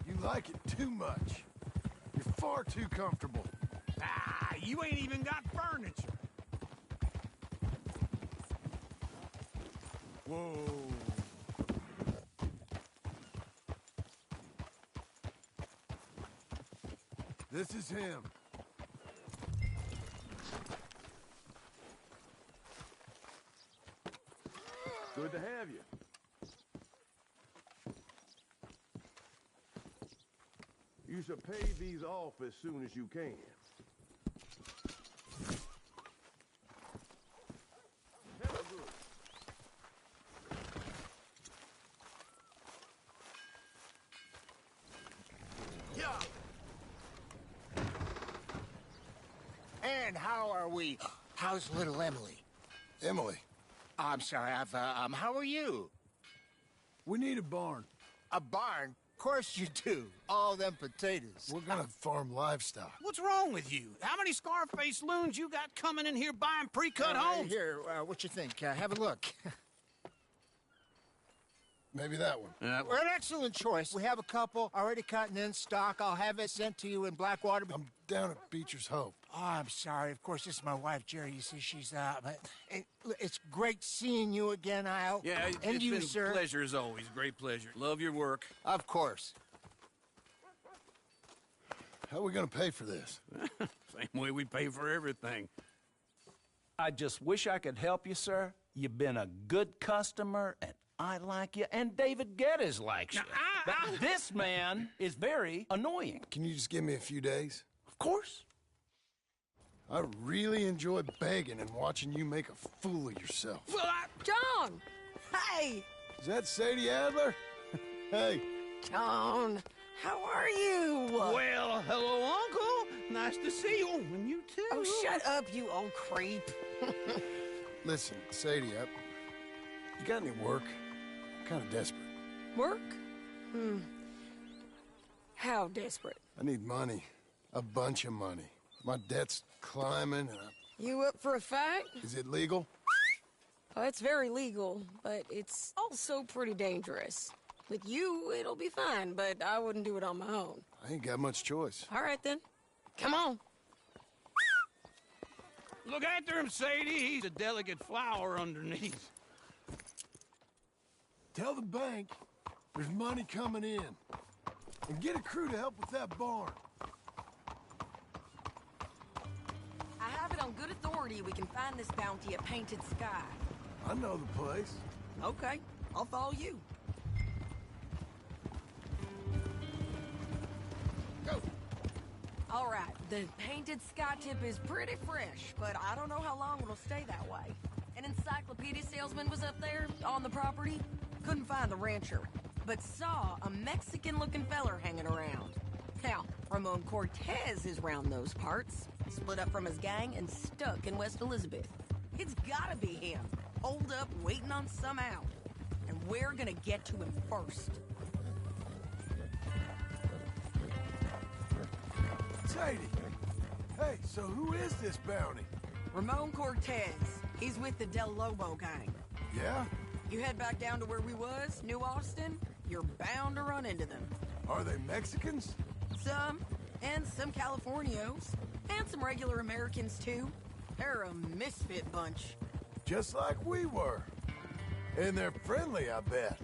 You like it too much. You're far too comfortable. Ah, you ain't even got furniture. Whoa. This is him. Good to have you. You should pay these off as soon as you can. Hella good. Yeah. And how are we? How's little Emily? Emily. I'm sorry, how are you? We need a barn. A barn? Of course you do. All them potatoes. We're gonna farm livestock. What's wrong with you? How many Scarface loons you got coming in here buying pre-cut homes? Here, what you think? Have a look. Maybe that one. We're an excellent choice. We have a couple already cut and in stock. I'll have it sent to you in Blackwater. I'm down at Beecher's Hope. Oh, I'm sorry. Of course, this is my wife, Jerry. You see, she's but it's great seeing you again, Al. Yeah, and it's you, been sir. a pleasure as always. Great pleasure. Love your work. Of course. How are we gonna pay for this? Same way we pay for everything. I just wish I could help you, sir. You've been a good customer, and I like you, and David Geddes likes you. But this man is very annoying. Can you just give me a few days? Of course. I really enjoy begging and watching you make a fool of yourself. John! Hey! Is that Sadie Adler? Hey. John, how are you? Well, hello, Uncle. Nice to see you. And you too. Oh, shut up, you old creep. Listen, Sadie, you got any work? I'm kind of desperate. Work? How desperate? I need money. A bunch of money. My debt's climbing and You up for a fight? Is it legal? Oh, it's very legal, but it's also pretty dangerous. With you, it'll be fine, but I wouldn't do it on my own. I ain't got much choice. All right, then. Come on. Look after him, Sadie. He's a delicate flower underneath. Tell the bank there's money coming in. And get a crew to help with that barn. I have it on good authority we can find this bounty at Painted Sky. I know the place. Okay, I'll follow you. Go. All right, the Painted Sky tip is pretty fresh, but I don't know how long it'll stay that way. An encyclopedia salesman was up there on the property. Couldn't find the rancher, but saw a Mexican-looking feller hanging around. Now, Ramon Cortez is round those parts, split up from his gang and stuck in West Elizabeth. It's gotta be him, holed up waiting on some out. And we're gonna get to him first. Sadie! Hey, so who is this bounty? Ramon Cortez. He's with the Del Lobo gang. Yeah? You head back down to where we was, New Austin, you're bound to run into them. Are they Mexicans? Some, and some Californios, and some regular Americans too. They're a misfit bunch. Just like we were. And they're friendly, I bet.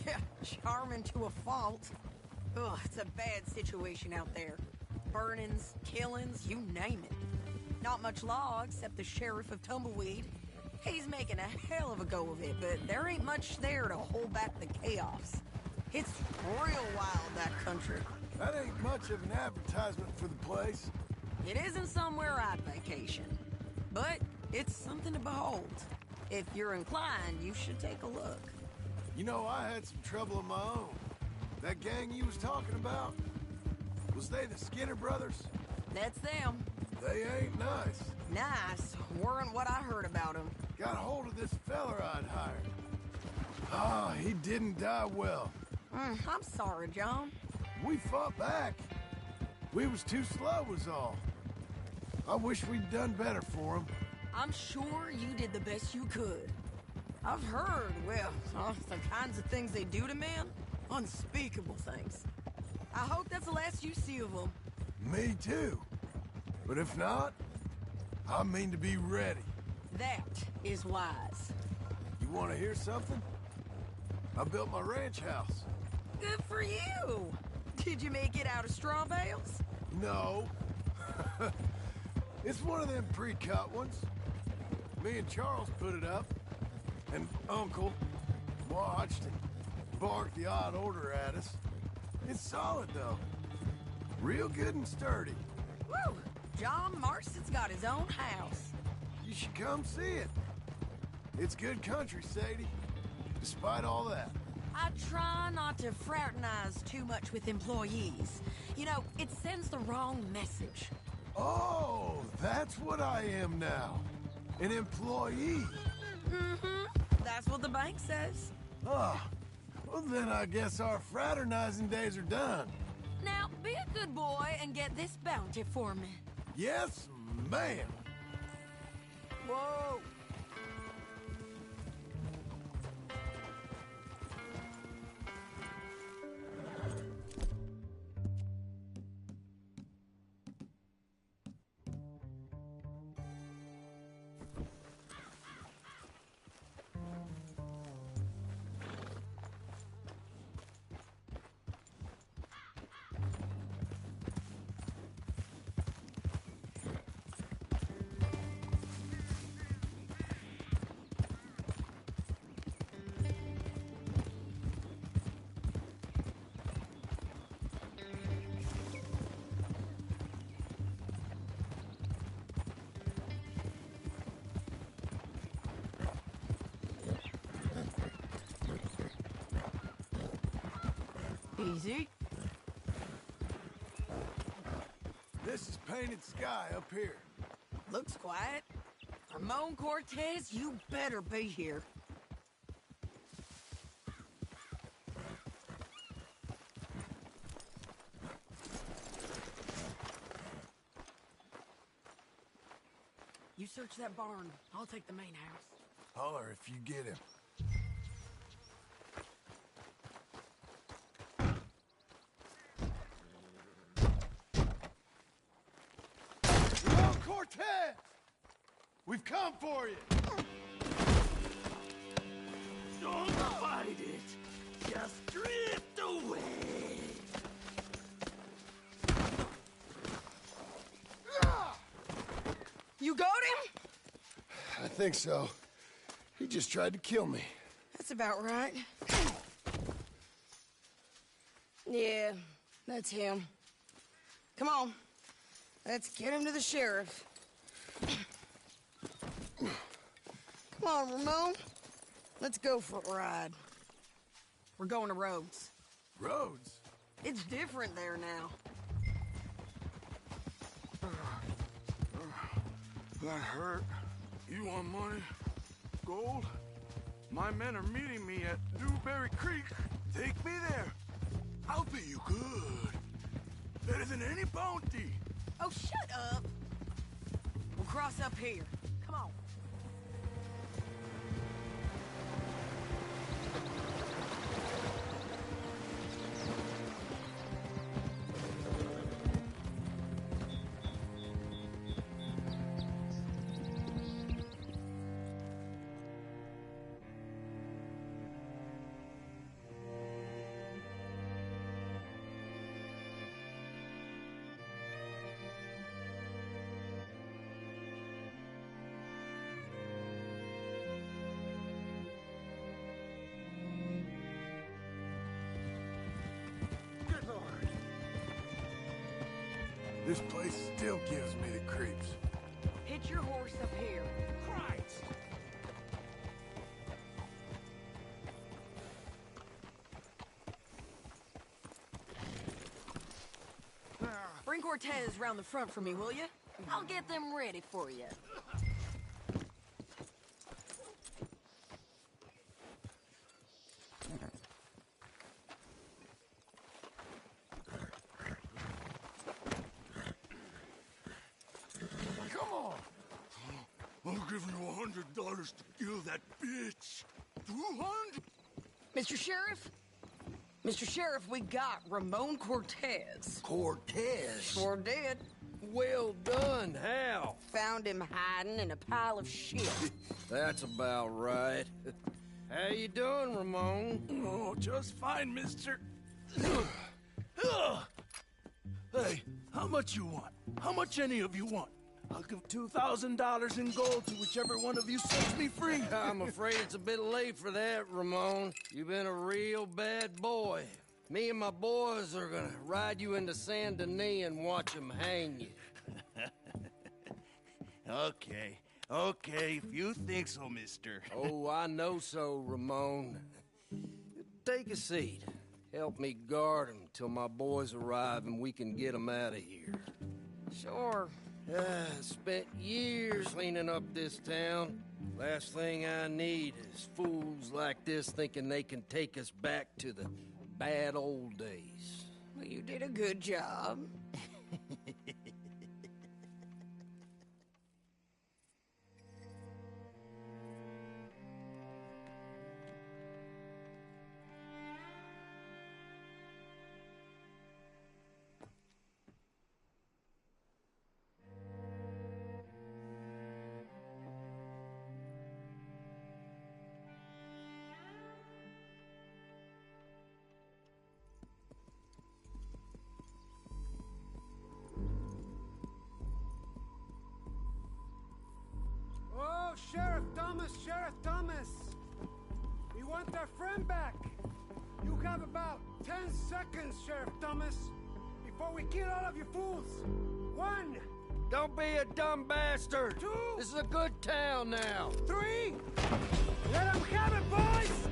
Yeah, charming to a fault. Ugh, it's a bad situation out there. Burnings, killings, you name it. Not much law except the sheriff of Tumbleweed. He's making a hell of a go of it, but there ain't much there to hold back the chaos. It's real wild, that country. That ain't much of an advertisement for the place. It isn't somewhere I'd vacation, but it's something to behold. If you're inclined, you should take a look. You know, I had some trouble of my own. That gang you was talking about, was they the Skinner brothers? That's them. They ain't nice. Nice weren't what I heard about them. Got hold of this feller I'd hired. Ah, he didn't die well. I'm sorry, John. We fought back. We was too slow was all. I wish we'd done better for him. I'm sure you did the best you could. I've heard, well, the kinds of things they do to men. Unspeakable things. I hope that's the last you see of them. Me too. But if not, I mean to be ready. That is wise. You want to hear something? I built my ranch house. Good for you. Did you make it out of straw bales? No. It's one of them pre-cut ones. Me and Charles put it up. And Uncle watched and barked the odd order at us. It's solid, though. Real good and sturdy. Woo! John Marston's got his own house. You should come see it. It's good country, Sadie. Despite all that. I try not to fraternize too much with employees. You know, it sends the wrong message. Oh, that's what I am now. An employee. Mm-hmm. That's what the bank says. Ah, well then I guess our fraternizing days are done. Now, be a good boy and get this bounty for me. Yes, ma'am. Whoa. Easy. This is Painted Sky up here. Looks quiet. Ramon Cortez, you better be here. You search that barn. I'll take the main house. Holler if you get him. Ramon Cortez! We've come for you! Don't fight it. Just drift away. You got him? I think so. He just tried to kill me. That's about right. Yeah, that's him. Come on. Let's get him to the sheriff. Come on, Ramon. Let's go for a ride. We're going to Rhodes. Rhodes? It's different there now. That hurt. You want money? Gold? My men are meeting me at Newberry Creek. Take me there. I'll pay you good. Better than any bounty. Oh, shut up. We'll cross up here. Come on. This place still gives me the creeps. Hitch your horse up here. Christ! Bring Cortez round the front for me, will you? I'll get them ready for you. Come on! I'll give you $100 to kill that bitch. 200. Mr. Sheriff? Mr. Sheriff, we got Ramon Cortez. Cortez? Sure did. Well done. How? Found him hiding in a pile of shit. That's about right. How you doing, Ramon? Oh, just fine, mister. Hey, how much you want? How much any of you want? I'll give $2,000 in gold to whichever one of you sets me free. I'm afraid it's a bit late for that, Ramon. You've been a real bad boy. Me and my boys are gonna ride you into Saint Denis and watch them hang you. Okay, if you think so, mister. Oh, I know so, Ramon. Take a seat. Help me guard them till my boys arrive and we can get them out of here. Sure. Spent years cleaning up this town. Last thing I need is fools like this thinking they can take us back to the bad old days. Well, you did a good job. Oh, Sheriff Thomas! We want our friend back! You have about 10 seconds, Sheriff Thomas, before we kill all of you fools! 1! Don't be a dumb bastard! 2! This is a good town now! 3! Let them have it, boys!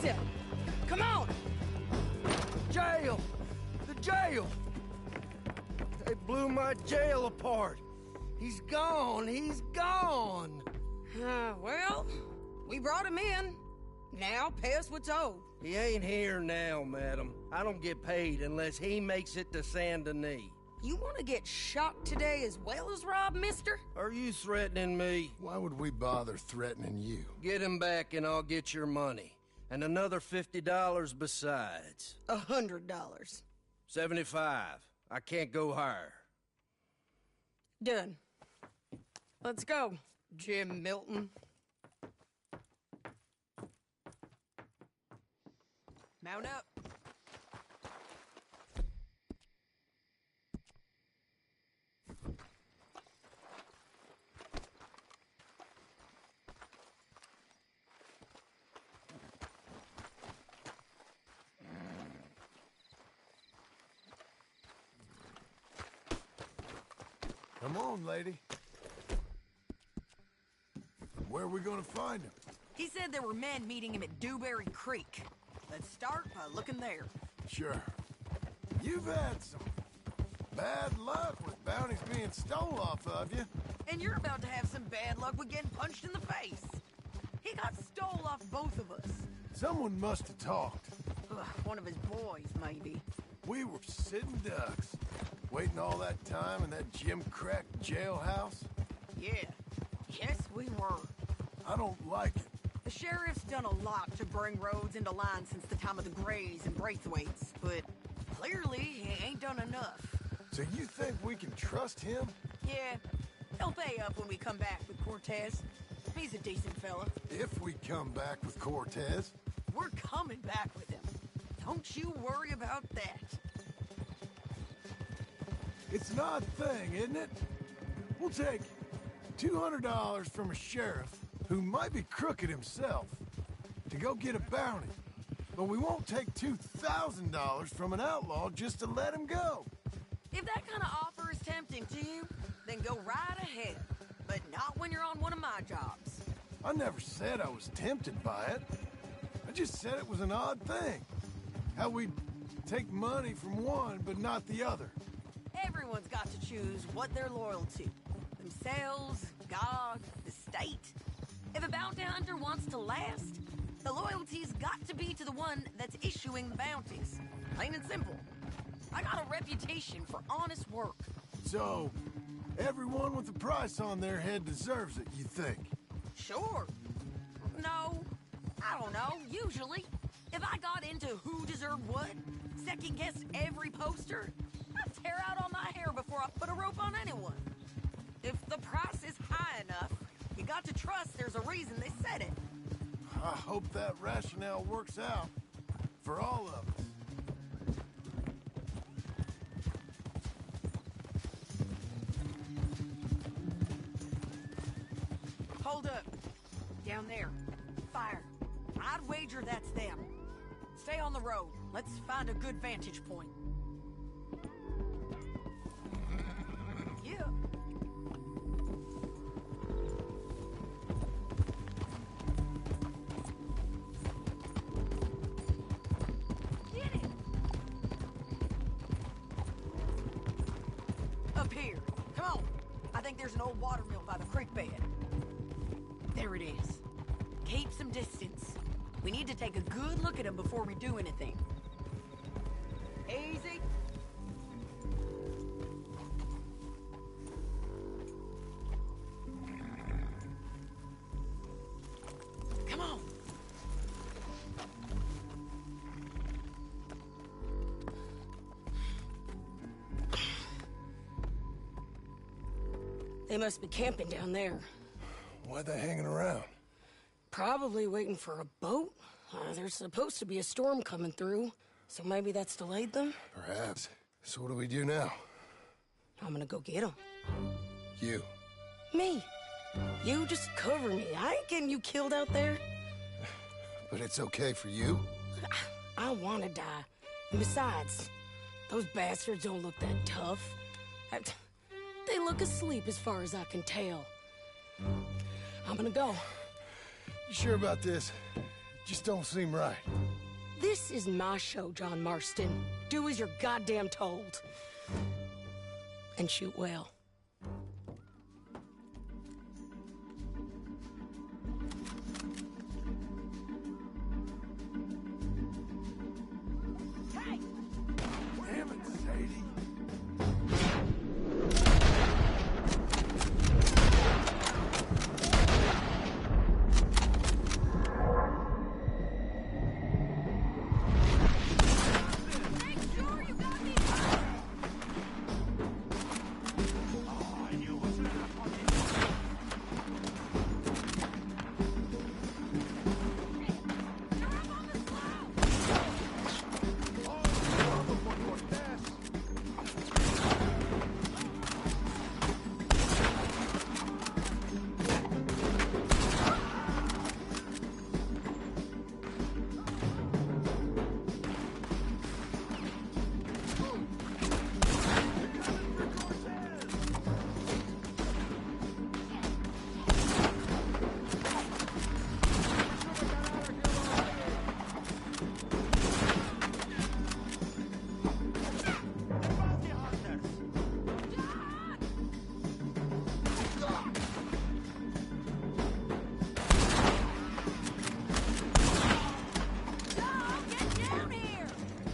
him. Come on. Jail! The jail! They blew my jail apart. He's gone. He's gone. Well, we brought him in. Now pay us what's owed. He ain't here now, madam. I don't get paid unless he makes it to Saint Denis. You want to get shot today as well as Rob, mister? Are you threatening me? Why would we bother threatening you? Get him back and I'll get your money. And another $50 besides. $100. 75. I can't go higher. Done. Let's go, Jim Milton. Mount up. Come on, lady. Where are we gonna find him? He said there were men meeting him at Dewberry Creek. Let's start by looking there. Sure. You've had some bad luck with bounties being stole off of you. And you're about to have some bad luck with getting punched in the face. He got stole off both of us. Someone must have talked. One of his boys, maybe. We were sitting ducks, waiting all that time in that Jim Crack jailhouse. Yeah. Yes, we were. I don't like it. The sheriff's done a lot to bring roads into line since the time of the Grays and Braithwaites, but clearly he ain't done enough. So you think we can trust him? Yeah. He'll pay up when we come back with Cortez. He's a decent fella. If we come back with Cortez. We're coming back with him. Don't you worry about that. It's an odd thing, isn't it? We'll take $200 from a sheriff who might be crooked himself to go get a bounty. But we won't take $2,000 from an outlaw just to let him go. If that kind of offer is tempting to you, then go right ahead. But not when you're on one of my jobs. I never said I was tempted by it. I just said it was an odd thing. How we'd take money from one but not the other. Everyone's got to choose what they're loyal to. Themselves, God, the state. If a bounty hunter wants to last, the loyalty's got to be to the one that's issuing the bounties. Plain and simple. I got a reputation for honest work. So, everyone with a price on their head deserves it, you think? Sure. No, I don't know, usually. If I got into who deserved what, second-guessed every poster, I'd tear out all my hair before I put a rope on anyone. If the price is high enough, you got to trust there's a reason they said it. I hope that rationale works out for all of us. Hold up. Down there. Fire. I'd wager that's them. Stay on the road. Let's find a good vantage point. Yeah. Get it! Up here. Come on. I think there's an old water mill by the creek bed. There it is. Keep some distance. We need to take a good look at him before we do anything. Easy. Come on. They must be camping down there. Why are they hanging around? Probably waiting for a boat. There's supposed to be a storm coming through, so maybe that's delayed them? Perhaps. So what do we do now? I'm gonna go get them. You. Me. You just cover me. I ain't getting you killed out there. But it's okay for you? I wanna die. And besides, those bastards don't look that tough. They look asleep as far as I can tell. I'm gonna go. You sure about this? Just don't seem right. This is my show, John Marston. Do as you're goddamn told. And shoot well. Damn it, Sadie.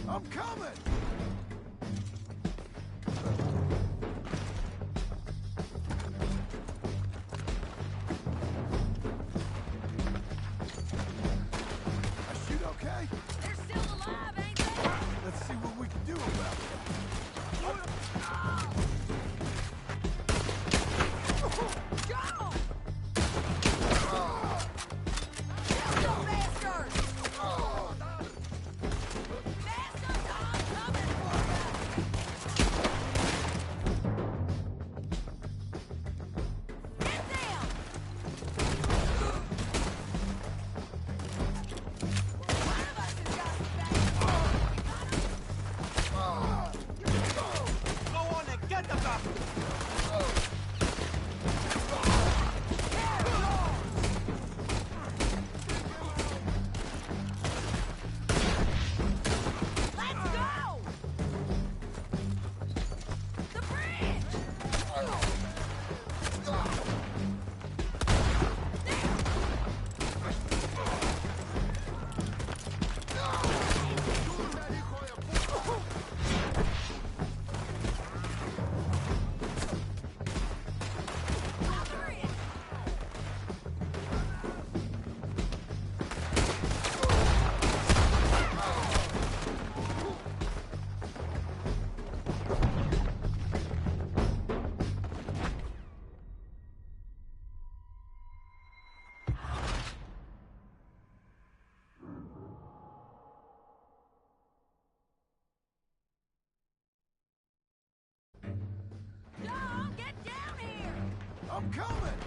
I'm coming! I shoot okay? They're still alive, ain't they? Let's see what we can do about Joe! Kill the bastard! Bastard, I'm coming for you! Get down! One of us has got to Go on and get the bastard! Let's go! The bridge! John, get down here! I'm coming!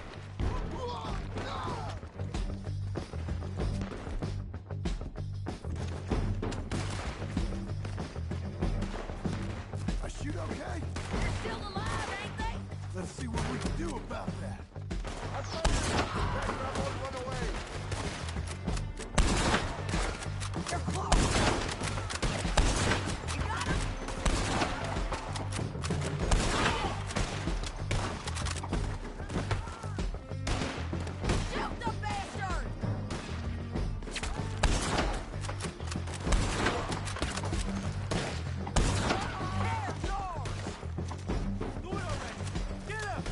I shoot okay? They're still alive, ain't they? Let's see what we can do about that. They're close! You got him? Shoot the bastard! There's yours! Do it already! Get him!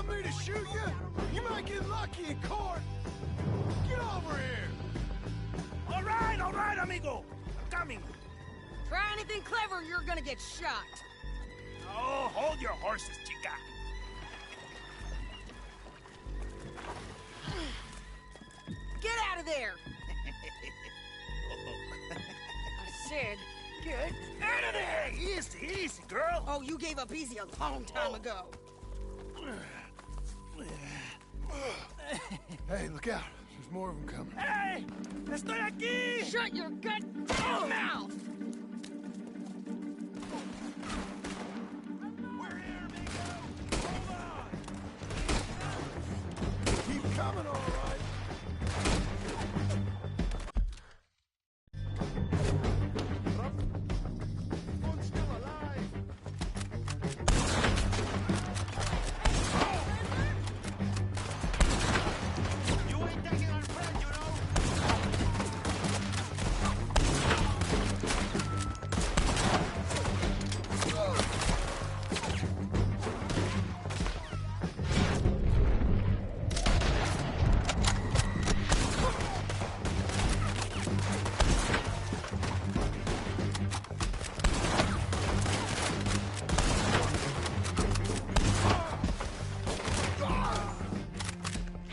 want me to shoot you? You might get lucky in court. Get over here. All right, amigo. I'm coming. Try anything clever, you're gonna get shot. Oh, hold your horses, chica. Get out of there! I said, get out of there! Easy, easy, girl. Oh, you gave up easy a long time ago. Hey, look out. There's more of them coming. Hey! Estoy aquí! Shut your goddamn mouth! Keep coming, all right. One's still alive. You ain't taking our friend, you know?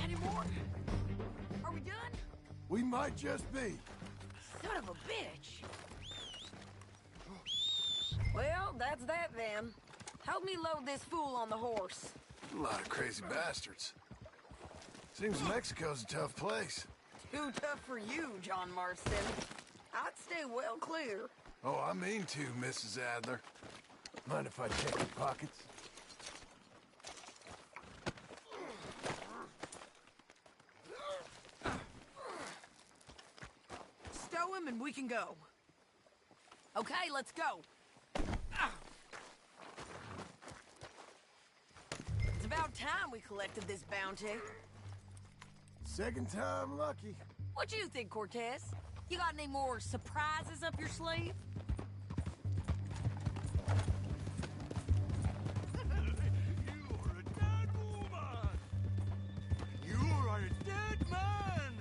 Any more? Are we done? We might just be. Son of a bitch. Well, that's that then. Help me load this fool on the horse. A lot of crazy bastards. Seems Mexico's a tough place. Too tough for you, John Marston. I'd stay well clear. Oh, I mean to, Mrs. Adler. Mind if I check your pockets? Stow him and we can go. Okay, let's go. It's about time we collected this bounty. Second time lucky. What you think, Cortez? You got any more surprises up your sleeve? You are a dead man!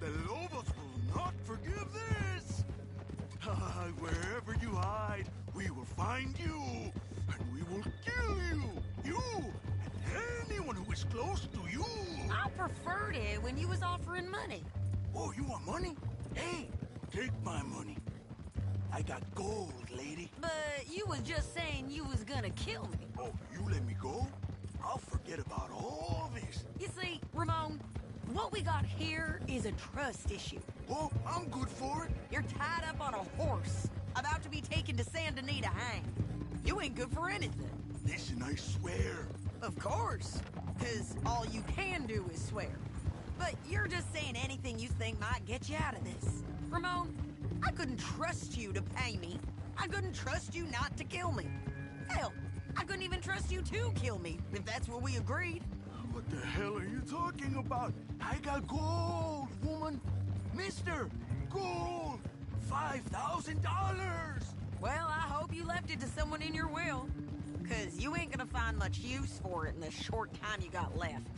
The Lobos will not forgive this! Wherever you hide, we will find you, and we will kill you! You, and anyone who is close to you! I preferred it when you was offering money. Oh, you want money? Hey, take my money. I got gold, lady. But you was just saying you was gonna kill me. Oh, you let me go? I'll forget about all this. You see, Ramon, what we got here is a trust issue. Oh, I'm good for it. You're tied up on a horse, about to be taken to Saint Denis to hang. You ain't good for anything. Listen, I swear. Of course, because all you can do is swear. But you're just saying anything you think might get you out of this. Ramon, I couldn't trust you to pay me. I couldn't trust you not to kill me. Hell, I couldn't even trust you to kill me, if that's what we agreed. What the hell are you talking about? I got gold, woman. Mister, gold. $5,000. Well, I hope you left it to someone in your will. Because you ain't gonna find much use for it in the short time you got left.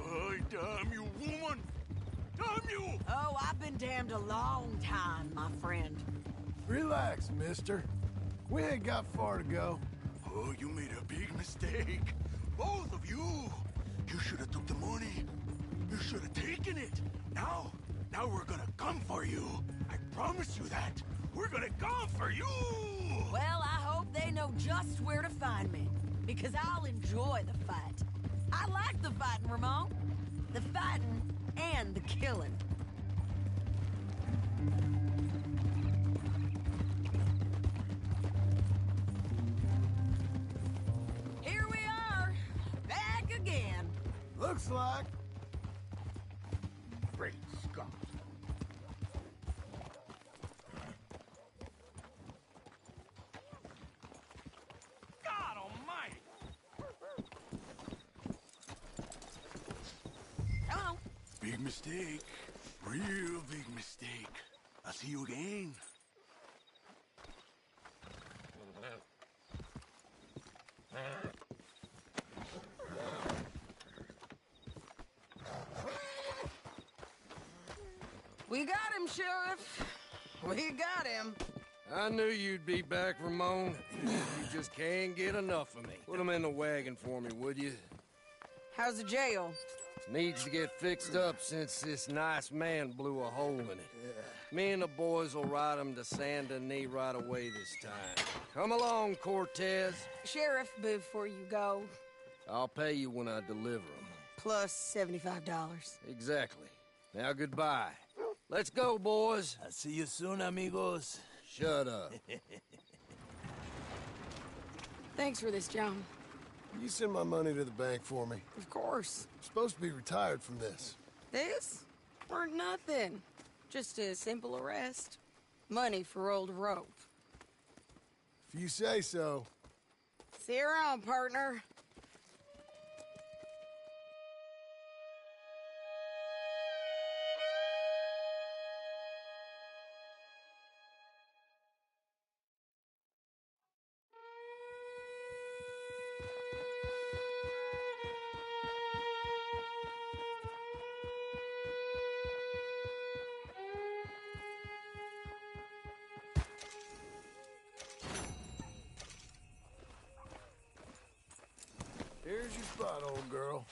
Ay, damn you, woman. Damn you. Oh, I've been damned a long time, my friend. Relax, mister. We ain't got far to go. Oh, you made a big mistake. Both of you. You should have took the money. You should have taken it. Now we're gonna come for you. I promise you that. We're gonna come for you. Well, I hope they know just where to find me. Because I'll enjoy the fight. I like the fighting, Ramon. The fighting and the killing. Here we are, back again. Looks like. Great Scott. God almighty! Hello. Big mistake. Real big mistake. I'll see you again. We got him, Sheriff. We got him. I knew you'd be back, Ramon. You just can't get enough of me. Put him in the wagon for me, would you? How's the jail? Needs to get fixed up since this nice man blew a hole in it. Me and the boys will ride him to Saint Denis right away this time. Come along, Cortez. Sheriff, before you go, I'll pay you when I deliver him. plus $75. Exactly. Now goodbye. Let's go, boys. I'll see you soon, amigos. Shut up. Thanks for this, John. You send my money to the bank for me. Of course. I'm supposed to be retired from this. This? Or nothing. Just a simple arrest. Money for old rope. If you say so. See you around, partner. Here's your spot, old girl.